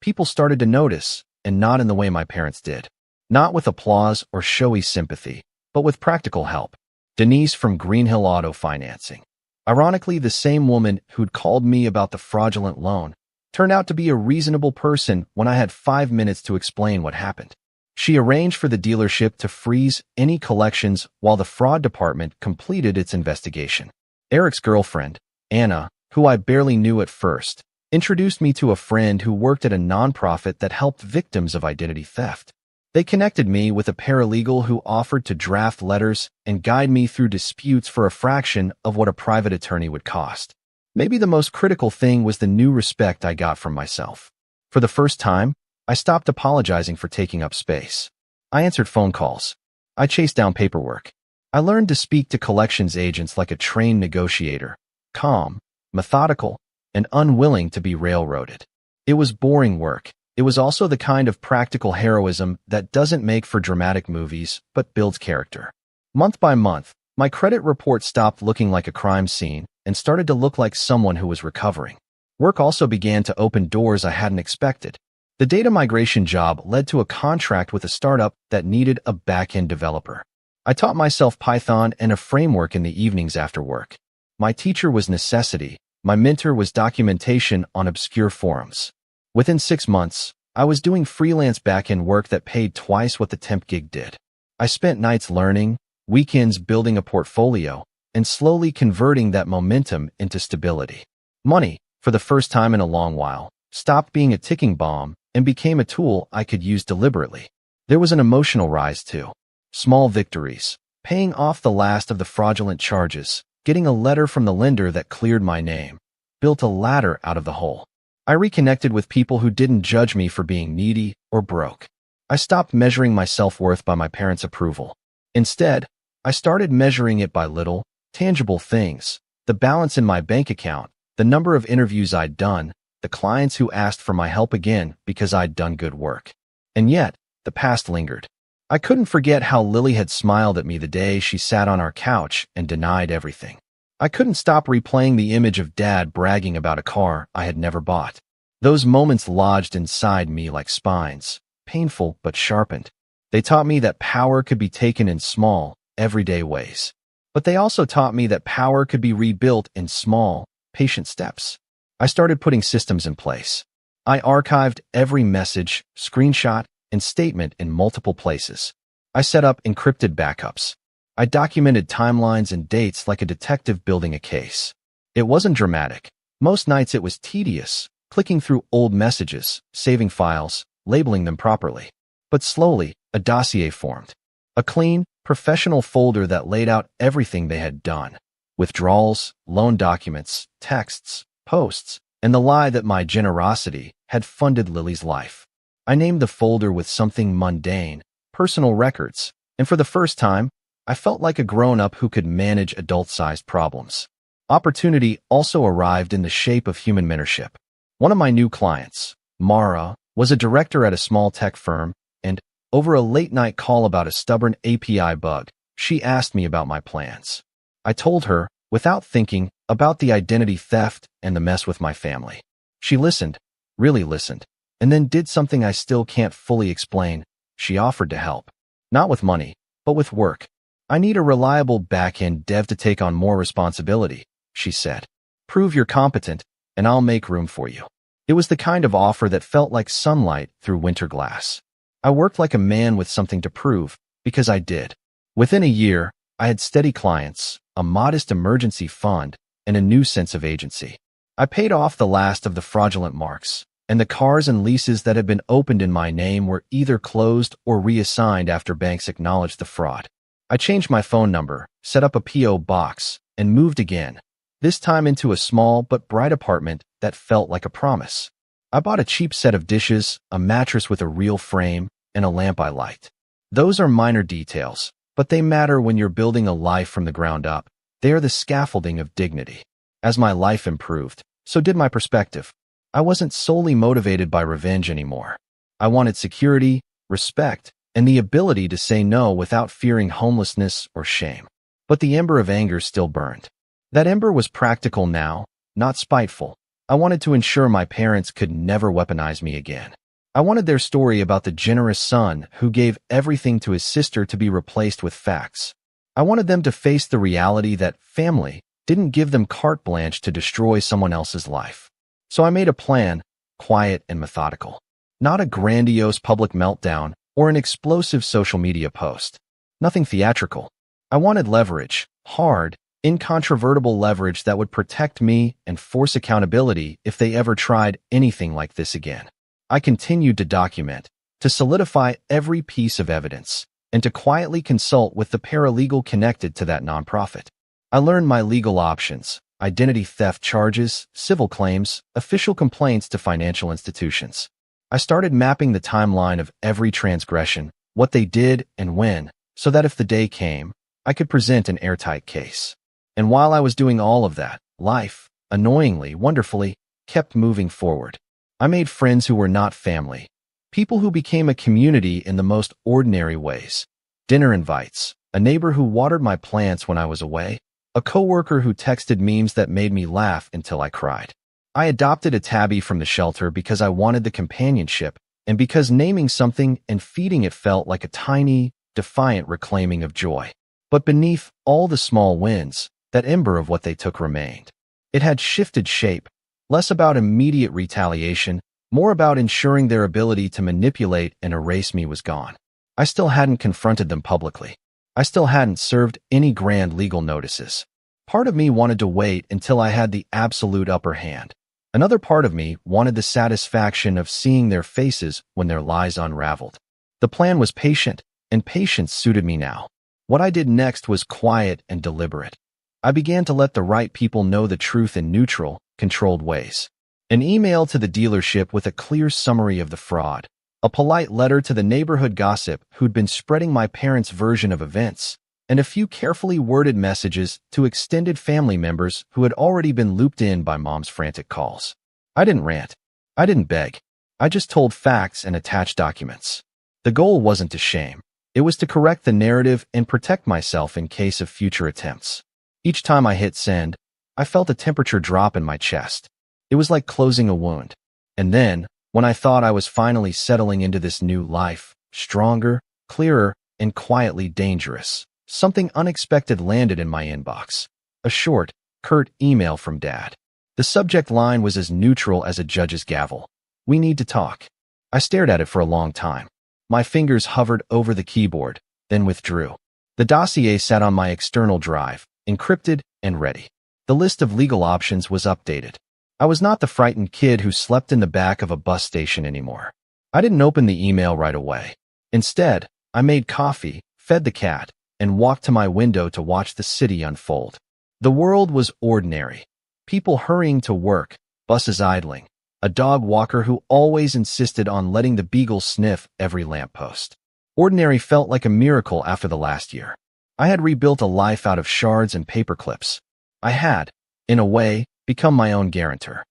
People started to notice, and not in the way my parents did. Not with applause or showy sympathy, but with practical help. Denise from Greenhill Auto Financing. Ironically, the same woman who'd called me about the fraudulent loan turned out to be a reasonable person when I had 5 minutes to explain what happened. She arranged for the dealership to freeze any collections while the fraud department completed its investigation. Eric's girlfriend, Anna, who I barely knew at first, introduced me to a friend who worked at a nonprofit that helped victims of identity theft. They connected me with a paralegal who offered to draft letters and guide me through disputes for a fraction of what a private attorney would cost. Maybe the most critical thing was the new respect I got from myself. For the first time, I stopped apologizing for taking up space. I answered phone calls. I chased down paperwork. I learned to speak to collections agents like a trained negotiator, calm, methodical, and unwilling to be railroaded. It was boring work. It was also the kind of practical heroism that doesn't make for dramatic movies, but builds character. Month by month, my credit report stopped looking like a crime scene and started to look like someone who was recovering. Work also began to open doors I hadn't expected. The data migration job led to a contract with a startup that needed a back-end developer. I taught myself Python and a framework in the evenings after work. My teacher was necessity. My mentor was documentation on obscure forums. Within 6 months, I was doing freelance back-end work that paid twice what the temp gig did. I spent nights learning, weekends building a portfolio, and slowly converting that momentum into stability. Money, for the first time in a long while, stopped being a ticking bomb and became a tool I could use deliberately. There was an emotional rise too. Small victories, paying off the last of the fraudulent charges, getting a letter from the lender that cleared my name, built a ladder out of the hole. I reconnected with people who didn't judge me for being needy or broke. I stopped measuring my self-worth by my parents' approval. Instead, I started measuring it by little, tangible things: the balance in my bank account, the number of interviews I'd done, the clients who asked for my help again because I'd done good work. And yet, the past lingered. I couldn't forget how Lily had smiled at me the day she sat on our couch and denied everything. I couldn't stop replaying the image of Dad bragging about a car I had never bought. Those moments lodged inside me like spines, painful but sharpened. They taught me that power could be taken in small, everyday ways. But they also taught me that power could be rebuilt in small, patient steps. I started putting systems in place. I archived every message, screenshot, and statement in multiple places. I set up encrypted backups. I documented timelines and dates like a detective building a case. It wasn't dramatic. Most nights it was tedious, clicking through old messages, saving files, labeling them properly. But slowly, a dossier formed. A clean, professional folder that laid out everything they had done. Withdrawals, loan documents, texts, posts, and the lie that my generosity had funded Lily's life. I named the folder with something mundane, personal records, and for the first time, I felt like a grown-up who could manage adult-sized problems. Opportunity also arrived in the shape of human mentorship. One of my new clients, Mara, was a director at a small tech firm, and over a late-night call about a stubborn API bug, she asked me about my plans. I told her, without thinking, about the identity theft and the mess with my family. She listened, really listened, and then did something I still can't fully explain. She offered to help. Not with money, but with work. I need a reliable back-end dev to take on more responsibility, she said. Prove you're competent, and I'll make room for you. It was the kind of offer that felt like sunlight through winter glass. I worked like a man with something to prove, because I did. Within a year, I had steady clients, a modest emergency fund, and a new sense of agency. I paid off the last of the fraudulent marks, and the cars and leases that had been opened in my name were either closed or reassigned after banks acknowledged the fraud. I changed my phone number, set up a P.O. box, and moved again, this time into a small but bright apartment that felt like a promise. I bought a cheap set of dishes, a mattress with a real frame, and a lamp I liked. Those are minor details, but they matter when you're building a life from the ground up. They are the scaffolding of dignity. As my life improved, so did my perspective. I wasn't solely motivated by revenge anymore. I wanted security, respect, and the ability to say no without fearing homelessness or shame. But the ember of anger still burned. That ember was practical now, not spiteful. I wanted to ensure my parents could never weaponize me again. I wanted their story about the generous son who gave everything to his sister to be replaced with facts. I wanted them to face the reality that family, didn't give them carte blanche to destroy someone else's life. So I made a plan, quiet and methodical. Not a grandiose public meltdown or an explosive social media post. Nothing theatrical. I wanted leverage, hard, incontrovertible leverage that would protect me and force accountability if they ever tried anything like this again. I continued to document, to solidify every piece of evidence, and to quietly consult with the paralegal connected to that nonprofit. I learned my legal options: identity theft charges, civil claims, official complaints to financial institutions. I started mapping the timeline of every transgression, what they did and when, so that if the day came, I could present an airtight case. And while I was doing all of that, life, annoyingly, wonderfully, kept moving forward. I made friends who were not family, people who became a community in the most ordinary ways. Dinner invites, a neighbor who watered my plants when I was away, a coworker who texted memes that made me laugh until I cried. I adopted a tabby from the shelter because I wanted the companionship, and because naming something and feeding it felt like a tiny, defiant reclaiming of joy. But beneath all the small wins, that ember of what they took remained. It had shifted shape, less about immediate retaliation, more about ensuring their ability to manipulate and erase me was gone. I still hadn't confronted them publicly. I still hadn't served any grand legal notices. Part of me wanted to wait until I had the absolute upper hand. Another part of me wanted the satisfaction of seeing their faces when their lies unraveled. The plan was patient, and patience suited me now. What I did next was quiet and deliberate. I began to let the right people know the truth in neutral, controlled ways. An email to the dealership with a clear summary of the fraud. A polite letter to the neighborhood gossip who'd been spreading my parents' version of events, and a few carefully worded messages to extended family members who had already been looped in by Mom's frantic calls. I didn't rant. I didn't beg. I just told facts and attached documents. The goal wasn't to shame. It was to correct the narrative and protect myself in case of future attempts. Each time I hit send, I felt a temperature drop in my chest. It was like closing a wound. And then, when I thought I was finally settling into this new life, stronger, clearer, and quietly dangerous, something unexpected landed in my inbox. A short, curt email from Dad. The subject line was as neutral as a judge's gavel. "We need to talk." I stared at it for a long time. My fingers hovered over the keyboard, then withdrew. The dossier sat on my external drive, encrypted and ready. The list of legal options was updated. I was not the frightened kid who slept in the back of a bus station anymore. I didn't open the email right away. Instead, I made coffee, fed the cat, and walked to my window to watch the city unfold. The world was ordinary. People hurrying to work, buses idling, a dog walker who always insisted on letting the beagle sniff every lamppost. Ordinary felt like a miracle after the last year. I had rebuilt a life out of shards and paper clips. I had, in a way, become my own guarantor.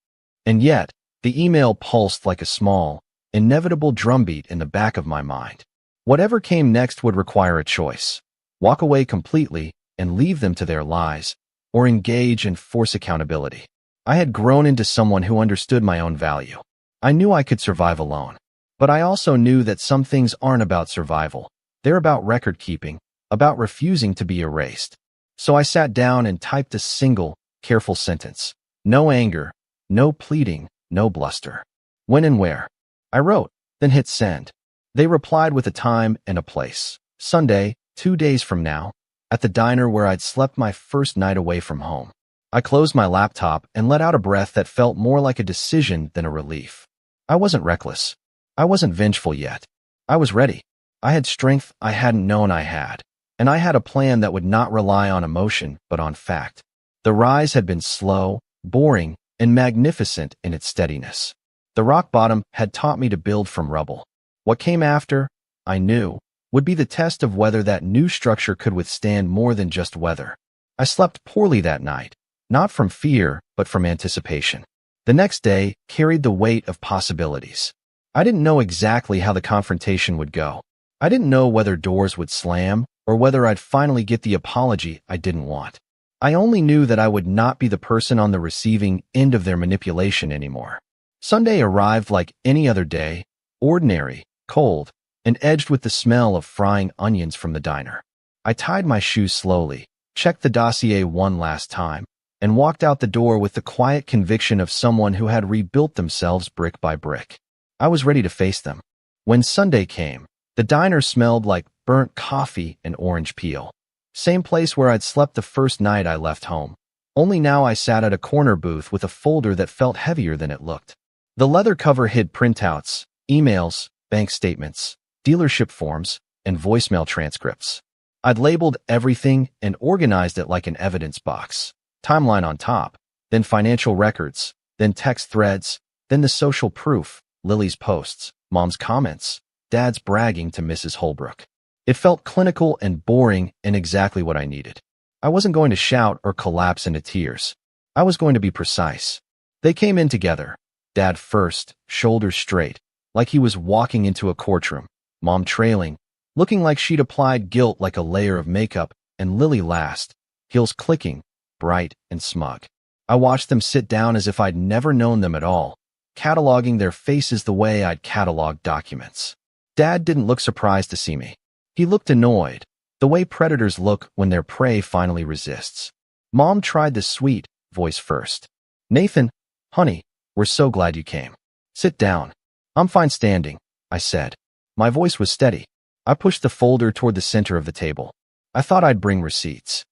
And yet, the email pulsed like a small, inevitable drumbeat in the back of my mind. Whatever came next would require a choice. Walk away completely and leave them to their lies, or engage and force accountability. I had grown into someone who understood my own value. I knew I could survive alone. But I also knew that some things aren't about survival. They're about record keeping, about refusing to be erased. So I sat down and typed a single, careful sentence. No anger, no pleading, no bluster. When and where? I wrote, then hit send. They replied with a time and a place. Sunday, 2 days from now, at the diner where I'd slept my first night away from home. I closed my laptop and let out a breath that felt more like a decision than a relief. I wasn't reckless. I wasn't vengeful yet. I was ready. I had strength I hadn't known I had. And I had a plan that would not rely on emotion, but on fact. The rise had been slow, boring, and magnificent in its steadiness. The rock bottom had taught me to build from rubble. What came after, I knew, would be the test of whether that new structure could withstand more than just weather. I slept poorly that night, not from fear, but from anticipation. The next day carried the weight of possibilities. I didn't know exactly how the confrontation would go. I didn't know whether doors would slam or whether I'd finally get the apology I didn't want. I only knew that I would not be the person on the receiving end of their manipulation anymore. Sunday arrived like any other day, ordinary, cold, and edged with the smell of frying onions from the diner. I tied my shoes slowly, checked the dossier one last time, and walked out the door with the quiet conviction of someone who had rebuilt themselves brick by brick. I was ready to face them. When Sunday came, the diner smelled like burnt coffee and orange peel. Same place where I'd slept the first night I left home. Only now I sat at a corner booth with a folder that felt heavier than it looked. The leather cover hid printouts, emails, bank statements, dealership forms, and voicemail transcripts. I'd labeled everything and organized it like an evidence box. Timeline on top, then financial records, then text threads, then the social proof, Lily's posts, Mom's comments, Dad's bragging to Mrs. Holbrook. It felt clinical and boring and exactly what I needed. I wasn't going to shout or collapse into tears. I was going to be precise. They came in together. Dad first, shoulders straight, like he was walking into a courtroom. Mom trailing, looking like she'd applied guilt like a layer of makeup, and Lily last, heels clicking, bright and smug. I watched them sit down as if I'd never known them at all, cataloging their faces the way I'd cataloged documents. Dad didn't look surprised to see me. He looked annoyed, the way predators look when their prey finally resists. Mom tried the sweet voice first. "Nathan, honey, we're so glad you came. Sit down." "I'm fine standing," I said. My voice was steady. I pushed the folder toward the center of the table. "I thought I'd bring receipts."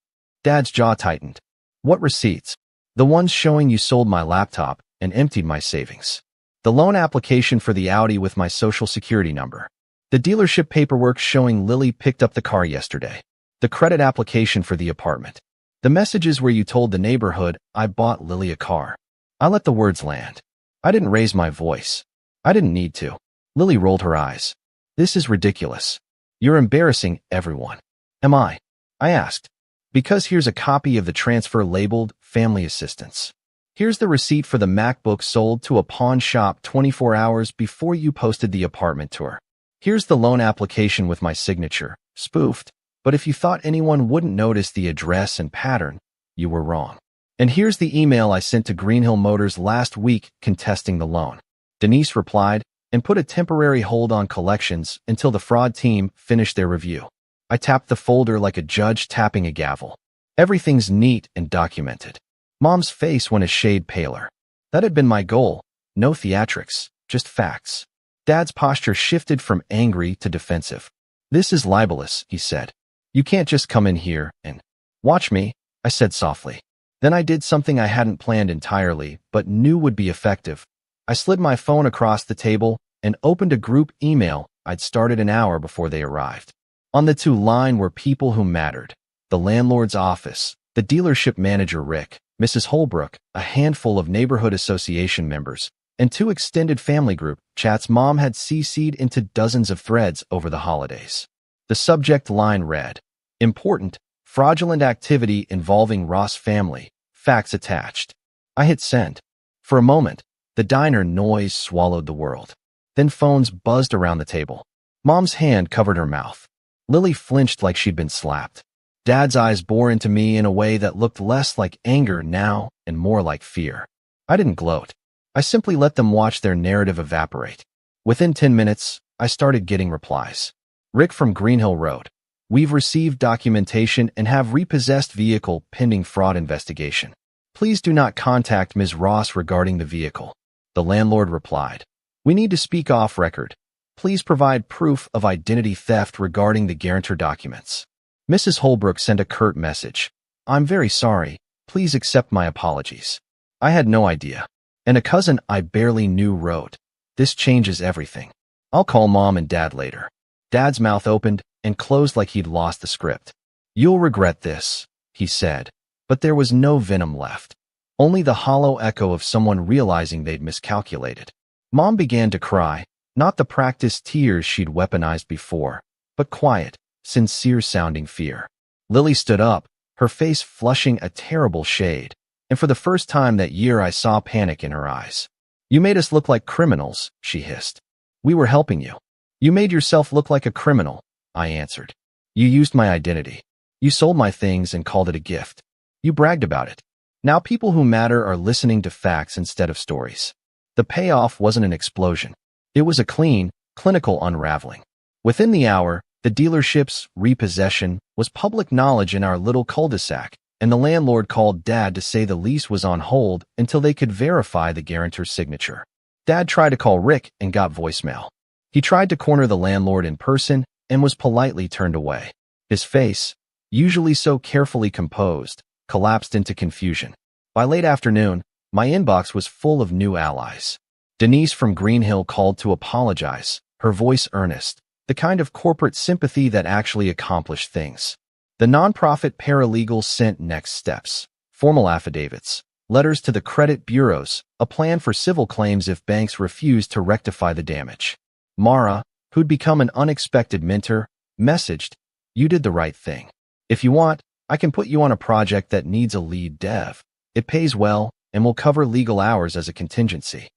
Dad's jaw tightened. "What receipts?" "The ones showing you sold my laptop and emptied my savings. The loan application for the Audi with my social security number. The dealership paperwork showing Lily picked up the car yesterday. The credit application for the apartment. The messages where you told the neighborhood I bought Lily a car." I let the words land. I didn't raise my voice. I didn't need to. Lily rolled her eyes. "This is ridiculous. You're embarrassing everyone." "Am I?" I asked. "Because here's a copy of the transfer labeled Family Assistance. Here's the receipt for the MacBook sold to a pawn shop 24 hours before you posted the apartment tour. Here's the loan application with my signature, spoofed, but if you thought anyone wouldn't notice the address and pattern, you were wrong. And here's the email I sent to Greenhill Motors last week contesting the loan." Denise replied and put a temporary hold on collections until the fraud team finished their review. I tapped the folder like a judge tapping a gavel. Everything's neat and documented. Mom's face went a shade paler. That had been my goal. No theatrics, just facts. Dad's posture shifted from angry to defensive. "This is libelous," he said. "You can't just come in here and—" "Watch me," I said softly. Then I did something I hadn't planned entirely, but knew would be effective. I slid my phone across the table and opened a group email I'd started an hour before they arrived. On the two line were people who mattered. The landlord's office, the dealership manager Rick, Mrs. Holbrook, a handful of neighborhood association members, and two extended family group chats Mom had CC'd into dozens of threads over the holidays. The subject line read, "Important, fraudulent activity involving Ross family, facts attached." I hit send. For a moment, the diner noise swallowed the world. Then phones buzzed around the table. Mom's hand covered her mouth. Lily flinched like she'd been slapped. Dad's eyes bore into me in a way that looked less like anger now and more like fear. I didn't gloat. I simply let them watch their narrative evaporate. Within 10 minutes, I started getting replies. Rick from Greenhill wrote, "We've received documentation and have repossessed vehicle pending fraud investigation. Please do not contact Ms. Ross regarding the vehicle." The landlord replied, "We need to speak off record. Please provide proof of identity theft regarding the guarantor documents." Mrs. Holbrook sent a curt message. "I'm very sorry. Please accept my apologies." I had no idea. And a cousin I barely knew wrote, "This changes everything. I'll call Mom and Dad later." Dad's mouth opened and closed like he'd lost the script. "You'll regret this," he said, but there was no venom left. Only the hollow echo of someone realizing they'd miscalculated. Mom began to cry, not the practiced tears she'd weaponized before, but quiet, sincere-sounding fear. Lily stood up, her face flushing a terrible shade, and for the first time that year I saw panic in her eyes. "You made us look like criminals," she hissed. "We were helping you." "You made yourself look like a criminal," I answered. "You used my identity. You sold my things and called it a gift. You bragged about it. Now people who matter are listening to facts instead of stories." The payoff wasn't an explosion. It was a clean, clinical unraveling. Within the hour, the dealership's repossession was public knowledge in our little cul-de-sac, and the landlord called Dad to say the lease was on hold until they could verify the guarantor's signature. Dad tried to call Rick and got voicemail. He tried to corner the landlord in person and was politely turned away. His face, usually so carefully composed, collapsed into confusion. By late afternoon, my inbox was full of new allies. Denise from Green Hill called to apologize, her voice earnest, the kind of corporate sympathy that actually accomplished things. The nonprofit paralegals sent next steps: formal affidavits, letters to the credit bureaus, a plan for civil claims if banks refused to rectify the damage. Mara, who'd become an unexpected mentor, messaged, "You did the right thing. If you want, I can put you on a project that needs a lead dev. It pays well and will cover legal hours as a contingency."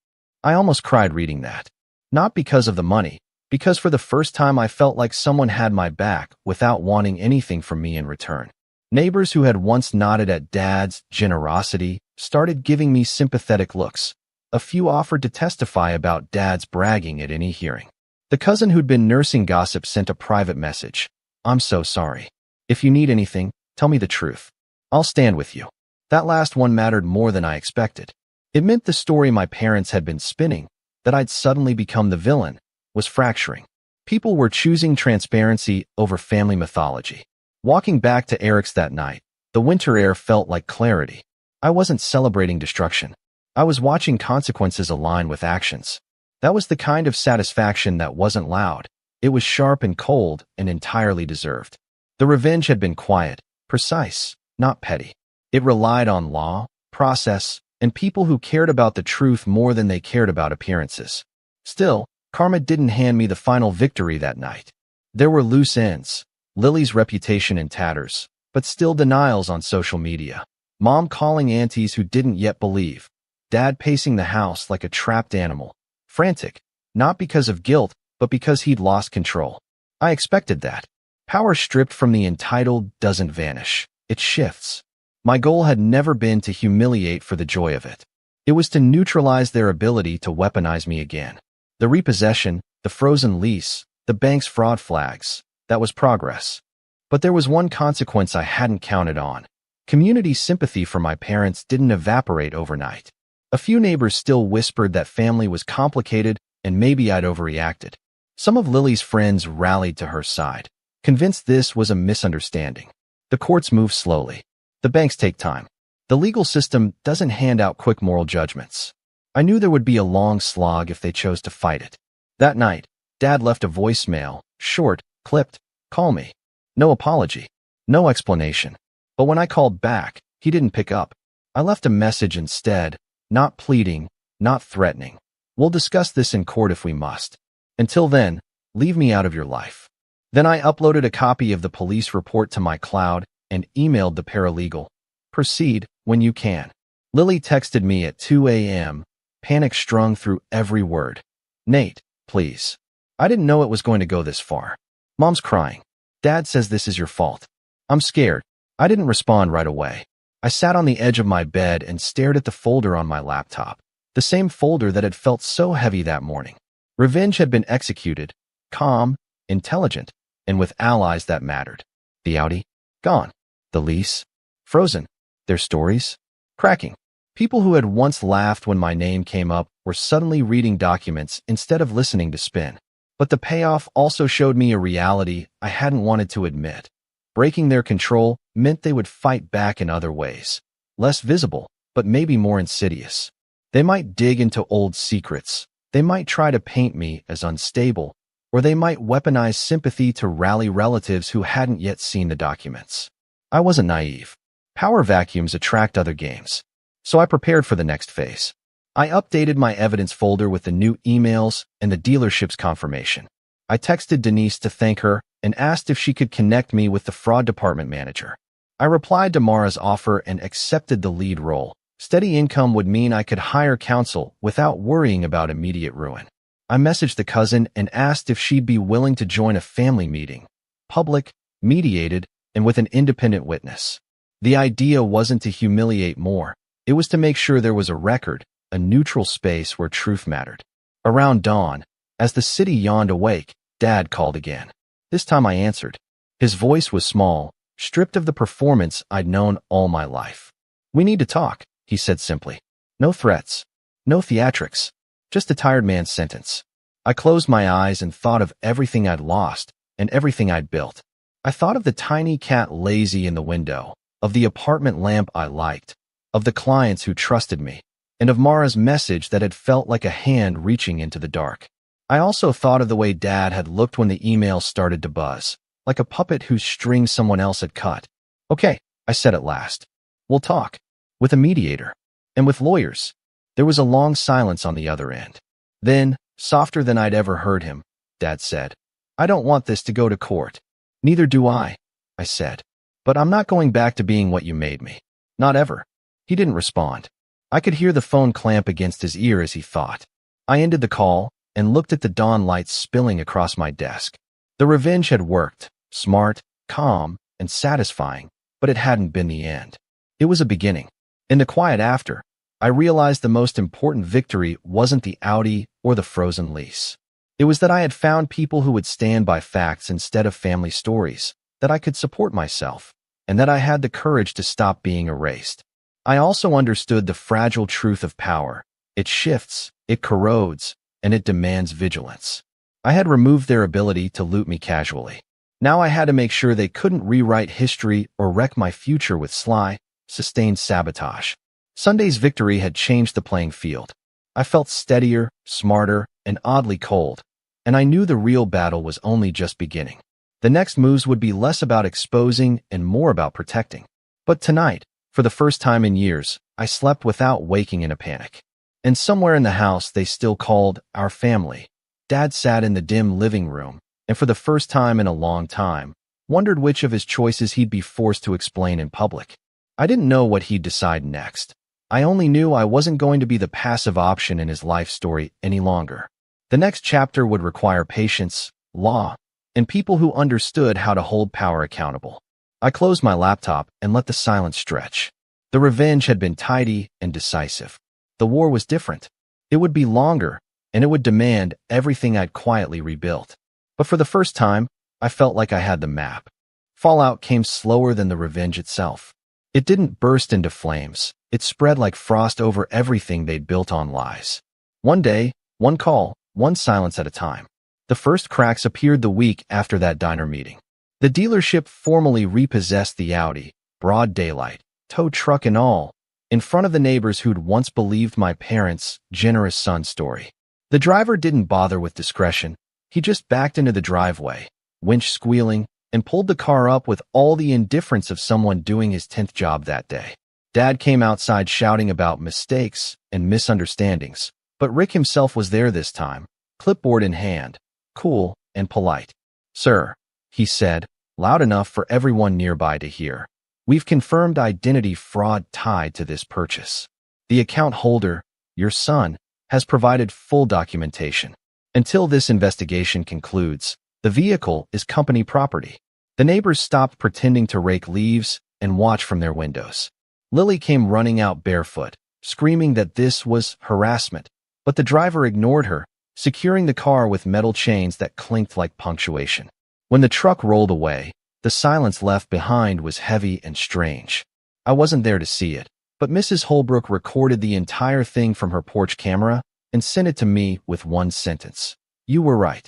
I almost cried reading that. Not because of the money, because for the first time I felt like someone had my back without wanting anything from me in return. Neighbors who had once nodded at Dad's generosity started giving me sympathetic looks. A few offered to testify about Dad's bragging at any hearing. The cousin who'd been nursing gossip sent a private message. "I'm so sorry. If you need anything, tell me the truth. I'll stand with you." That last one mattered more than I expected. It meant the story my parents had been spinning, that I'd suddenly become the villain, was fracturing. People were choosing transparency over family mythology. Walking back to Eric's that night, the winter air felt like clarity. I wasn't celebrating destruction. I was watching consequences align with actions. That was the kind of satisfaction that wasn't loud. It was sharp and cold and entirely deserved. The revenge had been quiet, precise, not petty. It relied on law, process, and people who cared about the truth more than they cared about appearances. Still, karma didn't hand me the final victory that night. There were loose ends, Lily's reputation in tatters, but still denials on social media. Mom calling aunties who didn't yet believe. Dad pacing the house like a trapped animal, frantic, not because of guilt, but because he'd lost control. I expected that. Power stripped from the entitled doesn't vanish. It shifts. My goal had never been to humiliate for the joy of it. It was to neutralize their ability to weaponize me again. The repossession, the frozen lease, the bank's fraud flags, that was progress. But there was one consequence I hadn't counted on. Community sympathy for my parents didn't evaporate overnight. A few neighbors still whispered that family was complicated and maybe I'd overreacted. Some of Lily's friends rallied to her side, convinced this was a misunderstanding. The courts move slowly. The banks take time. The legal system doesn't hand out quick moral judgments. I knew there would be a long slog if they chose to fight it. That night, Dad left a voicemail, short, clipped, "Call me." No apology, no explanation. But when I called back, he didn't pick up. I left a message instead, not pleading, not threatening. "We'll discuss this in court if we must. Until then, leave me out of your life." Then I uploaded a copy of the police report to my cloud and emailed the paralegal. "Proceed when you can." Lily texted me at 2 a.m., panic strung through every word. "Nate, please. I didn't know it was going to go this far. Mom's crying. Dad says this is your fault. I'm scared." I didn't respond right away. I sat on the edge of my bed and stared at the folder on my laptop, the same folder that had felt so heavy that morning. Revenge had been executed, calm, intelligent, and with allies that mattered. The Audi? Gone. The lease? Frozen. Their stories? Cracking. People who had once laughed when my name came up were suddenly reading documents instead of listening to spin. But the payoff also showed me a reality I hadn't wanted to admit. Breaking their control meant they would fight back in other ways. Less visible, but maybe more insidious. They might dig into old secrets. They might try to paint me as unstable, or they might weaponize sympathy to rally relatives who hadn't yet seen the documents. I wasn't naive. Power vacuums attract other games. So I prepared for the next phase. I updated my evidence folder with the new emails and the dealership's confirmation. I texted Denise to thank her and asked if she could connect me with the fraud department manager. I replied to Mara's offer and accepted the lead role. Steady income would mean I could hire counsel without worrying about immediate ruin. I messaged the cousin and asked if she'd be willing to join a family meeting, public, mediated, and with an independent witness. The idea wasn't to humiliate more. It was to make sure there was a record, a neutral space where truth mattered. Around dawn, as the city yawned awake, Dad called again. This time I answered. His voice was small, stripped of the performance I'd known all my life. "We need to talk," he said simply. No threats, no theatrics, just a tired man's sentence. I closed my eyes and thought of everything I'd lost and everything I'd built. I thought of the tiny cat lazy in the window, of the apartment lamp I liked, of the clients who trusted me, and of Mara's message that had felt like a hand reaching into the dark. I also thought of the way Dad had looked when the email started to buzz, like a puppet whose string someone else had cut. "Okay," I said at last. "We'll talk. With a mediator. And with lawyers." There was a long silence on the other end. Then, softer than I'd ever heard him, Dad said, "I don't want this to go to court." "Neither do I said. "But I'm not going back to being what you made me. Not ever." He didn't respond. I could hear the phone clamp against his ear as he thought. I ended the call and looked at the dawn lights spilling across my desk. The revenge had worked, smart, calm, and satisfying, but it hadn't been the end. It was a beginning. In the quiet after, I realized the most important victory wasn't the Audi or the frozen lease. It was that I had found people who would stand by facts instead of family stories, that I could support myself, and that I had the courage to stop being erased. I also understood the fragile truth of power. It shifts, it corrodes, and it demands vigilance. I had removed their ability to loot me casually. Now I had to make sure they couldn't rewrite history or wreck my future with sly, sustained sabotage. Sunday's victory had changed the playing field. I felt steadier, smarter, and oddly cold, and I knew the real battle was only just beginning. The next moves would be less about exposing and more about protecting. But tonight, for the first time in years, I slept without waking in a panic. And somewhere in the house they still called our family. Dad sat in the dim living room, and for the first time in a long time, wondered which of his choices he'd be forced to explain in public. I didn't know what he'd decide next. I only knew I wasn't going to be the passive option in his life story any longer. The next chapter would require patience, law, and people who understood how to hold power accountable. I closed my laptop and let the silence stretch. The revenge had been tidy and decisive. The war was different. It would be longer, and it would demand everything I'd quietly rebuilt. But for the first time, I felt like I had the map. Fallout came slower than the revenge itself. It didn't burst into flames. It spread like frost over everything they'd built on lies. One day, one call, one silence at a time. The first cracks appeared the week after that diner meeting. The dealership formally repossessed the Audi, broad daylight, tow truck and all, in front of the neighbors who'd once believed my parents' generous son story. The driver didn't bother with discretion. He just backed into the driveway, winch squealing, and pulled the car up with all the indifference of someone doing his 10th job that day. Dad came outside shouting about mistakes and misunderstandings, but Rick himself was there this time, clipboard in hand, cool and polite. "Sir," he said, loud enough for everyone nearby to hear, "we've confirmed identity fraud tied to this purchase. The account holder, your son, has provided full documentation. Until this investigation concludes, the vehicle is company property." The neighbors stopped pretending to rake leaves and watch from their windows. Lily came running out barefoot, screaming that this was harassment, but the driver ignored her, securing the car with metal chains that clinked like punctuation. When the truck rolled away, the silence left behind was heavy and strange. I wasn't there to see it, but Mrs. Holbrook recorded the entire thing from her porch camera and sent it to me with one sentence: "You were right."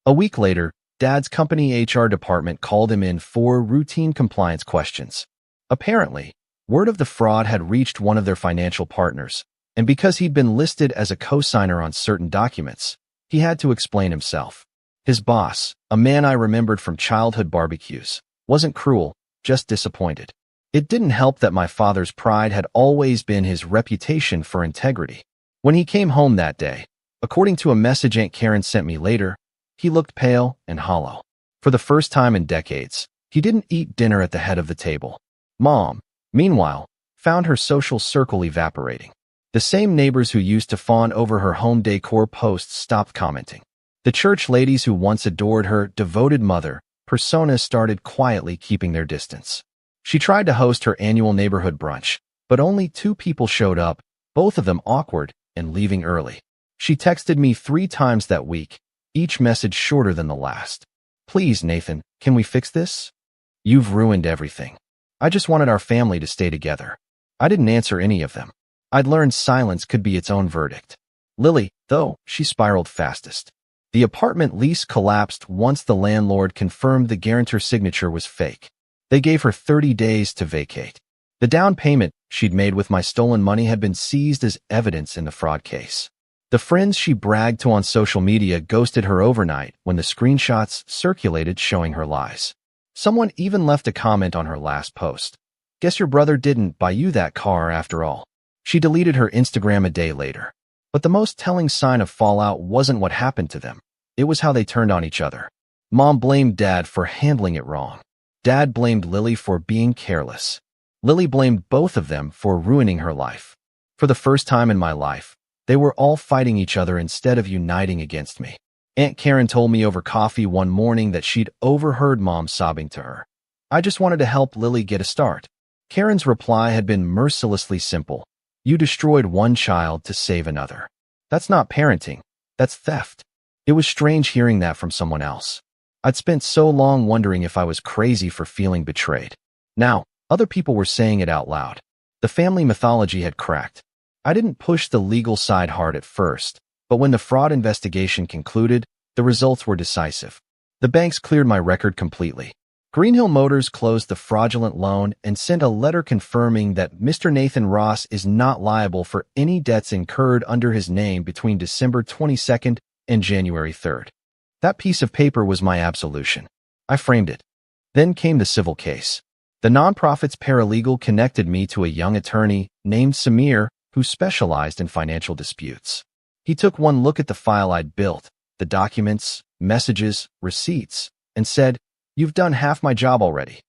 A week later, Dad's company HR department called him in for routine compliance questions. Apparently, word of the fraud had reached one of their financial partners, and because he'd been listed as a co-signer on certain documents, he had to explain himself. His boss, a man I remembered from childhood barbecues, wasn't cruel, just disappointed. It didn't help that my father's pride had always been his reputation for integrity. When he came home that day, according to a message Aunt Karen sent me later, he looked pale and hollow. For the first time in decades, he didn't eat dinner at the head of the table. Mom, meanwhile, found her social circle evaporating. The same neighbors who used to fawn over her home decor posts stopped commenting. The church ladies who once adored her devoted mother persona started quietly keeping their distance. She tried to host her annual neighborhood brunch, but only 2 people showed up, both of them awkward and leaving early. She texted me 3 times that week, each message shorter than the last. "Please, Nathan, can we fix this?" You've ruined everything. I just wanted our family to stay together. I didn't answer any of them. I'd learned silence could be its own verdict. Lily, though, she spiraled fastest. The apartment lease collapsed once the landlord confirmed the guarantor's signature was fake. They gave her 30 days to vacate. The down payment she'd made with my stolen money had been seized as evidence in the fraud case. The friends she bragged to on social media ghosted her overnight when the screenshots circulated showing her lies. Someone even left a comment on her last post. Guess your brother didn't buy you that car after all. She deleted her Instagram a day later. But the most telling sign of fallout wasn't what happened to them. It was how they turned on each other. Mom blamed Dad for handling it wrong. Dad blamed Lily for being careless. Lily blamed both of them for ruining her life. For the first time in my life, they were all fighting each other instead of uniting against me. Aunt Karen told me over coffee one morning that she'd overheard Mom sobbing to her. I just wanted to help Lily get a start. Karen's reply had been mercilessly simple. You destroyed one child to save another. That's not parenting. That's theft. It was strange hearing that from someone else. I'd spent so long wondering if I was crazy for feeling betrayed. Now, other people were saying it out loud. The family mythology had cracked. I didn't push the legal side hard at first, but when the fraud investigation concluded, the results were decisive. The banks cleared my record completely. Greenhill Motors closed the fraudulent loan and sent a letter confirming that Mr. Nathan Ross is not liable for any debts incurred under his name between December 22nd and January 3rd. That piece of paper was my absolution. I framed it. Then came the civil case. The nonprofit's paralegal connected me to a young attorney named Samir who specialized in financial disputes. He took one look at the file I'd built, the documents, messages, receipts, and said, "You've done half my job already."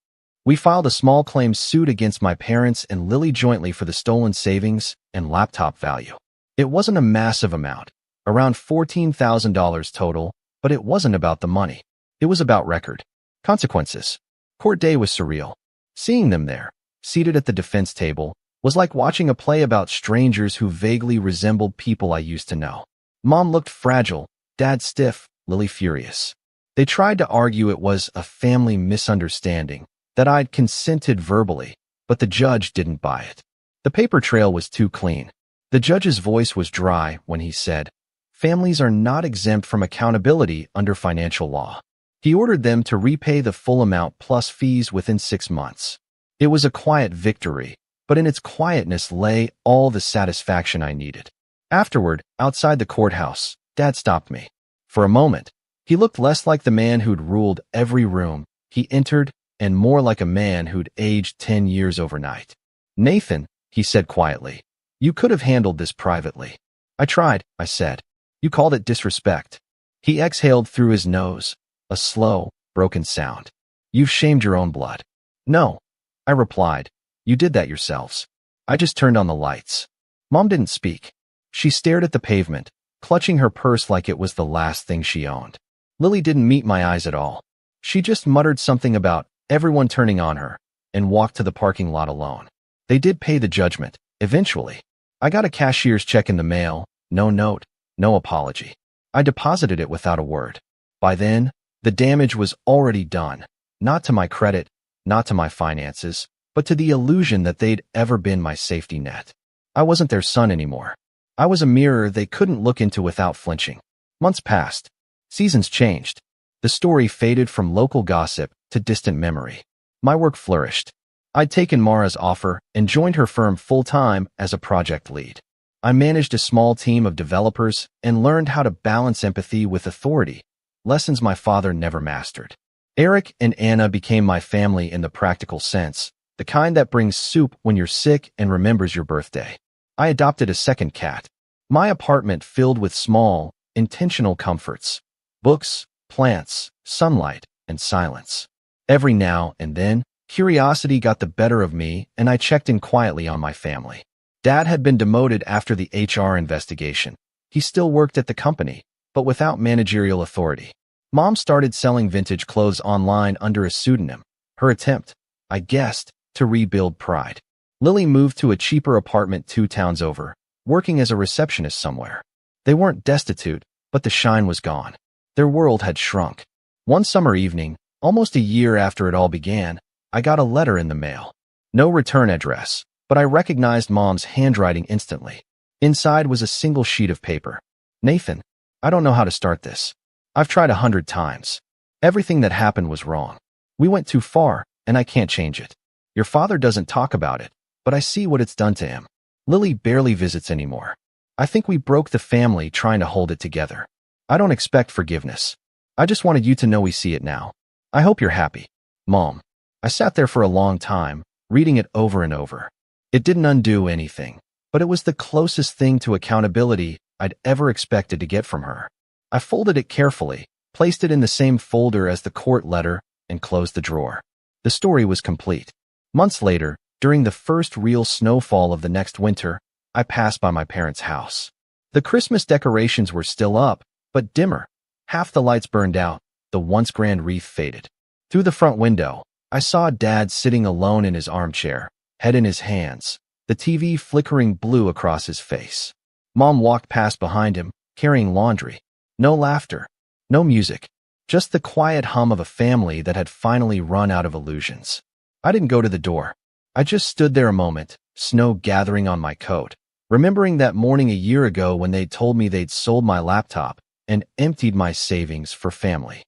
We filed a small claims suit against my parents and Lily jointly for the stolen savings and laptop value. It wasn't a massive amount, around $14,000 total, but it wasn't about the money. It was about record. Consequences. Court day was surreal. Seeing them there, seated at the defense table, was like watching a play about strangers who vaguely resembled people I used to know. Mom looked fragile, Dad stiff, Lily furious. They tried to argue it was a family misunderstanding, that I'd consented verbally, but the judge didn't buy it. The paper trail was too clean. The judge's voice was dry when he said, "Families are not exempt from accountability under financial law." He ordered them to repay the full amount plus fees within 6 months. It was a quiet victory, but in its quietness lay all the satisfaction I needed. Afterward, outside the courthouse, Dad stopped me. For a moment, he looked less like the man who'd ruled every room he entered and more like a man who'd aged 10 years overnight. "Nathan," he said quietly, "you could have handled this privately." "I tried," I said. "You called it disrespect." He exhaled through his nose, a slow, broken sound. "You've shamed your own blood." "No," I replied. "You did that yourselves." I just turned on the lights. Mom didn't speak. She stared at the pavement, clutching her purse like it was the last thing she owned. Lily didn't meet my eyes at all. She just muttered something about everyone turning on her and walked to the parking lot alone. They did pay the judgment, eventually. I got a cashier's check in the mail, no note, no apology. I deposited it without a word. By then, the damage was already done, not to my credit, not to my finances, but to the illusion that they'd ever been my safety net. I wasn't their son anymore. I was a mirror they couldn't look into without flinching. Months passed. Seasons changed. The story faded from local gossip to distant memory. My work flourished. I'd taken Mara's offer and joined her firm full-time as a project lead. I managed a small team of developers and learned how to balance empathy with authority, lessons my father never mastered. Eric and Anna became my family in the practical sense, the kind that brings soup when you're sick and remembers your birthday. I adopted a second cat. My apartment filled with small, intentional comforts. Books, plants, sunlight, and silence. Every now and then, curiosity got the better of me and I checked in quietly on my family. Dad had been demoted after the HR investigation. He still worked at the company, but without managerial authority. Mom started selling vintage clothes online under a pseudonym, her attempt, I guessed, to rebuild pride. Lily moved to a cheaper apartment 2 towns over, working as a receptionist somewhere. They weren't destitute, but the shine was gone. Their world had shrunk. One summer evening, Almost a year after it all began, I got a letter in the mail. No return address, but I recognized Mom's handwriting instantly. Inside was a single sheet of paper. "Nathan, I don't know how to start this. I've tried 100 times. Everything that happened was wrong. We went too far, and I can't change it. Your father doesn't talk about it, but I see what it's done to him. Lily barely visits anymore. I think we broke the family trying to hold it together. I don't expect forgiveness. I just wanted you to know we see it now. I hope you're happy. Mom." I sat there for a long time, reading it over and over. It didn't undo anything, but it was the closest thing to accountability I'd ever expected to get from her. I folded it carefully, placed it in the same folder as the court letter, and closed the drawer. The story was complete. Months later, during the first real snowfall of the next winter, I passed by my parents' house. The Christmas decorations were still up, but dimmer. Half the lights burned out, the once grand wreath faded. Through the front window, I saw Dad sitting alone in his armchair, head in his hands, the TV flickering blue across his face. Mom walked past behind him, carrying laundry. No laughter, no music, just the quiet hum of a family that had finally run out of illusions. I didn't go to the door. I just stood there a moment, snow gathering on my coat, remembering that morning a year ago when they'd told me they'd sold my laptop and emptied my savings for family.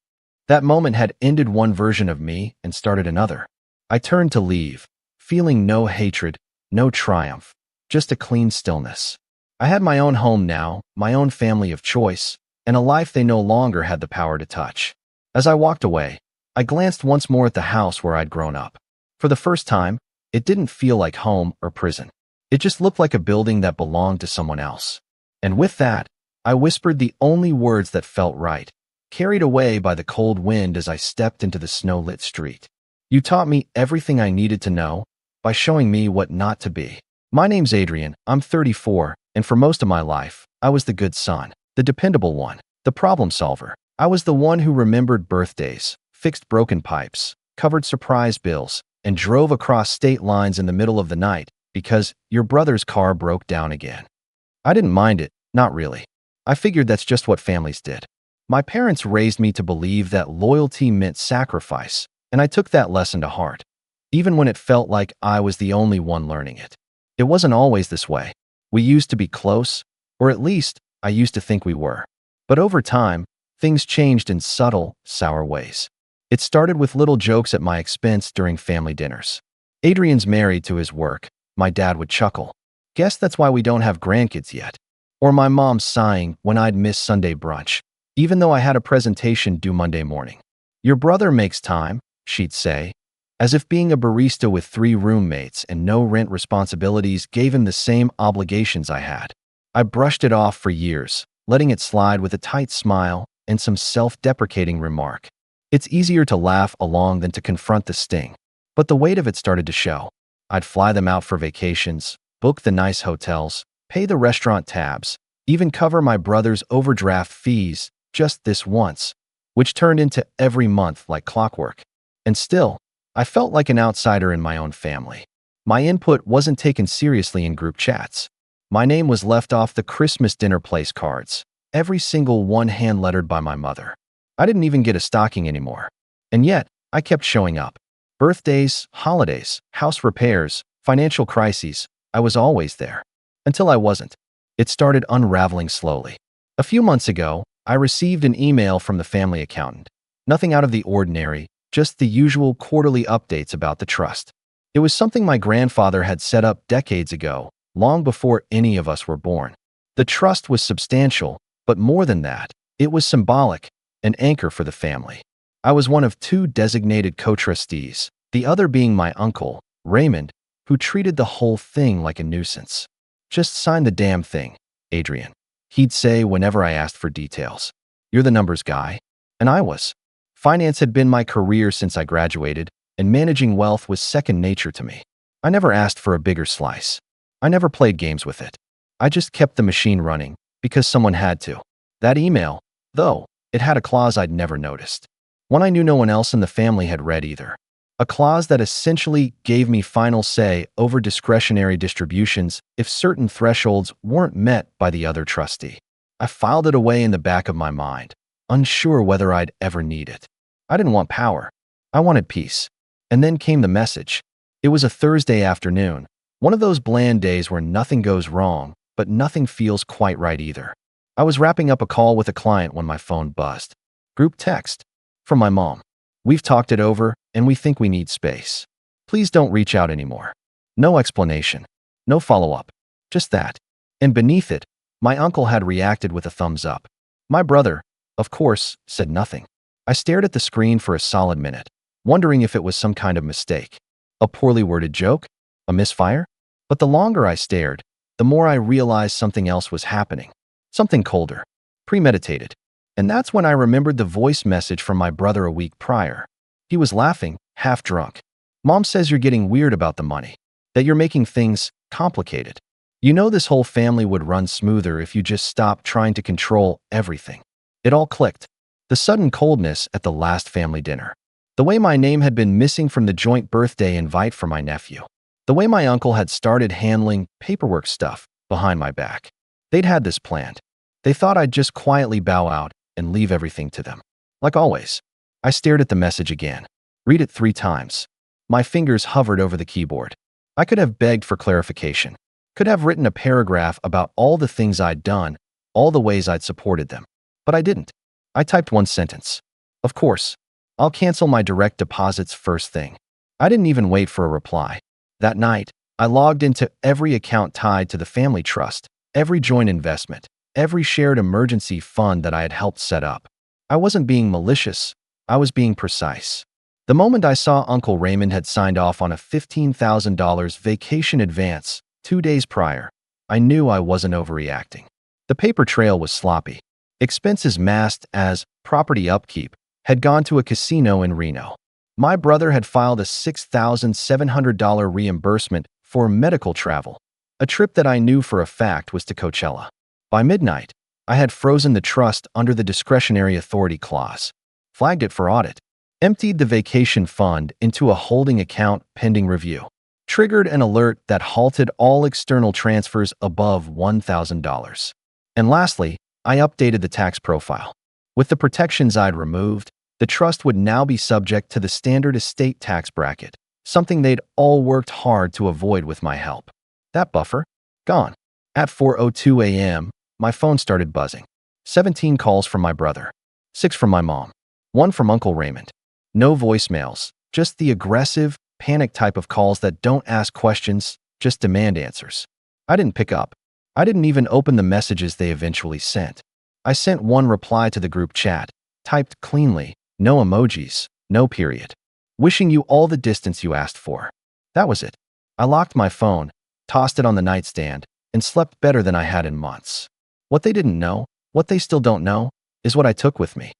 That moment had ended one version of me and started another. I turned to leave, feeling no hatred, no triumph, just a clean stillness. I had my own home now, my own family of choice, and a life they no longer had the power to touch. As I walked away, I glanced once more at the house where I'd grown up. For the first time, it didn't feel like home or prison. It just looked like a building that belonged to someone else. And with that, I whispered the only words that felt right, carried away by the cold wind as I stepped into the snow-lit street. "You taught me everything I needed to know by showing me what not to be." My name's Adrian, I'm 34, and for most of my life, I was the good son, the dependable one, the problem solver. I was the one who remembered birthdays, fixed broken pipes, covered surprise bills, and drove across state lines in the middle of the night because your brother's car broke down again. I didn't mind it, not really. I figured that's just what families did. My parents raised me to believe that loyalty meant sacrifice, and I took that lesson to heart, even when it felt like I was the only one learning it. It wasn't always this way. We used to be close, or at least I used to think we were. But over time, things changed in subtle, sour ways. It started with little jokes at my expense during family dinners. "Adrian's married to his work," my dad would chuckle. "Guess that's why we don't have grandkids yet." Or my mom sighing when I'd miss Sunday brunch, even though I had a presentation due Monday morning. "Your brother makes time," she'd say, as if being a barista with 3 roommates and no rent responsibilities gave him the same obligations I had. I brushed it off for years, letting it slide with a tight smile and some self-deprecating remark. It's easier to laugh along than to confront the sting. But the weight of it started to show. I'd fly them out for vacations, book the nice hotels, pay the restaurant tabs, even cover my brother's overdraft fees just this once, which turned into every month like clockwork. And still, I felt like an outsider in my own family. My input wasn't taken seriously in group chats. My name was left off the Christmas dinner place cards, every single one hand-lettered by my mother. I didn't even get a stocking anymore. And yet, I kept showing up. Birthdays, holidays, house repairs, financial crises, I was always there. Until I wasn't. It started unraveling slowly. A few months ago, I received an email from the family accountant. Nothing out of the ordinary, just the usual quarterly updates about the trust. It was something my grandfather had set up decades ago, long before any of us were born. The trust was substantial, but more than that, it was symbolic, an anchor for the family. I was one of 2 designated co-trustees, the other being my uncle, Raymond, who treated the whole thing like a nuisance. "Just sign the damn thing, Adrian," he'd say whenever I asked for details. "You're the numbers guy." And I was. Finance had been my career since I graduated, and managing wealth was second nature to me. I never asked for a bigger slice. I never played games with it. I just kept the machine running because someone had to. That email, though, it had a clause I'd never noticed. One I knew no one else in the family had read either. A clause that essentially gave me final say over discretionary distributions if certain thresholds weren't met by the other trustee. I filed it away in the back of my mind, unsure whether I'd ever need it. I didn't want power. I wanted peace. And then came the message. It was a Thursday afternoon, one of those bland days where nothing goes wrong, but nothing feels quite right either. I was wrapping up a call with a client when my phone buzzed. Group text. From my mom. We've talked it over, and we think we need space. Please don't reach out anymore. No explanation. No follow-up. Just that. And beneath it, my uncle had reacted with a thumbs up. My brother, of course, said nothing. I stared at the screen for a solid minute, wondering if it was some kind of mistake. A poorly worded joke? A misfire? But the longer I stared, the more I realized something else was happening. Something colder. Premeditated. And that's when I remembered the voice message from my brother a week prior. He was laughing, half drunk. Mom says you're getting weird about the money. That you're making things complicated. You know this whole family would run smoother if you just stopped trying to control everything. It all clicked. The sudden coldness at the last family dinner. The way my name had been missing from the joint birthday invite for my nephew. The way my uncle had started handling paperwork stuff behind my back. They'd had this planned. They thought I'd just quietly bow out and leave everything to them. Like always, I stared at the message again. Read it 3 times. My fingers hovered over the keyboard. I could have begged for clarification. Could have written a paragraph about all the things I'd done, all the ways I'd supported them. But I didn't. I typed one sentence. Of course, I'll cancel my direct deposits first thing. I didn't even wait for a reply. That night, I logged into every account tied to the family trust, every joint investment, every shared emergency fund that I had helped set up. I wasn't being malicious. I was being precise. The moment I saw Uncle Raymond had signed off on a $15,000 vacation advance 2 days prior, I knew I wasn't overreacting. The paper trail was sloppy. Expenses masked as property upkeep had gone to a casino in Reno. My brother had filed a $6,700 reimbursement for medical travel, a trip that I knew for a fact was to Coachella. By midnight, I had frozen the trust under the discretionary authority clause, flagged it for audit, emptied the vacation fund into a holding account pending review, triggered an alert that halted all external transfers above $1,000. And lastly, I updated the tax profile. With the protections I'd removed, the trust would now be subject to the standard estate tax bracket, something they'd all worked hard to avoid with my help. That buffer? Gone. At 4:02 a.m., my phone started buzzing. 17 calls from my brother, 6 from my mom, 1 from Uncle Raymond. No voicemails, just the aggressive, panic type of calls that don't ask questions, just demand answers. I didn't pick up. I didn't even open the messages they eventually sent. I sent one reply to the group chat, typed cleanly, no emojis, no period. Wishing you all the distance you asked for. That was it. I locked my phone, tossed it on the nightstand, and slept better than I had in months. What they didn't know, what they still don't know, is what I took with me.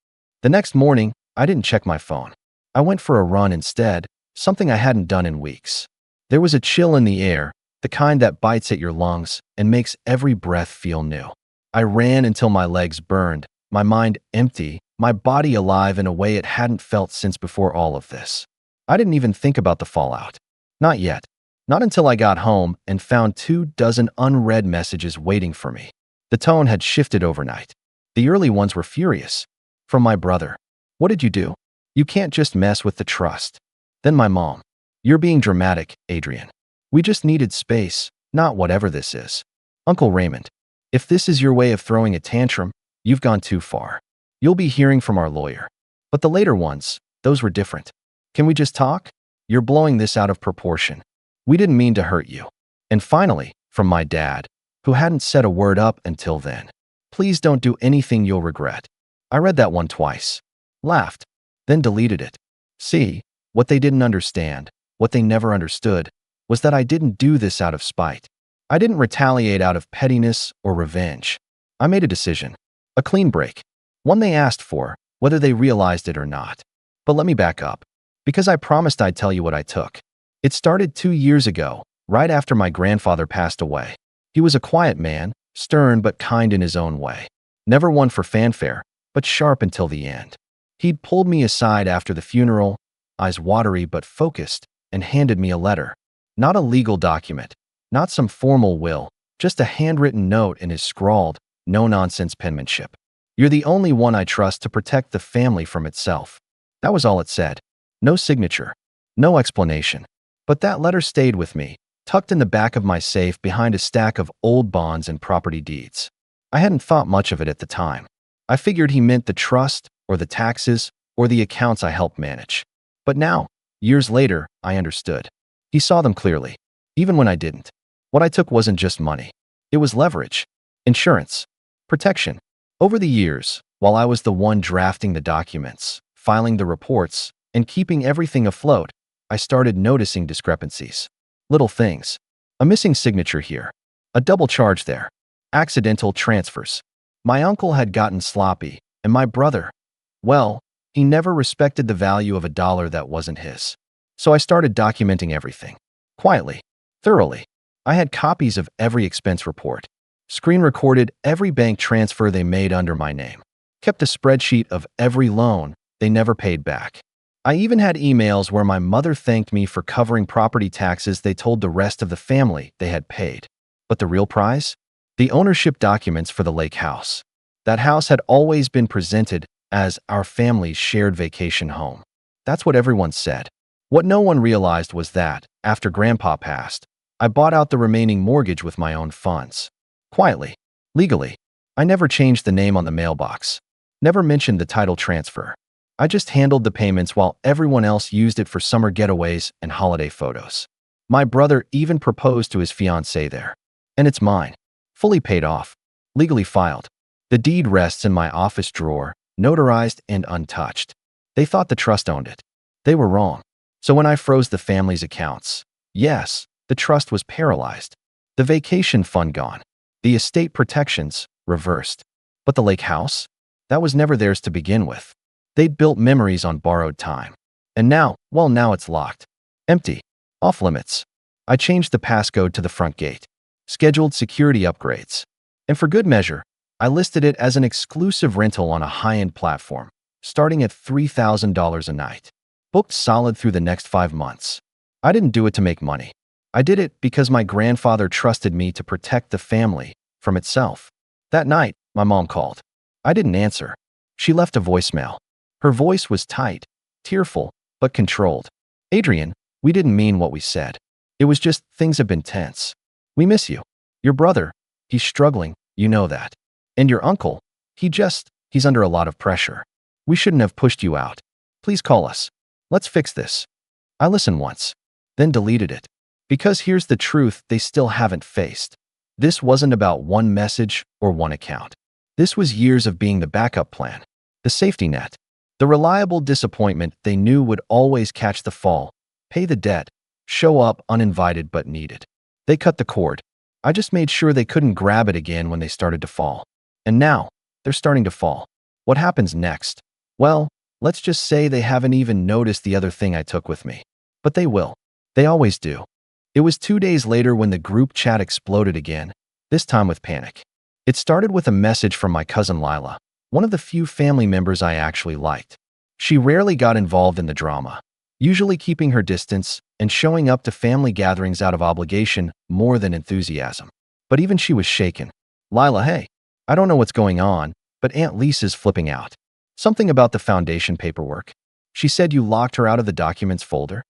The next morning, I didn't check my phone. I went for a run instead, something I hadn't done in weeks. There was a chill in the air, the kind that bites at your lungs and makes every breath feel new. I ran until my legs burned, my mind empty, my body alive in a way it hadn't felt since before all of this. I didn't even think about the fallout. Not yet. Not until I got home and found 24 unread messages waiting for me. The tone had shifted overnight. The early ones were furious. From my brother. What did you do? You can't just mess with the trust. Then my mom. You're being dramatic, Adrian. We just needed space, not whatever this is. Uncle Raymond. If this is your way of throwing a tantrum, you've gone too far. You'll be hearing from our lawyer. But the later ones, those were different. Can we just talk? You're blowing this out of proportion. We didn't mean to hurt you. And finally, from my dad, who hadn't said a word up until then. Please don't do anything you'll regret. I read that one twice, laughed, then deleted it. See, what they didn't understand, what they never understood, was that I didn't do this out of spite. I didn't retaliate out of pettiness or revenge. I made a decision, a clean break, one they asked for, whether they realized it or not. But let me back up, because I promised I'd tell you what I took. It started 2 years ago, right after my grandfather passed away. He was a quiet man, stern but kind in his own way. Never one for fanfare, but sharp until the end. He'd pulled me aside after the funeral, eyes watery but focused, and handed me a letter. Not a legal document, not some formal will, just a handwritten note in his scrawled, no-nonsense penmanship. You're the only one I trust to protect the family from itself. That was all it said. No signature. No explanation. But that letter stayed with me, tucked in the back of my safe behind a stack of old bonds and property deeds. I hadn't thought much of it at the time. I figured he meant the trust, or the taxes, or the accounts I helped manage. But now, years later, I understood. He saw them clearly, even when I didn't. What I took wasn't just money. It was leverage, insurance, protection. Over the years, while I was the one drafting the documents, filing the reports, and keeping everything afloat, I started noticing discrepancies. Little things. A missing signature here. A double charge there. Accidental transfers. My uncle had gotten sloppy, and my brother, well, he never respected the value of a dollar that wasn't his. So I started documenting everything. Quietly. Thoroughly. I had copies of every expense report. Screen recorded every bank transfer they made under my name. Kept a spreadsheet of every loan they never paid back. I even had emails where my mother thanked me for covering property taxes they told the rest of the family they had paid. But the real prize? The ownership documents for the lake house. That house had always been presented as our family's shared vacation home. That's what everyone said. What no one realized was that, after Grandpa passed, I bought out the remaining mortgage with my own funds. Quietly. Legally. I never changed the name on the mailbox. Never mentioned the title transfer. I just handled the payments while everyone else used it for summer getaways and holiday photos. My brother even proposed to his fiancée there. And it's mine. Fully paid off. Legally filed. The deed rests in my office drawer, notarized and untouched. They thought the trust owned it. They were wrong. So when I froze the family's accounts, yes, the trust was paralyzed. The vacation fund gone. The estate protections reversed. But the lake house? That was never theirs to begin with. They'd built memories on borrowed time. And now, well, now it's locked. Empty. Off limits. I changed the passcode to the front gate. Scheduled security upgrades. And for good measure, I listed it as an exclusive rental on a high-end platform, starting at $3,000 a night. Booked solid through the next 5 months. I didn't do it to make money. I did it because my grandfather trusted me to protect the family from itself. That night, my mom called. I didn't answer. She left a voicemail. Her voice was tight, tearful, but controlled. Adrian, we didn't mean what we said. It was just things have been tense. We miss you. Your brother, he's struggling, you know that. And your uncle, he's under a lot of pressure. We shouldn't have pushed you out. Please call us. Let's fix this. I listened once, then deleted it. Because here's the truth they still haven't faced. This wasn't about one message or one account. This was years of being the backup plan, the safety net, the reliable disappointment they knew would always catch the fall, pay the debt, show up uninvited but needed. They cut the cord. I just made sure they couldn't grab it again when they started to fall. And now, they're starting to fall. What happens next? Well, let's just say they haven't even noticed the other thing I took with me. But they will. They always do. It was 2 days later when the group chat exploded again, this time with panic. It started with a message from my cousin Lila, one of the few family members I actually liked. She rarely got involved in the drama, usually keeping her distance and showing up to family gatherings out of obligation more than enthusiasm. But even she was shaken. Lila, hey, I don't know what's going on, but Aunt Lisa's flipping out. Something about the foundation paperwork. She said you locked her out of the documents folder.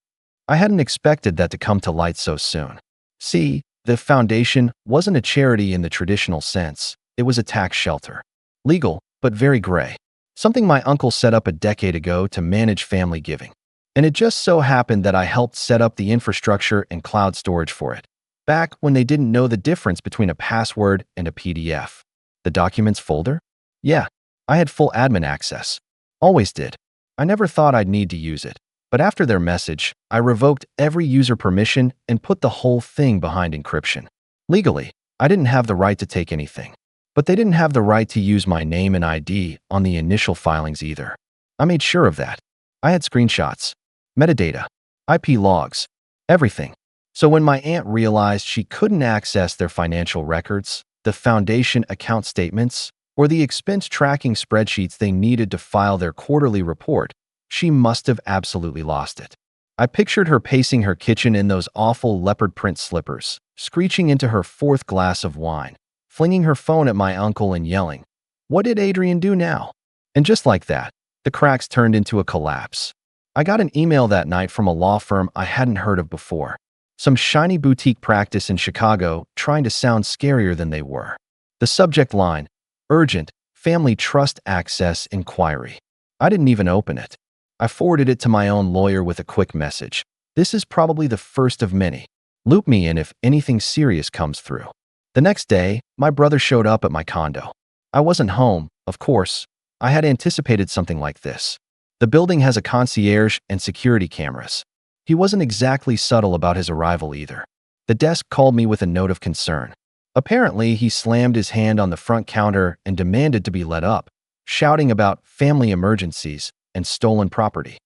I hadn't expected that to come to light so soon. See, the foundation wasn't a charity in the traditional sense. It was a tax shelter. Legal, but very gray. Something my uncle set up a decade ago to manage family giving. And it just so happened that I helped set up the infrastructure and cloud storage for it. Back when they didn't know the difference between a password and a PDF. The documents folder? Yeah, I had full admin access. Always did. I never thought I'd need to use it. But after their message, I revoked every user permission and put the whole thing behind encryption. Legally, I didn't have the right to take anything. But they didn't have the right to use my name and ID on the initial filings either. I made sure of that. I had screenshots, metadata, IP logs, everything. So when my aunt realized she couldn't access their financial records, the foundation account statements, or the expense tracking spreadsheets they needed to file their quarterly report, she must have absolutely lost it. I pictured her pacing her kitchen in those awful leopard print slippers, screeching into her 4th glass of wine, flinging her phone at my uncle and yelling, "What did Adrian do now?" And just like that, the cracks turned into a collapse. I got an email that night from a law firm I hadn't heard of before. Some shiny boutique practice in Chicago trying to sound scarier than they were. The subject line, urgent, family trust access inquiry. I didn't even open it. I forwarded it to my own lawyer with a quick message. This is probably the first of many. Loop me in if anything serious comes through. The next day, my brother showed up at my condo. I wasn't home, of course. I had anticipated something like this. The building has a concierge and security cameras. He wasn't exactly subtle about his arrival either. The desk called me with a note of concern. Apparently, he slammed his hand on the front counter and demanded to be let up, shouting about family emergencies and stolen property.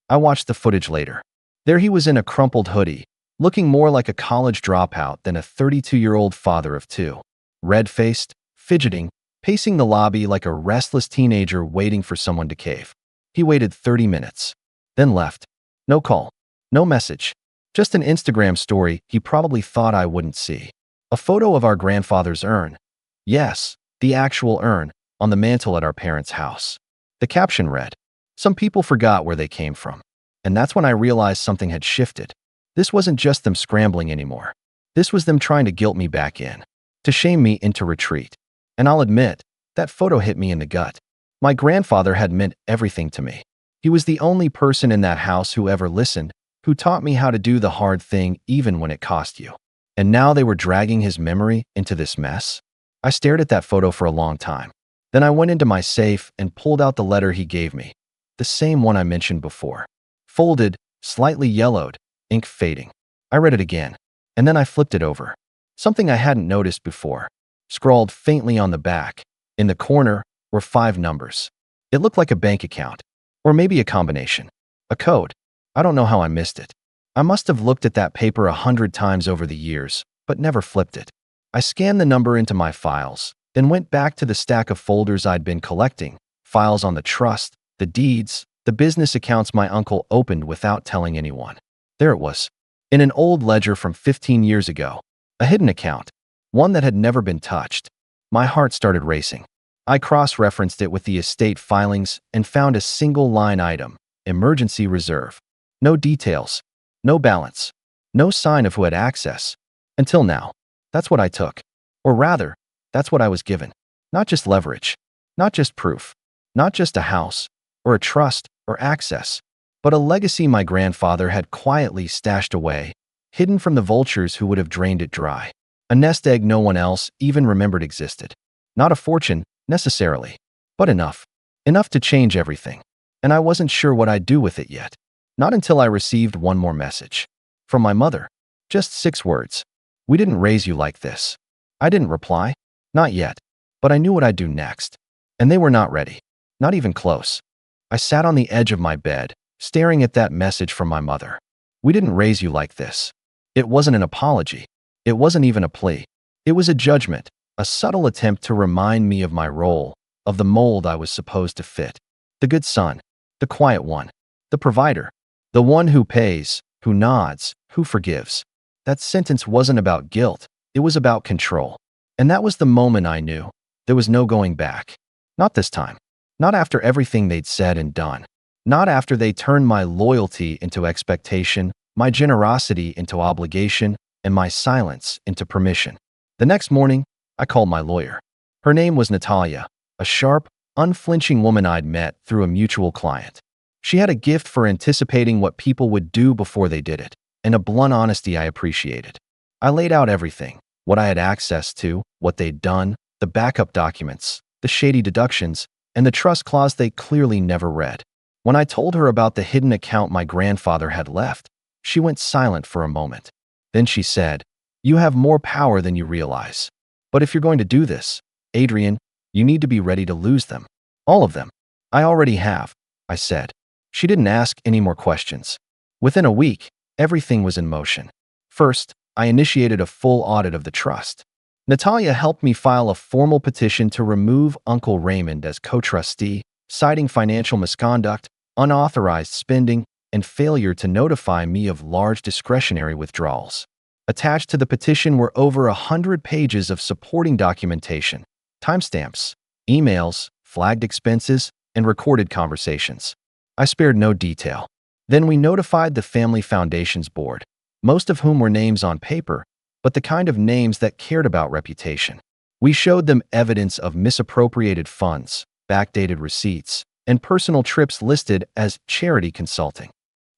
I watched the footage later. There he was in a crumpled hoodie, looking more like a college dropout than a 32-year-old father of two. Red-faced, fidgeting, pacing the lobby like a restless teenager waiting for someone to cave. He waited 30 minutes, then left. No call, no message, just an Instagram story he probably thought I wouldn't see. A photo of our grandfather's urn. Yes, the actual urn, on the mantle at our parents' house. The caption read, "Some people forgot where they came from." And that's when I realized something had shifted. This wasn't just them scrambling anymore. This was them trying to guilt me back in, to shame me into retreat. And I'll admit, that photo hit me in the gut. My grandfather had meant everything to me. He was the only person in that house who ever listened, who taught me how to do the hard thing even when it cost you. And now they were dragging his memory into this mess? I stared at that photo for a long time. Then I went into my safe and pulled out the letter he gave me, the same one I mentioned before. Folded, slightly yellowed, ink fading. I read it again, and then I flipped it over. Something I hadn't noticed before. Scrawled faintly on the back, in the corner, were 5 numbers. It looked like a bank account, or maybe a combination. A code. I don't know how I missed it. I must have looked at that paper 100 times over the years, but never flipped it. I scanned the number into my files, then went back to the stack of folders I'd been collecting, files on the trust, the deeds, the business accounts my uncle opened without telling anyone. There it was, in an old ledger from 15 years ago, a hidden account, one that had never been touched. My heart started racing. I cross-referenced it with the estate filings and found a single line item, emergency reserve. No details, no balance, no sign of who had access. Until now, that's what I took. Or rather, that's what I was given. Not just leverage, not just proof, not just a house, or a trust, or access, but a legacy my grandfather had quietly stashed away, hidden from the vultures who would have drained it dry. A nest egg no one else even remembered existed. Not a fortune, necessarily, but enough. Enough to change everything. And I wasn't sure what I'd do with it yet. Not until I received one more message. From my mother. Just 6 words. "We didn't raise you like this." I didn't reply. Not yet. But I knew what I'd do next. And they were not ready. Not even close. I sat on the edge of my bed, staring at that message from my mother. "We didn't raise you like this." It wasn't an apology. It wasn't even a plea. It was a judgment, a subtle attempt to remind me of my role, of the mold I was supposed to fit. The good son, the quiet one, the provider, the one who pays, who nods, who forgives. That sentence wasn't about guilt, it was about control. And that was the moment I knew there was no going back. Not this time. Not after everything they'd said and done. Not after they turned my loyalty into expectation, my generosity into obligation, and my silence into permission. The next morning, I called my lawyer. Her name was Natalia, a sharp, unflinching woman I'd met through a mutual client. She had a gift for anticipating what people would do before they did it, and a blunt honesty I appreciated. I laid out everything, what I had access to, what they'd done, the backup documents, the shady deductions, and the trust clause they clearly never read. When I told her about the hidden account my grandfather had left, she went silent for a moment. Then she said, "You have more power than you realize. But if you're going to do this, Adrian, you need to be ready to lose them. All of them." "I already have," I said. She didn't ask any more questions. Within a week, everything was in motion. First, I initiated a full audit of the trust. Natalia helped me file a formal petition to remove Uncle Raymond as co-trustee, citing financial misconduct, unauthorized spending, and failure to notify me of large discretionary withdrawals. Attached to the petition were over 100 pages of supporting documentation, timestamps, emails, flagged expenses, and recorded conversations. I spared no detail. Then we notified the Family Foundations Board, most of whom were names on paper, but the kind of names that cared about reputation. We showed them evidence of misappropriated funds, backdated receipts, and personal trips listed as charity consulting.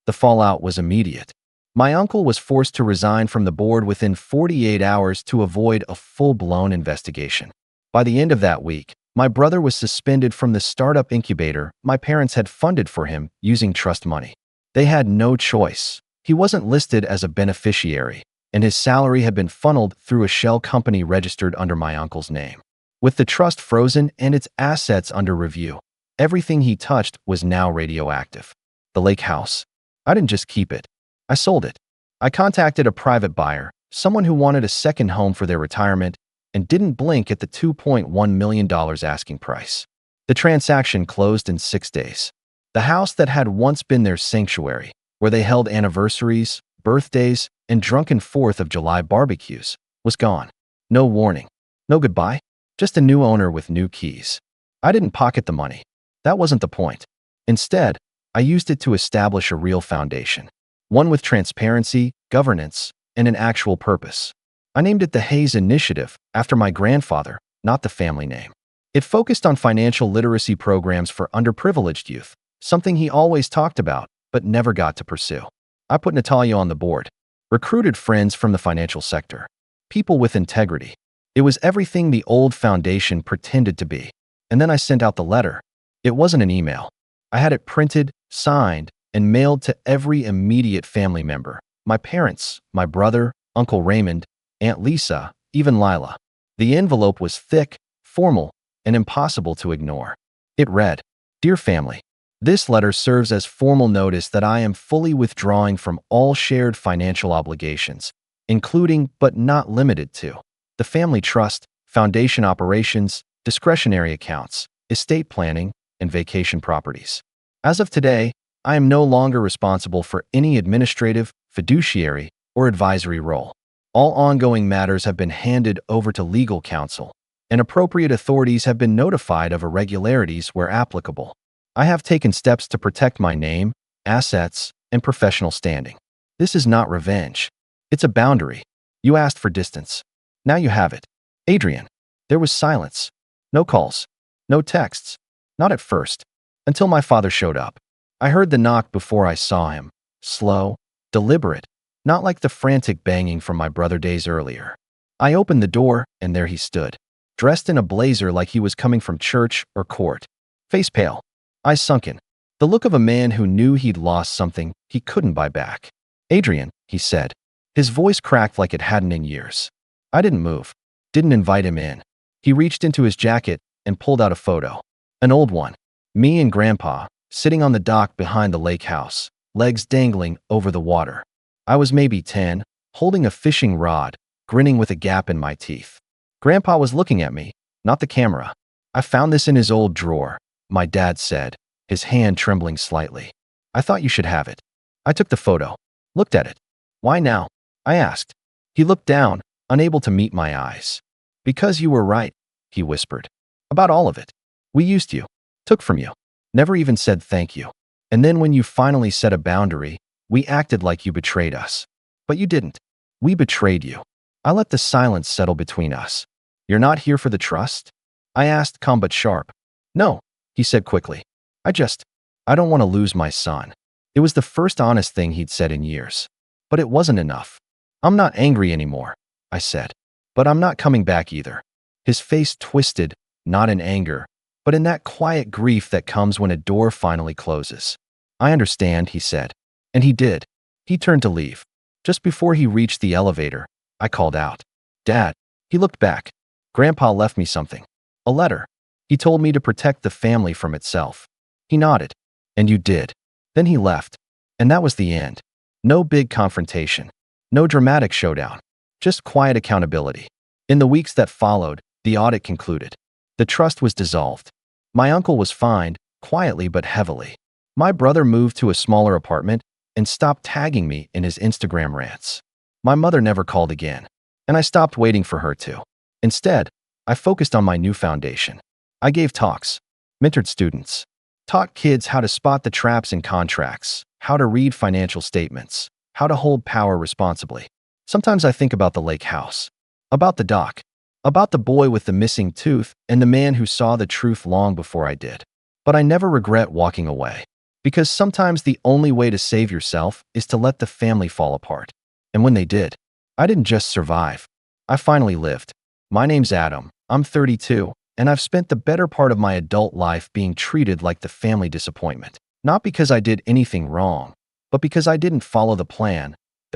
The fallout was immediate. My uncle was forced to resign from the board within 48 hours to avoid a full-blown investigation. By the end of that week, my brother was suspended from the startup incubator my parents had funded for him using trust money. They had no choice. He wasn't listed as a beneficiary, and his salary had been funneled through a shell company registered under my uncle's name. With the trust frozen and its assets under review, everything he touched was now radioactive. The lake house. I didn't just keep it. I sold it. I contacted a private buyer, someone who wanted a second home for their retirement, and didn't blink at the $2.1 million asking price. The transaction closed in 6 days. The house that had once been their sanctuary, where they held anniversaries, birthdays, and drunken 4th of July barbecues, was gone. No warning. No goodbye. Just a new owner with new keys. I didn't pocket the money. That wasn't the point. Instead, I used it to establish a real foundation. One with transparency, governance, and an actual purpose. I named it the Hayes Initiative after my grandfather, not the family name. It focused on financial literacy programs for underprivileged youth, something he always talked about, but never got to pursue. I put Natalia on the board. Recruited friends from the financial sector. People with integrity. It was everything the old foundation pretended to be. And then I sent out the letter. It wasn't an email. I had it printed, signed, and mailed to every immediate family member. My parents, my brother, Uncle Raymond, Aunt Lisa, even Lila. The envelope was thick, formal, and impossible to ignore. It read, "Dear family, this letter serves as formal notice that I am fully withdrawing from all shared financial obligations, including but not limited to the family trust, foundation operations, discretionary accounts, estate planning, and vacation properties. As of today, I am no longer responsible for any administrative, fiduciary, or advisory role. All ongoing matters have been handed over to legal counsel, and appropriate authorities have been notified of irregularities where applicable. I have taken steps to protect my name, assets, and professional standing. This is not revenge. It's a boundary. You asked for distance. Now you have it. Adrian." There was silence. No calls. No texts. Not at first. Until my father showed up. I heard the knock before I saw him. Slow, deliberate, not like the frantic banging from my brother days earlier. I opened the door, and there he stood, dressed in a blazer like he was coming from church or court. Face pale. Eyes sunken. The look of a man who knew he'd lost something he couldn't buy back. "Adrian," he said. His voice cracked like it hadn't in years. I didn't move. Didn't invite him in. He reached into his jacket and pulled out a photo. An old one. Me and Grandpa, sitting on the dock behind the lake house, legs dangling over the water. I was maybe 10, holding a fishing rod, grinning with a gap in my teeth. Grandpa was looking at me, not the camera. "I found this in his old drawer," my dad said, his hand trembling slightly. "I thought you should have it." I took the photo, looked at it. "Why now?" I asked. He looked down, unable to meet my eyes. "Because you were right," he whispered. "About all of it. We used you, took from you, never even said thank you. And then when you finally set a boundary, we acted like you betrayed us. But you didn't. We betrayed you." I let the silence settle between us. "You're not here for the trust?" I asked, calm but sharp. "No," he said quickly. I don't want to lose my son." It was the first honest thing he'd said in years. But it wasn't enough. "I'm not angry anymore," I said. "But I'm not coming back either." His face twisted, not in anger, but in that quiet grief that comes when a door finally closes. "I understand," he said. And he did. He turned to leave. Just before he reached the elevator, I called out, "Dad." He looked back. "Grandpa left me something. A letter. He told me to protect the family from itself." He nodded. "And you did." Then he left. And that was the end. No big confrontation. No dramatic showdown. Just quiet accountability. In the weeks that followed, the audit concluded. The trust was dissolved. My uncle was fined, quietly but heavily. My brother moved to a smaller apartment and stopped tagging me in his Instagram rants. My mother never called again, and I stopped waiting for her to. Instead, I focused on my new foundation. I gave talks, mentored students, taught kids how to spot the traps in contracts, how to read financial statements, how to hold power responsibly. Sometimes I think about the lake house, about the dock, about the boy with the missing tooth and the man who saw the truth long before I did. But I never regret walking away. Because sometimes the only way to save yourself is to let the family fall apart. And when they did, I didn't just survive. I finally lived. My name's Adam. I'm 32, and I've spent the better part of my adult life being treated like the family disappointment. Not because I did anything wrong, but because I didn't follow their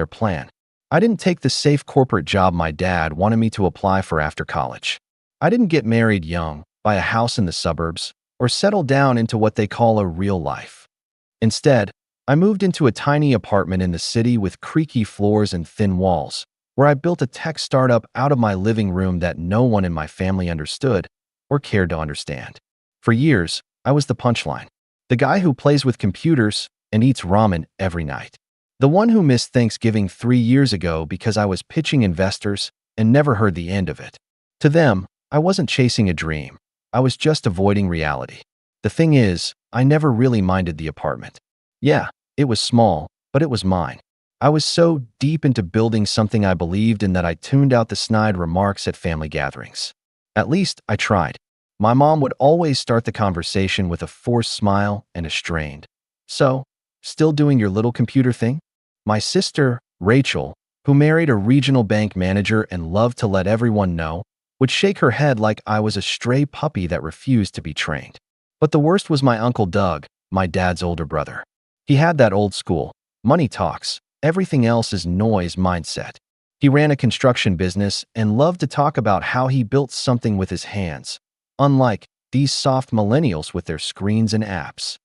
plan. I didn't take the safe corporate job my dad wanted me to apply for after college. I didn't get married young, buy a house in the suburbs, or settle down into what they call a real life. Instead, I moved into a tiny apartment in the city with creaky floors and thin walls, where I built a tech startup out of my living room that no one in my family understood or cared to understand. For years, I was the punchline, the guy who plays with computers and eats ramen every night. The one who missed Thanksgiving 3 years ago because I was pitching investors and never heard the end of it. To them, I wasn't chasing a dream. I was just avoiding reality. The thing is, I never really minded the apartment. Yeah, it was small, but it was mine. I was so deep into building something I believed in that I tuned out the snide remarks at family gatherings. At least, I tried. My mom would always start the conversation with a forced smile and a strained, "So, still doing your little computer thing?" My sister, Rachel, who married a regional bank manager and loved to let everyone know, would shake her head like I was a stray puppy that refused to be trained. But the worst was my Uncle Doug, my dad's older brother. He had that old school, money talks, everything else is noise mindset. He ran a construction business and loved to talk about how he built something with his hands, unlike these soft millennials with their screens and apps.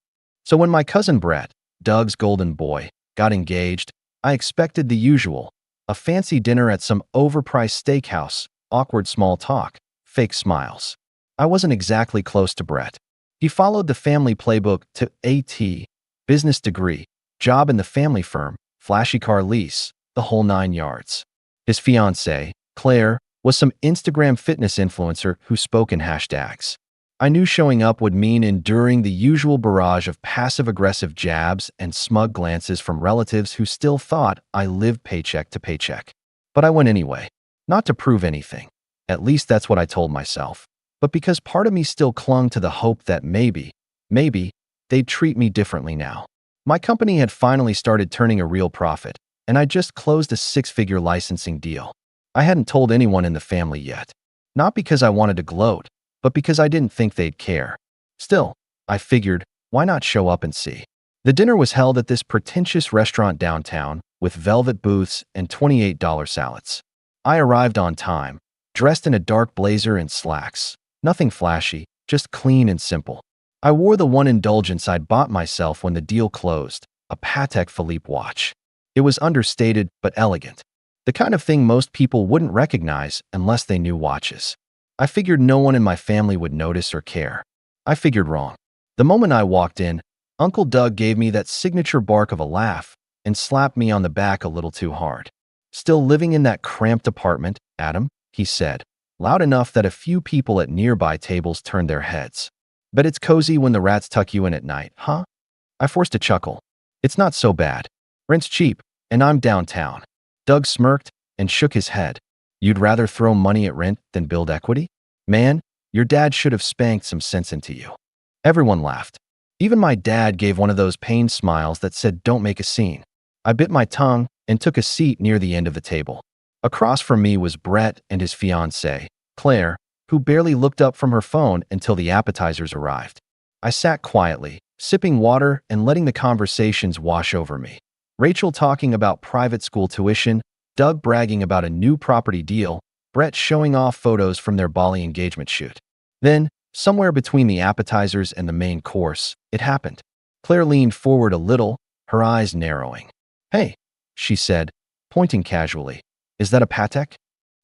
So when my cousin Brett, Doug's golden boy, got engaged, I expected the usual, a fancy dinner at some overpriced steakhouse, awkward small talk, fake smiles. I wasn't exactly close to Brett. He followed the family playbook to AT, business degree, job in the family firm, flashy car lease, the whole 9 yards. His fiancée, Claire, was some Instagram fitness influencer who spoke in hashtags. I knew showing up would mean enduring the usual barrage of passive-aggressive jabs and smug glances from relatives who still thought I lived paycheck to paycheck. But I went anyway, not to prove anything. At least that's what I told myself. But because part of me still clung to the hope that maybe, they'd treat me differently now. My company had finally started turning a real profit, and I just closed a 6-figure licensing deal. I hadn't told anyone in the family yet. Not because I wanted to gloat, but because I didn't think they'd care. Still, I figured, why not show up and see? The dinner was held at this pretentious restaurant downtown, with velvet booths and $28 salads. I arrived on time, dressed in a dark blazer and slacks. Nothing flashy, just clean and simple. I wore the one indulgence I'd bought myself when the deal closed, a Patek Philippe watch. It was understated but elegant. The kind of thing most people wouldn't recognize unless they knew watches. I figured no one in my family would notice or care. I figured wrong. The moment I walked in, Uncle Doug gave me that signature bark of a laugh and slapped me on the back a little too hard. "Still living in that cramped apartment, Adam?" he said, loud enough that a few people at nearby tables turned their heads. "Bet it's cozy when the rats tuck you in at night, huh?" I forced a chuckle. "It's not so bad. Rent's cheap, and I'm downtown." Doug smirked and shook his head. "You'd rather throw money at rent than build equity? Man, your dad should have spanked some sense into you." Everyone laughed. Even my dad gave one of those pained smiles that said, "Don't make a scene." I bit my tongue and took a seat near the end of the table. Across from me was Brett and his fiancée, Claire, who barely looked up from her phone until the appetizers arrived. I sat quietly, sipping water and letting the conversations wash over me. Rachel talking about private school tuition, Doug bragging about a new property deal, Brett showing off photos from their Bali engagement shoot. Then, somewhere between the appetizers and the main course, it happened. Claire leaned forward a little, her eyes narrowing. "Hey," she said, pointing casually. "Is that a Patek?"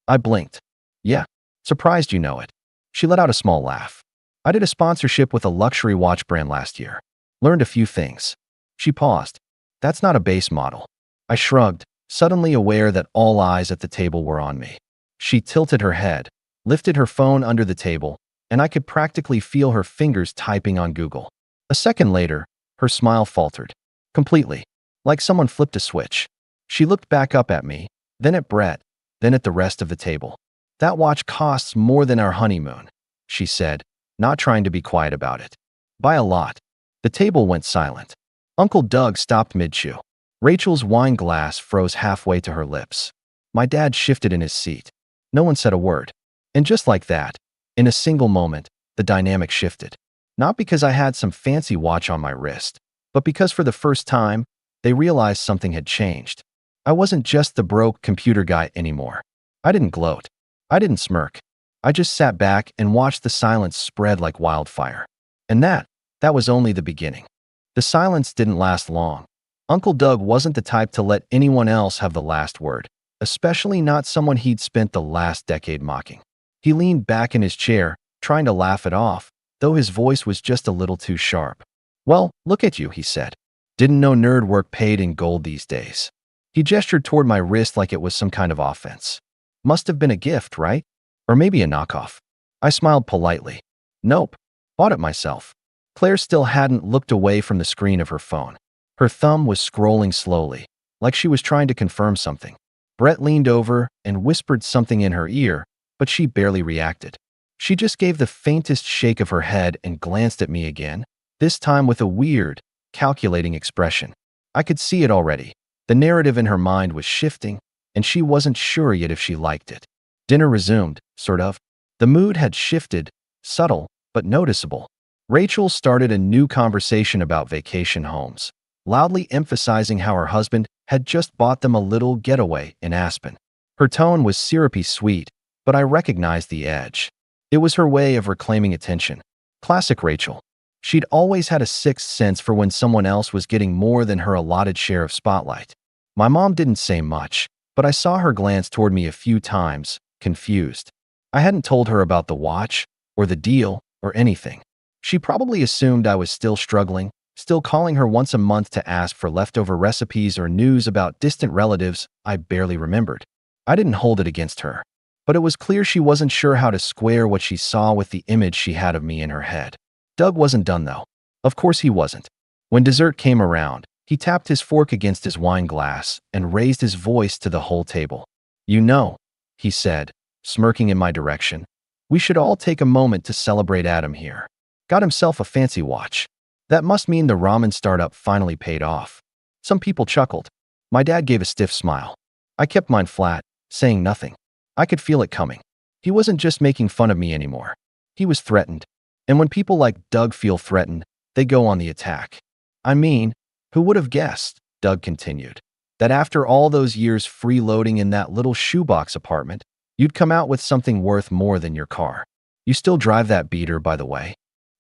I blinked. "Yeah. Surprised you know it." She let out a small laugh. "I did a sponsorship with a luxury watch brand last year. Learned a few things." She paused. "That's not a base model." I shrugged, suddenly aware that all eyes at the table were on me. She tilted her head, lifted her phone under the table, and I could practically feel her fingers typing on Google. A second later, her smile faltered. Completely. Like someone flipped a switch. She looked back up at me, then at Brett, then at the rest of the table. That watch costs more than our honeymoon, she said, not trying to be quiet about it. By a lot. The table went silent. Uncle Doug stopped mid-chew. Rachel's wine glass froze halfway to her lips. My dad shifted in his seat. No one said a word. And just like that, in a single moment, the dynamic shifted. Not because I had some fancy watch on my wrist, but because for the first time, they realized something had changed. I wasn't just the broke computer guy anymore. I didn't gloat. I didn't smirk. I just sat back and watched the silence spread like wildfire. And that was only the beginning. The silence didn't last long. Uncle Doug wasn't the type to let anyone else have the last word, especially not someone he'd spent the last decade mocking. He leaned back in his chair, trying to laugh it off, though his voice was just a little too sharp. "Well, look at you," he said. "Didn't know nerd work paid in gold these days." He gestured toward my wrist like it was some kind of offense. "Must have been a gift, right? Or maybe a knockoff." I smiled politely. "Nope. Bought it myself." Claire still hadn't looked away from the screen of her phone. Her thumb was scrolling slowly, like she was trying to confirm something. Brett leaned over and whispered something in her ear, but she barely reacted. She just gave the faintest shake of her head and glanced at me again, this time with a weird, calculating expression. I could see it already. The narrative in her mind was shifting, and she wasn't sure yet if she liked it. Dinner resumed, sort of. The mood had shifted, subtle, but noticeable. Rachel started a new conversation about vacation homes, loudly emphasizing how her husband had just bought them a little getaway in Aspen. Her tone was syrupy sweet, but I recognized the edge. It was her way of reclaiming attention. Classic Rachel. She'd always had a sixth sense for when someone else was getting more than her allotted share of spotlight. My mom didn't say much, but I saw her glance toward me a few times, confused. I hadn't told her about the watch, or the deal, or anything. She probably assumed I was still struggling, still calling her once a month to ask for leftover recipes or news about distant relatives I barely remembered. I didn't hold it against her, but it was clear she wasn't sure how to square what she saw with the image she had of me in her head. Doug wasn't done, though. Of course he wasn't. When dessert came around, he tapped his fork against his wine glass and raised his voice to the whole table. "You know," he said, smirking in my direction, "we should all take a moment to celebrate Adam here. Got himself a fancy watch. That must mean the ramen startup finally paid off." Some people chuckled. My dad gave a stiff smile. I kept mine flat, saying nothing. I could feel it coming. He wasn't just making fun of me anymore. He was threatened. And when people like Doug feel threatened, they go on the attack. "I mean, who would have guessed," Doug continued, "that after all those years freeloading in that little shoebox apartment, you'd come out with something worth more than your car. You still drive that beater, by the way."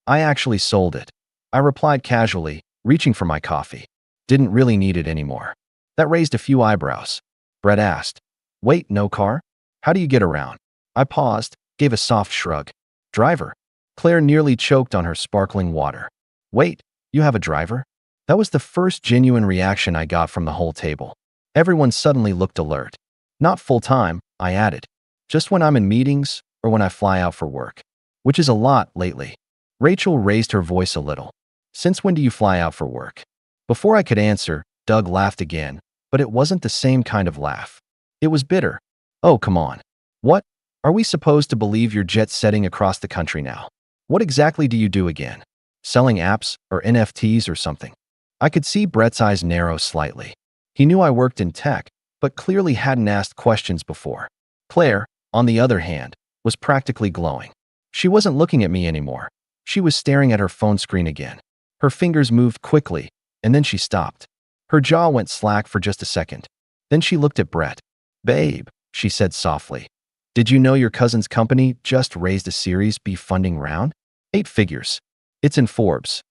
"I actually sold it," I replied casually, reaching for my coffee. "Didn't really need it anymore." That raised a few eyebrows. Brett asked, "Wait, no car? How do you get around?" I paused, gave a soft shrug. "Driver." Claire nearly choked on her sparkling water. "Wait, you have a driver?" That was the first genuine reaction I got from the whole table. Everyone suddenly looked alert. "Not full-time," I added. "Just when I'm in meetings or when I fly out for work. Which is a lot lately." Rachel raised her voice a little. "Since when do you fly out for work?" Before I could answer, Doug laughed again, but it wasn't the same kind of laugh. It was bitter. "Oh, come on. What? Are we supposed to believe you're jet-setting across the country now? What exactly do you do again? Selling apps or NFTs or something?" I could see Brett's eyes narrow slightly. He knew I worked in tech, but clearly hadn't asked questions before. Claire, on the other hand, was practically glowing. She wasn't looking at me anymore. She was staring at her phone screen again. Her fingers moved quickly, and then she stopped. Her jaw went slack for just a second. Then she looked at Brett. "Babe," she said softly, "did you know your cousin's company just raised a Series B funding round? 8 figures. It's in Forbes."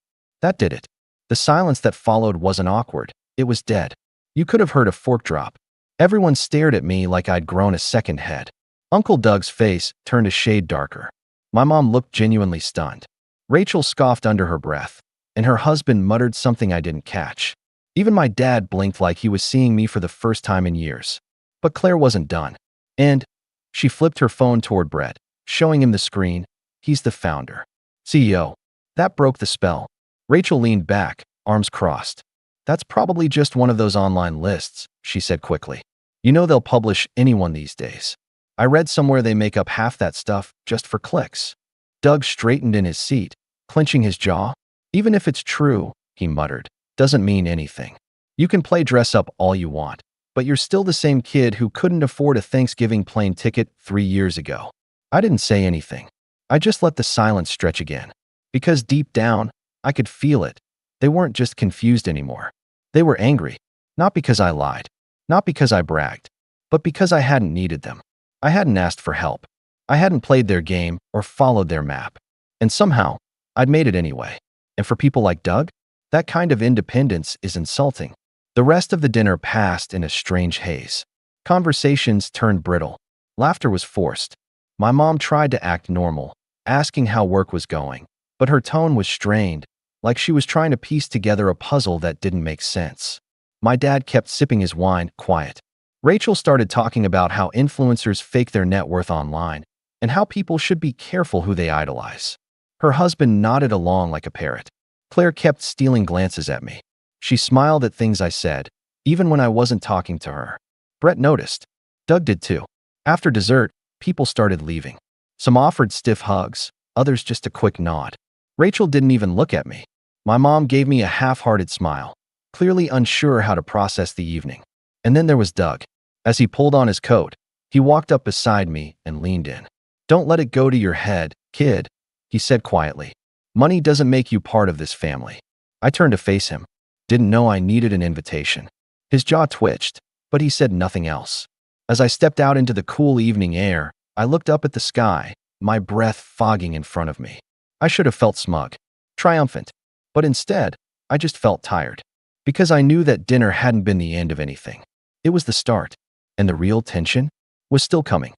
That did it. The silence that followed wasn't awkward. It was dead. You could have heard a fork drop. Everyone stared at me like I'd grown a second head. Uncle Doug's face turned a shade darker. My mom looked genuinely stunned. Rachel scoffed under her breath, and her husband muttered something I didn't catch. Even my dad blinked like he was seeing me for the first time in years. But Claire wasn't done. And she flipped her phone toward Brett, showing him the screen. "He's the founder. CEO. That broke the spell." Rachel leaned back, arms crossed. That's probably just one of those online lists, she said quickly. You know they'll publish anyone these days. I read somewhere they make up half that stuff just for clicks. Doug straightened in his seat, clenching his jaw. Even if it's true, he muttered, doesn't mean anything. You can play dress up all you want, but you're still the same kid who couldn't afford a Thanksgiving plane ticket 3 years ago. I didn't say anything. I just let the silence stretch again. Because deep down, I could feel it. They weren't just confused anymore. They were angry. Not because I lied. Not because I bragged. But because I hadn't needed them. I hadn't asked for help. I hadn't played their game or followed their map. And somehow, I'd made it anyway. And for people like Doug, that kind of independence is insulting. The rest of the dinner passed in a strange haze. Conversations turned brittle. Laughter was forced. My mom tried to act normal, asking how work was going, but her tone was strained, like she was trying to piece together a puzzle that didn't make sense. My dad kept sipping his wine, quiet. Rachel started talking about how influencers fake their net worth online and how people should be careful who they idolize. Her husband nodded along like a parrot. Claire kept stealing glances at me. She smiled at things I said, even when I wasn't talking to her. Brett noticed. Doug did too. After dessert, people started leaving. Some offered stiff hugs, others just a quick nod. Rachel didn't even look at me. My mom gave me a half-hearted smile, clearly unsure how to process the evening. And then there was Doug. As he pulled on his coat, he walked up beside me and leaned in. Don't let it go to your head, kid, he said quietly. Money doesn't make you part of this family. I turned to face him. Didn't know I needed an invitation. His jaw twitched, but he said nothing else. As I stepped out into the cool evening air, I looked up at the sky, my breath fogging in front of me. I should have felt smug, triumphant, but instead, I just felt tired. Because I knew that dinner hadn't been the end of anything. It was the start, and the real tension was still coming.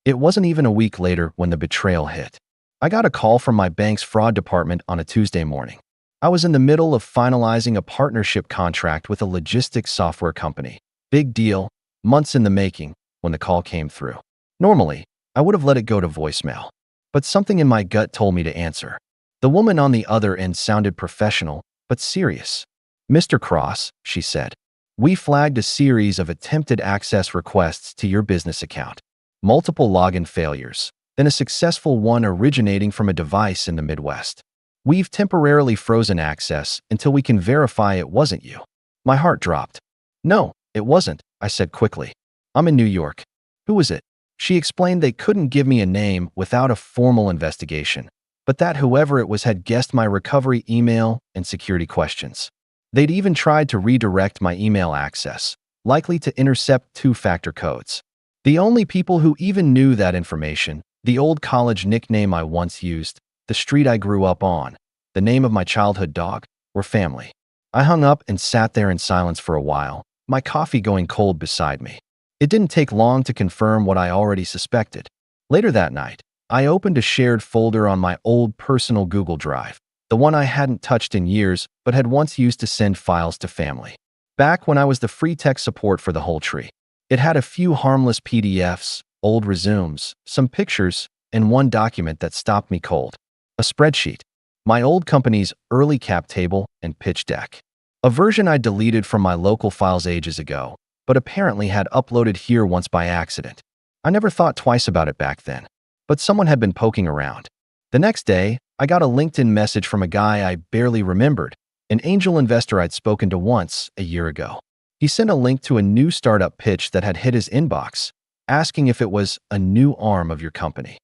It wasn't even a week later when the betrayal hit. I got a call from my bank's fraud department on a Tuesday morning. I was in the middle of finalizing a partnership contract with a logistics software company. Big deal, months in the making, when the call came through. Normally, I would have let it go to voicemail. But something in my gut told me to answer. The woman on the other end sounded professional, but serious. Mr. Cross, she said, we flagged a series of attempted access requests to your business account. Multiple login failures, then a successful one originating from a device in the Midwest. We've temporarily frozen access until we can verify it wasn't you. My heart dropped. No, it wasn't, I said quickly. I'm in New York. Who was it? She explained they couldn't give me a name without a formal investigation, but that whoever it was had guessed my recovery email and security questions. They'd even tried to redirect my email access, likely to intercept two-factor codes. The only people who even knew that information, the old college nickname I once used, the street I grew up on, the name of my childhood dog, were family. I hung up and sat there in silence for a while, my coffee going cold beside me. It didn't take long to confirm what I already suspected. Later that night, I opened a shared folder on my old personal Google Drive, the one I hadn't touched in years but had once used to send files to family. Back when I was the free tech support for the whole tree. It had a few harmless PDFs, old resumes, some pictures, and one document that stopped me cold. A spreadsheet. My old company's early cap table and pitch deck. A version I deleted from my local files ages ago, but apparently had uploaded here once by accident. I never thought twice about it back then, but someone had been poking around. The next day, I got a LinkedIn message from a guy I barely remembered, an angel investor I'd spoken to once a year ago. He sent a link to a new startup pitch that had hit his inbox, asking if it was a new arm of your company.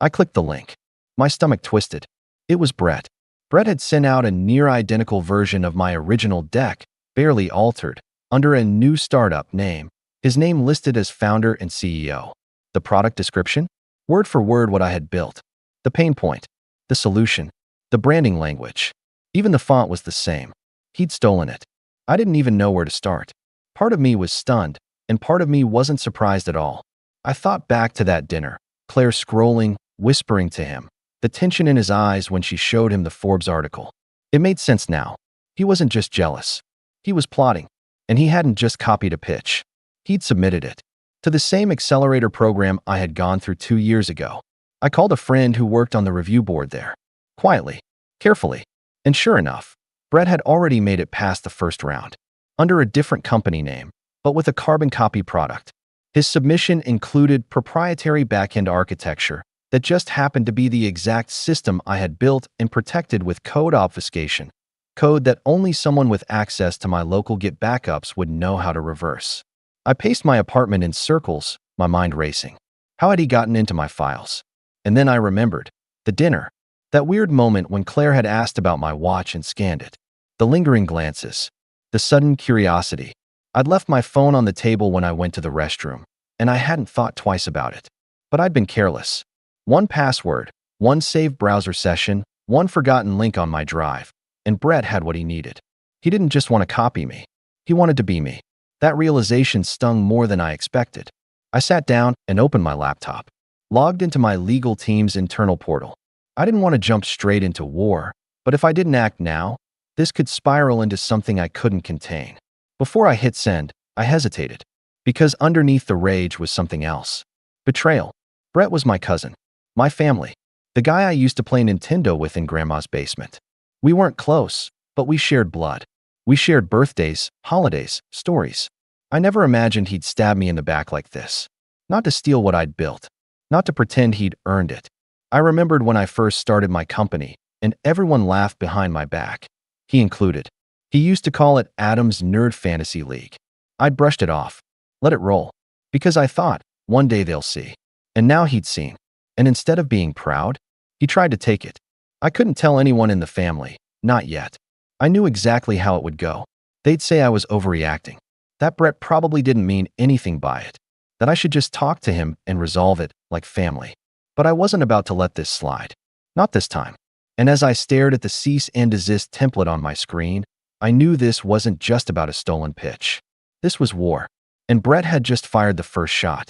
I clicked the link. My stomach twisted. It was Brett. Brett had sent out a near-identical version of my original deck, barely altered, under a new startup name, his name listed as founder and CEO. The product description? Word for word what I had built. The pain point. The solution. The branding language. Even the font was the same. He'd stolen it. I didn't even know where to start. Part of me was stunned, and part of me wasn't surprised at all. I thought back to that dinner, Claire scrolling, whispering to him, the tension in his eyes when she showed him the Forbes article. It made sense now. He wasn't just jealous. He was plotting, and he hadn't just copied a pitch. He'd submitted it to the same accelerator program I had gone through 2 years ago. I called a friend who worked on the review board there. Quietly, carefully, and sure enough, Brett had already made it past the first round. under a different company name, but with a carbon copy product. His submission included proprietary backend architecture that just happened to be the exact system I had built and protected with code obfuscation, code that only someone with access to my local Git backups would know how to reverse. I paced my apartment in circles, my mind racing. How had he gotten into my files? And then I remembered. The dinner. That weird moment when Claire had asked about my watch and scanned it. The lingering glances. The sudden curiosity. I'd left my phone on the table when I went to the restroom, and I hadn't thought twice about it. But I'd been careless. One password, one saved browser session, one forgotten link on my drive, and Brett had what he needed. He didn't just want to copy me. He wanted to be me. That realization stung more than I expected. I sat down and opened my laptop, logged into my legal team's internal portal. I didn't want to jump straight into war, but if I didn't act now, this could spiral into something I couldn't contain. Before I hit send, I hesitated, because underneath the rage was something else. Betrayal. Brett was my cousin, my family, the guy I used to play Nintendo with in Grandma's basement. We weren't close, but we shared blood. We shared birthdays, holidays, stories. I never imagined he'd stab me in the back like this. Not to steal what I'd built. Not to pretend he'd earned it. I remembered when I first started my company, and everyone laughed behind my back. He included. He used to call it Adam's Nerd Fantasy League. I'd brushed it off. Let it roll. Because I thought, one day they'll see. And now he'd seen. And instead of being proud, he tried to take it. I couldn't tell anyone in the family. Not yet. I knew exactly how it would go. They'd say I was overreacting. That Brett probably didn't mean anything by it. That I should just talk to him and resolve it, like family. But I wasn't about to let this slide. Not this time. And as I stared at the cease and desist template on my screen, I knew this wasn't just about a stolen pitch. This was war. And Brett had just fired the first shot.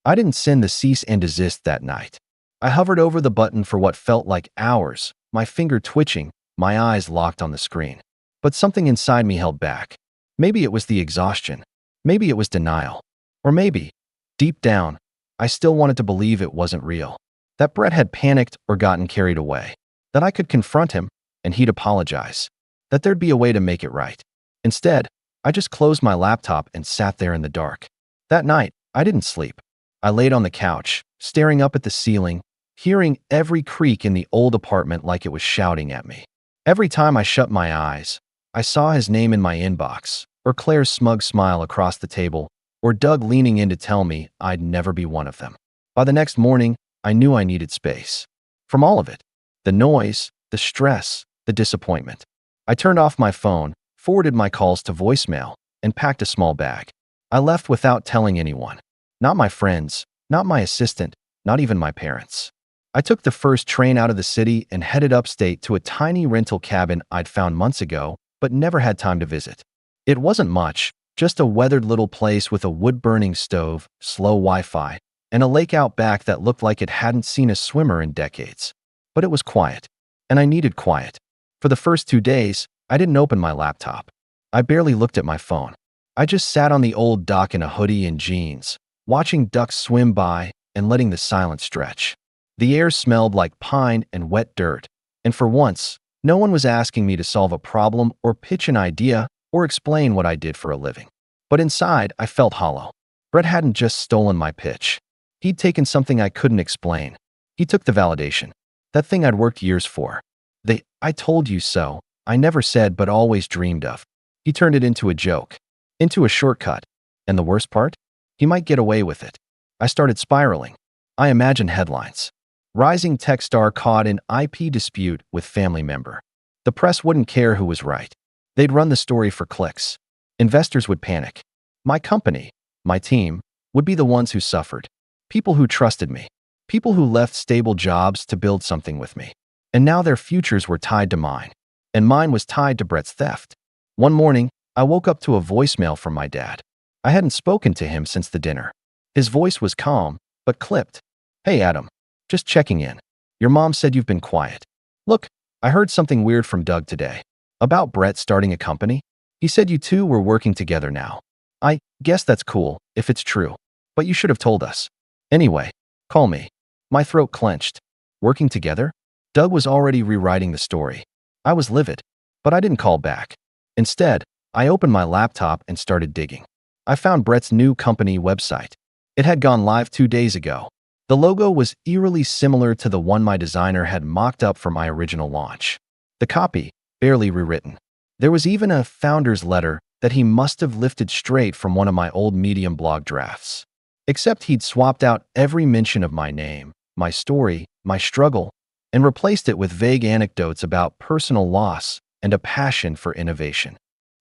I didn't send the cease and desist that night. I hovered over the button for what felt like hours, my finger twitching, my eyes locked on the screen. But something inside me held back. Maybe it was the exhaustion. Maybe it was denial. Or maybe, deep down, I still wanted to believe it wasn't real. That Brett had panicked or gotten carried away. That I could confront him, and he'd apologize. That there'd be a way to make it right. Instead, I just closed my laptop and sat there in the dark. That night, I didn't sleep. I laid on the couch, staring up at the ceiling, hearing every creak in the old apartment like it was shouting at me. Every time I shut my eyes, I saw his name in my inbox, or Claire's smug smile across the table, or Doug leaning in to tell me I'd never be one of them. By the next morning, I knew I needed space. From all of it. The noise, the stress, the disappointment. I turned off my phone, forwarded my calls to voicemail, and packed a small bag. I left without telling anyone. Not my friends, not my assistant, not even my parents. I took the first train out of the city and headed upstate to a tiny rental cabin I'd found months ago, but never had time to visit. It wasn't much, just a weathered little place with a wood-burning stove, slow Wi-Fi, and a lake out back that looked like it hadn't seen a swimmer in decades. But it was quiet, and I needed quiet. For the first 2 days, I didn't open my laptop. I barely looked at my phone. I just sat on the old dock in a hoodie and jeans, watching ducks swim by and letting the silence stretch. The air smelled like pine and wet dirt, and for once, no one was asking me to solve a problem or pitch an idea or explain what I did for a living. But inside, I felt hollow. Brett hadn't just stolen my pitch. He'd taken something I couldn't explain. He took the validation. That thing I'd worked years for. The "I told you so" I never said but always dreamed of. He turned it into a joke. Into a shortcut. And the worst part? He might get away with it. I started spiraling. I imagined headlines. Rising tech star caught in IP dispute with family member. The press wouldn't care who was right. They'd run the story for clicks. Investors would panic. My company, my team, would be the ones who suffered. People who trusted me. People who left stable jobs to build something with me. And now their futures were tied to mine. And mine was tied to Brett's theft. One morning, I woke up to a voicemail from my dad. I hadn't spoken to him since the dinner. His voice was calm, but clipped. "Hey Adam, just checking in. Your mom said you've been quiet. Look, I heard something weird from Doug today. About Brett starting a company. He said you two were working together now. I guess that's cool, if it's true. But you should have told us. Anyway, call me." My throat clenched. Working together? Doug was already rewriting the story. I was livid, but I didn't call back. Instead, I opened my laptop and started digging. I found Brett's new company website. It had gone live 2 days ago. The logo was eerily similar to the one my designer had mocked up for my original launch. The copy, barely rewritten. There was even a founder's letter that he must have lifted straight from one of my old Medium blog drafts. Except he'd swapped out every mention of my name, my story, my struggle, and replaced it with vague anecdotes about personal loss and a passion for innovation.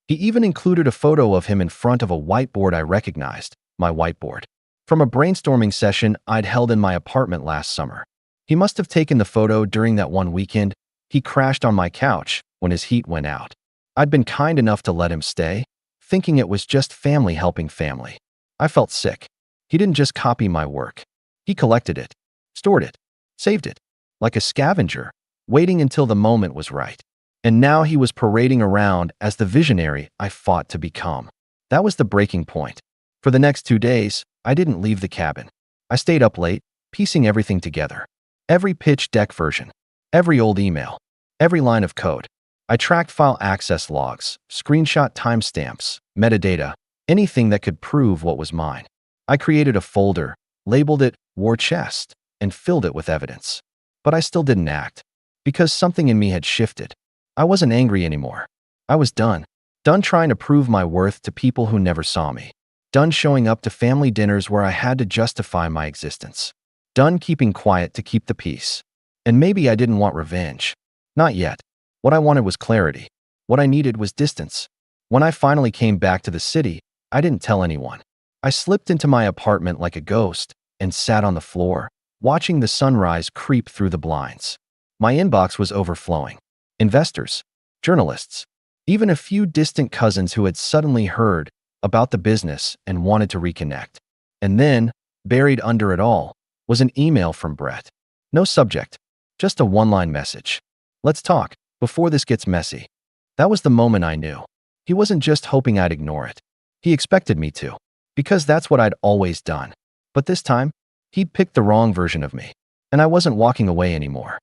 He even included a photo of him in front of a whiteboard I recognized, my whiteboard, from a brainstorming session I'd held in my apartment last summer. He must have taken the photo during that one weekend he crashed on my couch when his heat went out. I'd been kind enough to let him stay, thinking it was just family helping family. I felt sick. He didn't just copy my work. He collected it, stored it, saved it, like a scavenger, waiting until the moment was right. And now he was parading around as the visionary I fought to become. That was the breaking point. For the next 2 days, I didn't leave the cabin. I stayed up late, piecing everything together. Every pitch deck version, every old email, every line of code. I tracked file access logs, screenshot timestamps, metadata, anything that could prove what was mine. I created a folder, labeled it War Chest, and filled it with evidence. But I still didn't act, because something in me had shifted. I wasn't angry anymore. I was done. Done trying to prove my worth to people who never saw me. Done showing up to family dinners where I had to justify my existence. Done keeping quiet to keep the peace. And maybe I didn't want revenge. Not yet. What I wanted was clarity. What I needed was distance. When I finally came back to the city, I didn't tell anyone. I slipped into my apartment like a ghost and sat on the floor, watching the sunrise creep through the blinds. My inbox was overflowing. Investors, journalists, even a few distant cousins who had suddenly heard about the business and wanted to reconnect. And then, buried under it all, was an email from Brett. No subject, just a one-line message. Let's talk, before this gets messy. That was the moment I knew. He wasn't just hoping I'd ignore it. He expected me to, because that's what I'd always done. But this time, he'd picked the wrong version of me, and I wasn't walking away anymore.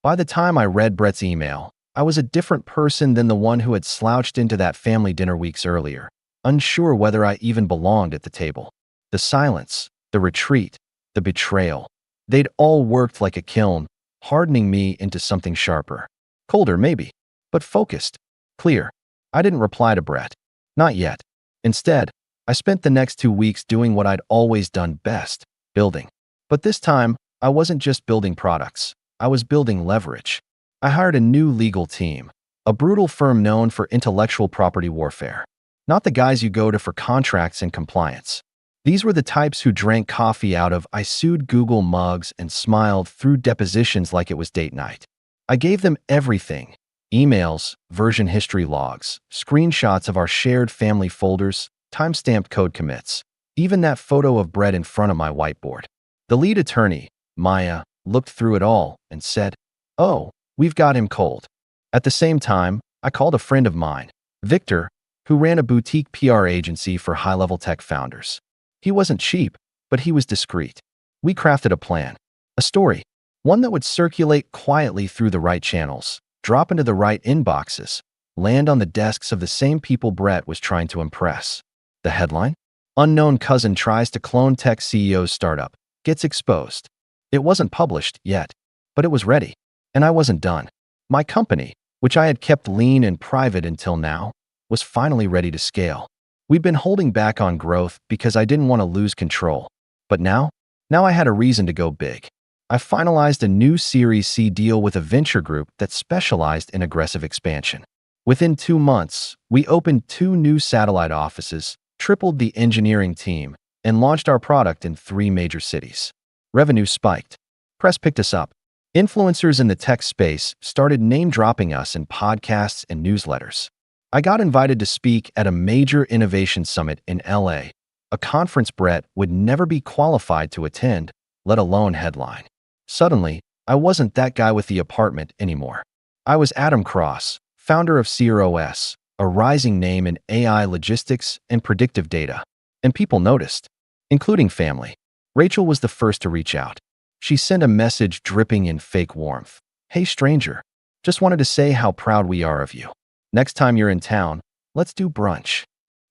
By the time I read Brett's email, I was a different person than the one who had slouched into that family dinner weeks earlier, unsure whether I even belonged at the table. The silence, the retreat, the betrayal, they'd all worked like a kiln, hardening me into something sharper. Colder, maybe, but focused, clear. I didn't reply to Brett. Not yet. Instead, I spent the next 2 weeks doing what I'd always done best, building. But this time, I wasn't just building products. I was building leverage. I hired a new legal team, a brutal firm known for intellectual property warfare. Not the guys you go to for contracts and compliance. These were the types who drank coffee out of I sued Google mugs and smiled through depositions like it was date night. I gave them everything: emails, version history logs, screenshots of our shared family folders, timestamped code commits, even that photo of Brett in front of my whiteboard. The lead attorney, Maya, looked through it all and said, "Oh, we've got him cold." At the same time, I called a friend of mine, Victor, who ran a boutique PR agency for high-level tech founders. He wasn't cheap, but he was discreet. We crafted a plan, a story, one that would circulate quietly through the right channels, drop into the right inboxes, land on the desks of the same people Brett was trying to impress. The headline? Unknown cousin tries to clone tech CEO's startup, gets exposed. It wasn't published yet, but it was ready. And I wasn't done. My company, which I had kept lean and private until now, was finally ready to scale. We'd been holding back on growth because I didn't want to lose control. But now I had a reason to go big. I finalized a new Series C deal with a venture group that specialized in aggressive expansion. Within 2 months, we opened 2 new satellite offices, tripled the engineering team, and launched our product in 3 major cities. Revenue spiked. Press picked us up. Influencers in the tech space started name-dropping us in podcasts and newsletters. I got invited to speak at a major innovation summit in LA, a conference Brett would never be qualified to attend, let alone headline. Suddenly, I wasn't that guy with the apartment anymore. I was Adam Cross, founder of CROS, a rising name in AI logistics and predictive data. And people noticed, including family. Rachel was the first to reach out. She sent a message dripping in fake warmth. "Hey stranger, just wanted to say how proud we are of you. Next time you're in town, Let's do brunch.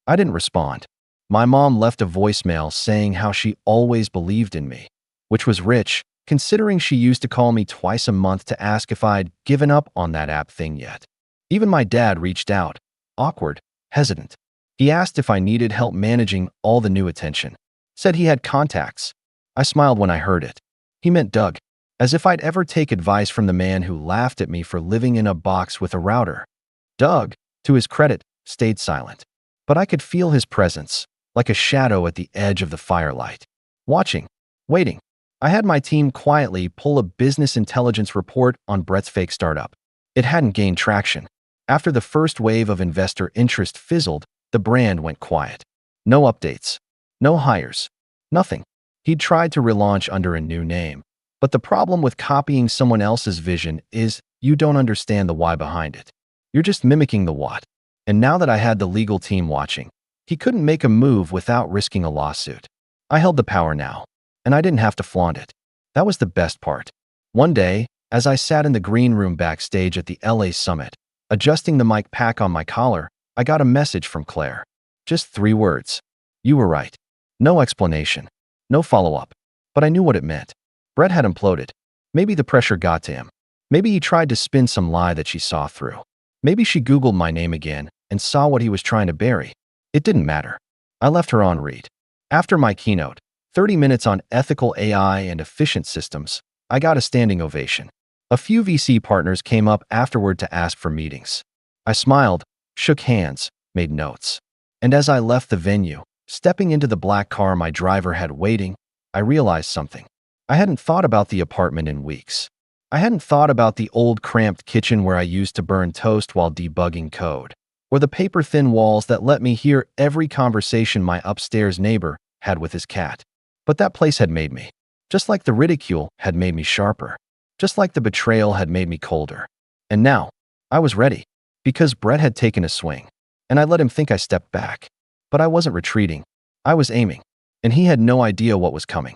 I didn't respond. My mom left a voicemail saying how she always believed in me, which was rich, considering she used to call me twice a month to ask if I'd given up on that app thing yet. Even my dad reached out, awkward, hesitant. He asked if I needed help managing all the new attention. Said he had contacts. I smiled when I heard it. He meant Doug, as if I'd ever take advice from the man who laughed at me for living in a box with a router. Doug, to his credit, stayed silent. But I could feel his presence, like a shadow at the edge of the firelight. Watching, waiting. I had my team quietly pull a business intelligence report on Brett's fake startup. It hadn't gained traction. After the first wave of investor interest fizzled, the brand went quiet. No updates. No hires. Nothing. He'd tried to relaunch under a new name. But the problem with copying someone else's vision is you don't understand the why behind it. You're just mimicking the what. And now that I had the legal team watching, he couldn't make a move without risking a lawsuit. I held the power now, and I didn't have to flaunt it. That was the best part. One day, as I sat in the green room backstage at the LA Summit, adjusting the mic pack on my collar, I got a message from Claire. Just 3 words. You were right. No explanation. No follow-up. But I knew what it meant. Brett had imploded. Maybe the pressure got to him. Maybe he tried to spin some lie that she saw through. Maybe she Googled my name again and saw what he was trying to bury. It didn't matter. I left her on read. After my keynote, 30 minutes on ethical AI and efficient systems, I got a standing ovation. A few VC partners came up afterward to ask for meetings. I smiled, shook hands, made notes. And as I left the venue, stepping into the black car my driver had waiting, I realized something. I hadn't thought about the apartment in weeks. I hadn't thought about the old cramped kitchen where I used to burn toast while debugging code, or the paper-thin walls that let me hear every conversation my upstairs neighbor had with his cat. But that place had made me. Just like the ridicule had made me sharper. Just like the betrayal had made me colder. And now, I was ready. Because Brett had taken a swing. And I let him think I stepped back. But I wasn't retreating. I was aiming. And he had no idea what was coming.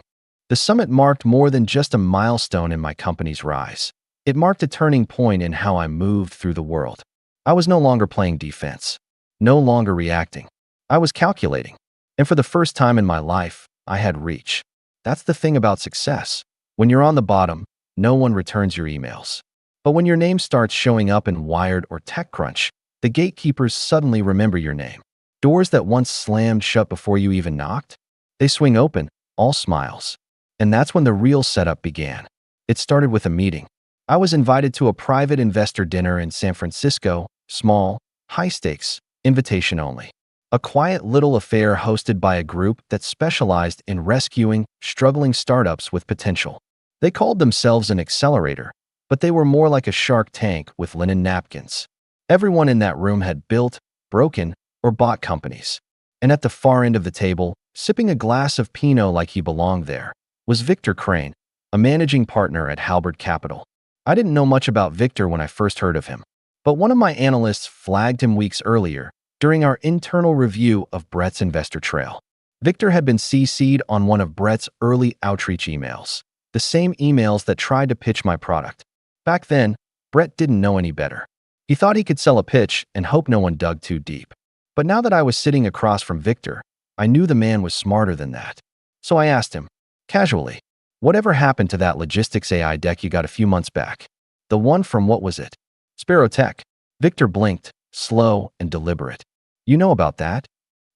The summit marked more than just a milestone in my company's rise. It marked a turning point in how I moved through the world. I was no longer playing defense. No longer reacting. I was calculating. And for the first time in my life, I had reach. That's the thing about success. When you're on the bottom, no one returns your emails. But when your name starts showing up in Wired or TechCrunch, the gatekeepers suddenly remember your name. Doors that once slammed shut before you even knocked, they swing open, all smiles. And that's when the real setup began. It started with a meeting. I was invited to a private investor dinner in San Francisco, small, high stakes, invitation only. A quiet little affair hosted by a group that specialized in rescuing struggling startups with potential. They called themselves an accelerator, but they were more like a Shark Tank with linen napkins. Everyone in that room had built, broken, or bought companies. And at the far end of the table, sipping a glass of Pinot like he belonged there, was Victor Crane, a managing partner at Halberd Capital. I didn't know much about Victor when I first heard of him, but one of my analysts flagged him weeks earlier during our internal review of Brett's investor trail. Victor had been CC'd on one of Brett's early outreach emails, the same emails that tried to pitch my product. Back then, Brett didn't know any better. He thought he could sell a pitch and hope no one dug too deep. But now that I was sitting across from Victor, I knew the man was smarter than that. So I asked him, casually, whatever happened to that logistics AI deck you got a few months back? The one from what was it? Sparrow Tech. Victor blinked, slow and deliberate. You know about that?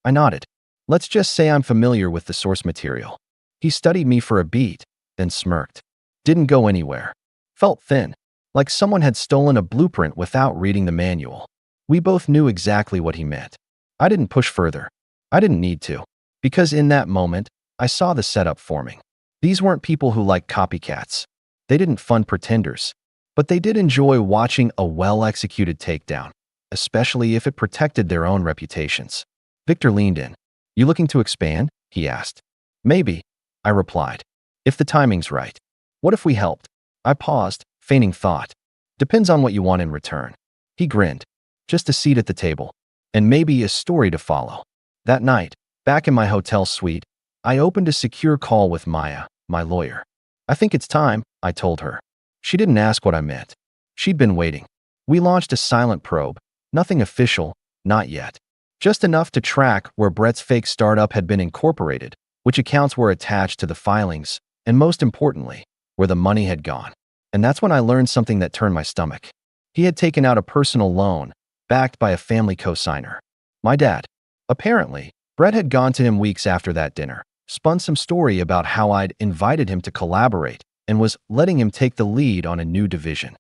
I nodded. Let's just say I'm familiar with the source material. He studied me for a beat, then smirked. Didn't go anywhere. Felt thin, like someone had stolen a blueprint without reading the manual. We both knew exactly what he meant. I didn't push further. I didn't need to. Because in that moment, I saw the setup forming. These weren't people who liked copycats. They didn't fund pretenders. But they did enjoy watching a well-executed takedown, especially if it protected their own reputations. Victor leaned in. You looking to expand? He asked. Maybe, I replied. If the timing's right. What if we helped? I paused, feigning thought. Depends on what you want in return. He grinned. Just a seat at the table. And maybe a story to follow. That night, back in my hotel suite, I opened a secure call with Maya, my lawyer. I think it's time, I told her. She didn't ask what I meant. She'd been waiting. We launched a silent probe. Nothing official, Not yet. Just enough to track where Brett's fake startup had been incorporated, which accounts were attached to the filings, and most importantly, where the money had gone. And that's when I learned something that turned my stomach. He had taken out a personal loan, backed by a family cosigner. My dad. Apparently, Brett had gone to him weeks after that dinner, spun some story about how I'd invited him to collaborate, and was letting him take the lead on a new division.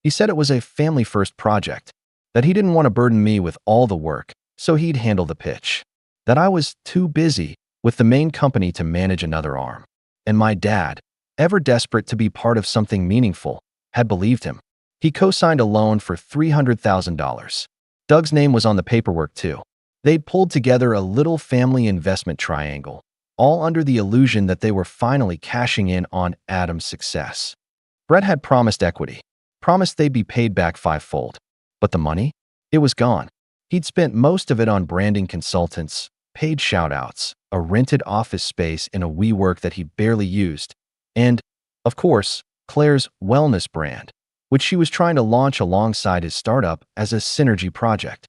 He said it was a family-first project, that he didn't want to burden me with all the work, so he'd handle the pitch. That I was too busy with the main company to manage another arm. And my dad, ever desperate to be part of something meaningful, had believed him. He co-signed a loan for $300,000. Doug's name was on the paperwork too. They'd pulled together a little family investment triangle, all under the illusion that they were finally cashing in on Adam's success. Brett had promised equity, promised they'd be paid back fivefold. But the money? It was gone. He'd spent most of it on branding consultants, paid shout-outs, a rented office space in a WeWork that he barely used, and, of course, Claire's wellness brand, which she was trying to launch alongside his startup as a synergy project.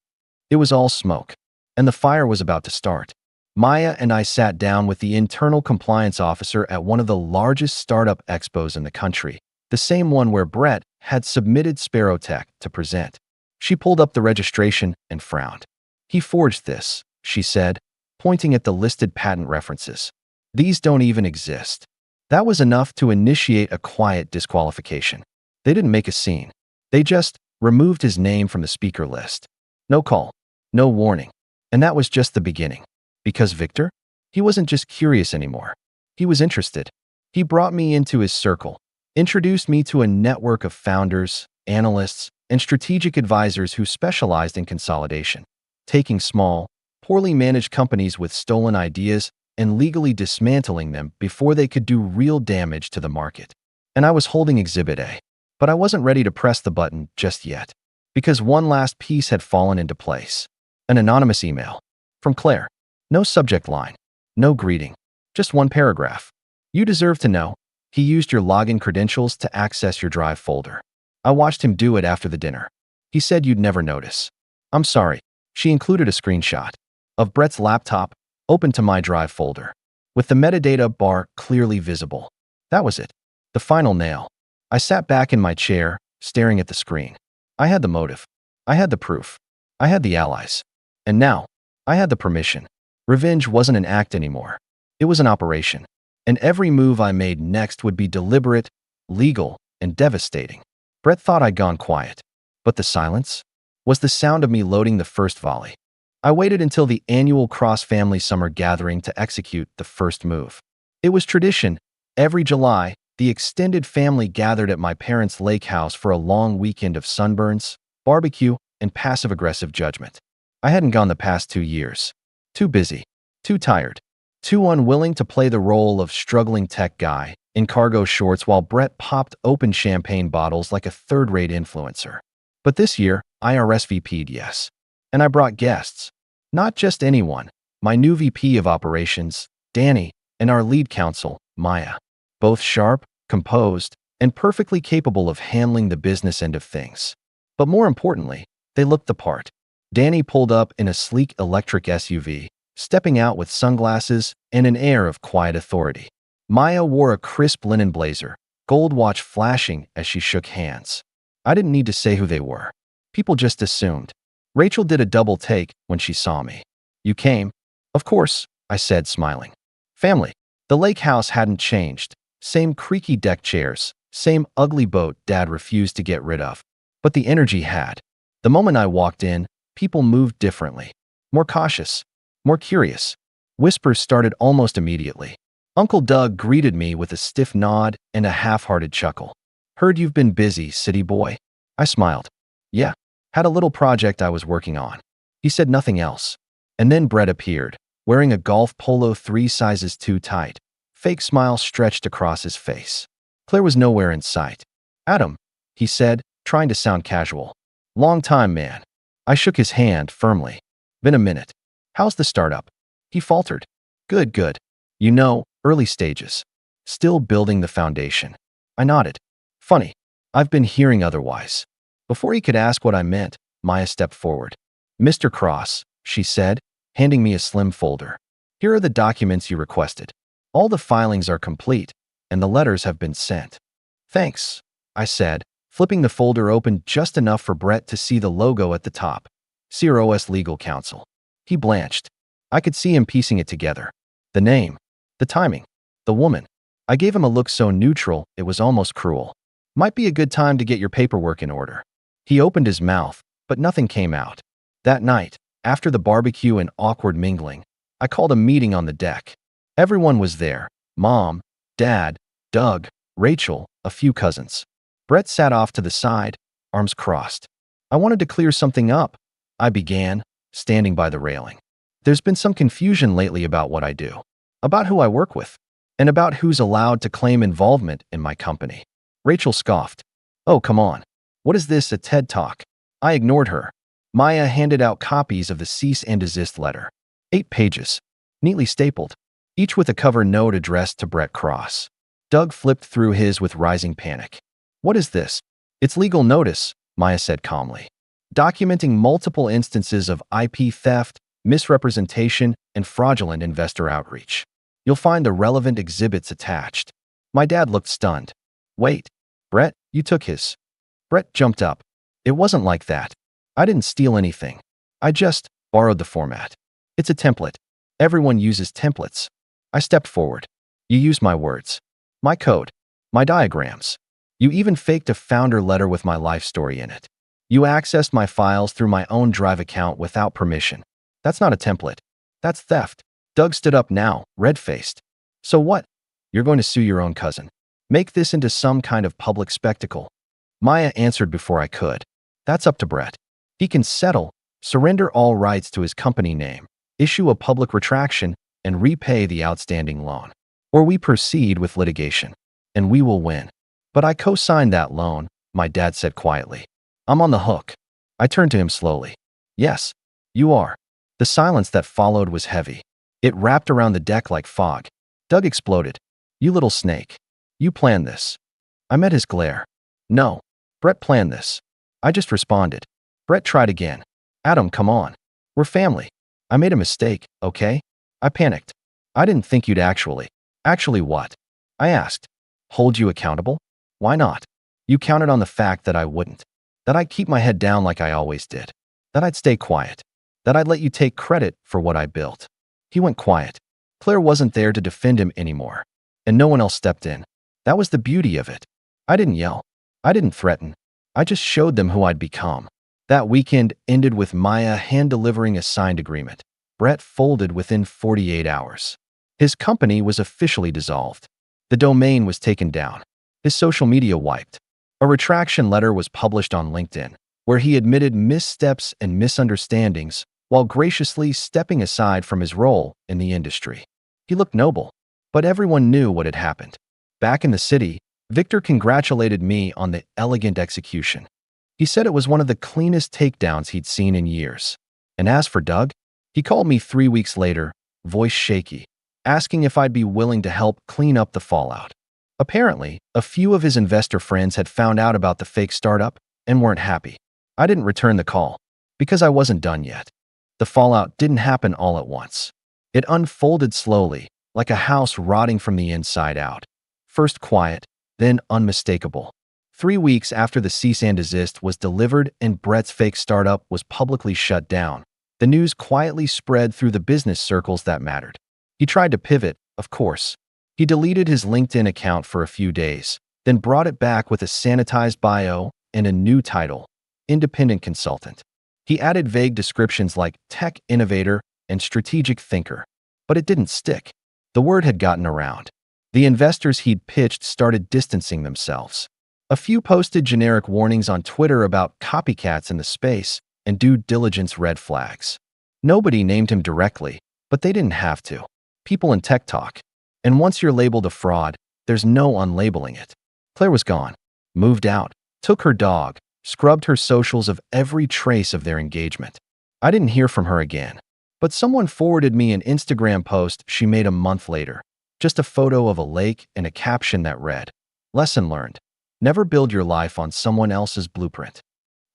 It was all smoke, and the fire was about to start. Maya and I sat down with the internal compliance officer at one of the largest startup expos in the country, the same one where Brett had submitted Sparrow Tech to present. She pulled up the registration and frowned. "He forged this," she said, pointing at the listed patent references. "These don't even exist." That was enough to initiate a quiet disqualification. They didn't make a scene. They just removed his name from the speaker list. No call, no warning. And that was just the beginning. Because Victor? He wasn't just curious anymore. He was interested. He brought me into his circle, introduced me to a network of founders, analysts, and strategic advisors who specialized in consolidation, taking small, poorly managed companies with stolen ideas and legally dismantling them before they could do real damage to the market. And I was holding Exhibit A, but I wasn't ready to press the button just yet, because one last piece had fallen into place. An anonymous email from Claire. No subject line, no greeting, just one paragraph. "You deserve to know. He used your login credentials to access your Drive folder. I watched him do it after the dinner. He said you'd never notice. I'm sorry." She included a screenshot of Brett's laptop open to my Drive folder, with the metadata bar clearly visible. That was it. The final nail. I sat back in my chair, staring at the screen. I had the motive. I had the proof. I had the allies. And now, I had the permission. Revenge wasn't an act anymore. It was an operation. And every move I made next would be deliberate, legal, and devastating. Brett thought I'd gone quiet. But the silence was the sound of me loading the first volley. I waited until the annual cross-family summer gathering to execute the first move. It was tradition. Every July, the extended family gathered at my parents' lake house for a long weekend of sunburns, barbecue, and passive-aggressive judgment. I hadn't gone the past 2 years. Too busy, too tired, too unwilling to play the role of struggling tech guy in cargo shorts while Brett popped open champagne bottles like a third-rate influencer. But this year, I RSVP'd yes. And I brought guests. Not just anyone. My new VP of Operations, Danny, and our lead counsel, Maya. Both sharp, composed, and perfectly capable of handling the business end of things. But more importantly, they looked the part. Danny pulled up in a sleek electric SUV, stepping out with sunglasses and an air of quiet authority. Maya wore a crisp linen blazer, gold watch flashing as she shook hands. I didn't need to say who they were. People just assumed. Rachel did a double take when she saw me. "You came?" "Of course," I said, smiling. Family. The lake house hadn't changed. Same creaky deck chairs, same ugly boat Dad refused to get rid of. But the energy had. The moment I walked in, people moved differently. More cautious, more curious. Whispers started almost immediately. Uncle Doug greeted me with a stiff nod and a half-hearted chuckle. "Heard you've been busy, city boy." I smiled. "Yeah, had a little project I was working on." He said nothing else. And then Brett appeared, wearing a golf polo 3 sizes too tight. Fake smile stretched across his face. Claire was nowhere in sight. "Adam," he said, trying to sound casual. "Long time, man." I shook his hand firmly. "Been a minute. How's the startup?" He faltered. Good, good. You know, early stages. Still building the foundation." I nodded. "Funny. I've been hearing otherwise." Before he could ask what I meant, Maya stepped forward. Mr. Cross, she said, handing me a slim folder. Here are the documents you requested. All the filings are complete, and the letters have been sent. Thanks, I said, flipping the folder open just enough for Brett to see the logo at the top. CROS Legal Counsel. He blanched. I could see him piecing it together. The name, the timing, the woman. I gave him a look so neutral it was almost cruel. Might be a good time to get your paperwork in order. He opened his mouth, but nothing came out. That night, after the barbecue and awkward mingling, I called a meeting on the deck. Everyone was there. Mom, Dad, Doug, Rachel, a few cousins. Brett sat off to the side, arms crossed. I wanted to clear something up, I began, standing by the railing. There's been some confusion lately about what I do, about who I work with, and about who's allowed to claim involvement in my company. Rachel scoffed. Oh, come on. What is this, a TED Talk? I ignored her. Maya handed out copies of the cease and desist letter. 8 pages, neatly stapled, each with a cover note addressed to Brett Cross. Doug flipped through his with rising panic. What is this? It's legal notice, Maya said calmly, documenting multiple instances of IP theft, misrepresentation, and fraudulent investor outreach. You'll find the relevant exhibits attached. My dad looked stunned. Wait, Brett, you took his. Brett jumped up. It wasn't like that. I didn't steal anything. I just borrowed the format. It's a template. Everyone uses templates. I stepped forward. You used my words, my code, my diagrams. You even faked a founder letter with my life story in it. You accessed my files through my own Drive account without permission. That's not a template. That's theft. Doug stood up now, red-faced. So what? You're going to sue your own cousin. Make this into some kind of public spectacle. Maya answered before I could. That's up to Brett. He can settle, surrender all rights to his company name, issue a public retraction, and repay the outstanding loan. Or we proceed with litigation, and we will win. But I co-signed that loan, my dad said quietly. I'm on the hook. I turned to him slowly. Yes, you are. The silence that followed was heavy. It wrapped around the deck like fog. Doug exploded. You little snake. You planned this. I met his glare. No, Brett planned this. I just responded. Brett tried again. Adam, come on. We're family. I made a mistake, okay? I panicked. I didn't think you'd actually. Actually what? I asked. Hold you accountable? Why not? You counted on the fact that I wouldn't. That I'd keep my head down like I always did. That I'd stay quiet. That I'd let you take credit for what I built. He went quiet. Claire wasn't there to defend him anymore. And no one else stepped in. That was the beauty of it. I didn't yell. I didn't threaten. I just showed them who I'd become. That weekend ended with Maya hand-delivering a signed agreement. Brett folded within 48 hours. His company was officially dissolved. The domain was taken down. His social media wiped. A retraction letter was published on LinkedIn, where he admitted missteps and misunderstandings while graciously stepping aside from his role in the industry. He looked noble, but everyone knew what had happened. Back in the city, Victor congratulated me on the elegant execution. He said it was one of the cleanest takedowns he'd seen in years. And as for Doug, he called me 3 weeks later, voice shaky, asking if I'd be willing to help clean up the fallout. Apparently, a few of his investor friends had found out about the fake startup and weren't happy. I didn't return the call, because I wasn't done yet. The fallout didn't happen all at once. It unfolded slowly, like a house rotting from the inside out. First quiet, then unmistakable. 3 weeks after the cease and desist was delivered and Brett's fake startup was publicly shut down, the news quietly spread through the business circles that mattered. He tried to pivot, of course. He deleted his LinkedIn account for a few days, then brought it back with a sanitized bio and a new title, Independent Consultant. He added vague descriptions like tech innovator and strategic thinker, but it didn't stick. The word had gotten around. The investors he'd pitched started distancing themselves. A few posted generic warnings on Twitter about copycats in the space and due diligence red flags. Nobody named him directly, but they didn't have to. People in tech talk. And once you're labeled a fraud, there's no unlabeling it. Claire was gone, moved out, took her dog, scrubbed her socials of every trace of their engagement. I didn't hear from her again, but someone forwarded me an Instagram post she made a month later. Just a photo of a lake and a caption that read, "Lesson learned. Never build your life on someone else's blueprint."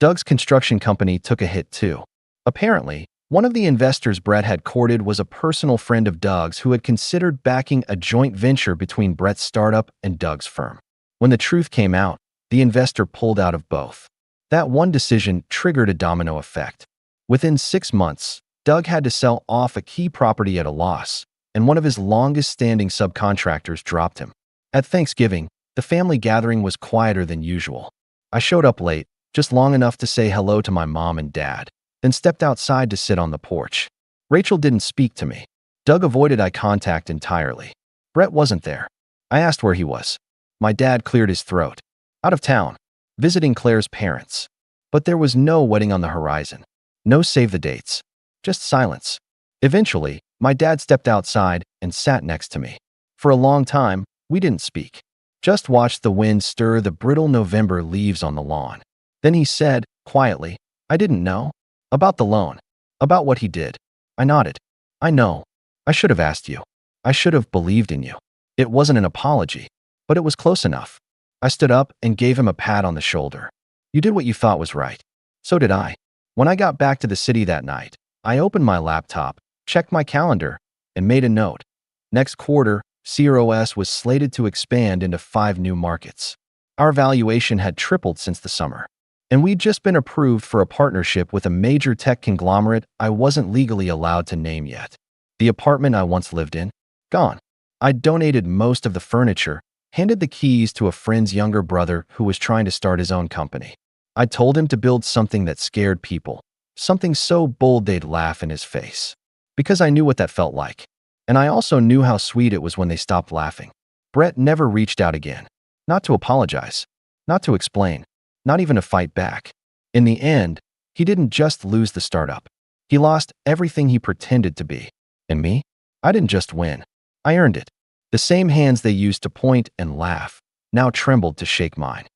Doug's construction company took a hit too. Apparently, one of the investors Brett had courted was a personal friend of Doug's who had considered backing a joint venture between Brett's startup and Doug's firm. When the truth came out, the investor pulled out of both. That one decision triggered a domino effect. Within 6 months, Doug had to sell off a key property at a loss, and one of his longest-standing subcontractors dropped him. At Thanksgiving, the family gathering was quieter than usual. I showed up late, just long enough to say hello to my mom and dad, then stepped outside to sit on the porch. Rachel didn't speak to me. Doug avoided eye contact entirely. Brett wasn't there. I asked where he was. My dad cleared his throat. Out of town, visiting Claire's parents. But there was no wedding on the horizon. No save the dates. Just silence. Eventually, my dad stepped outside and sat next to me. For a long time, we didn't speak. Just watched the wind stir the brittle November leaves on the lawn. Then he said, quietly, "I didn't know." About the loan. About what he did. I nodded. "I know. I should have asked you. I should have believed in you." It wasn't an apology, but it was close enough. I stood up and gave him a pat on the shoulder. "You did what you thought was right. So did I." When I got back to the city that night, I opened my laptop, checked my calendar, and made a note. Next quarter, CROS was slated to expand into 5 new markets. Our valuation had tripled since the summer. And we'd just been approved for a partnership with a major tech conglomerate I wasn't legally allowed to name yet. The apartment I once lived in? Gone. I'd donated most of the furniture, handed the keys to a friend's younger brother who was trying to start his own company. I told him to build something that scared people, something so bold they'd laugh in his face. Because I knew what that felt like. And I also knew how sweet it was when they stopped laughing. Brett never reached out again. Not to apologize. Not to explain. Not even to fight back. In the end, he didn't just lose the startup. He lost everything he pretended to be. And me? I didn't just win. I earned it. The same hands they used to point and laugh now trembled to shake mine.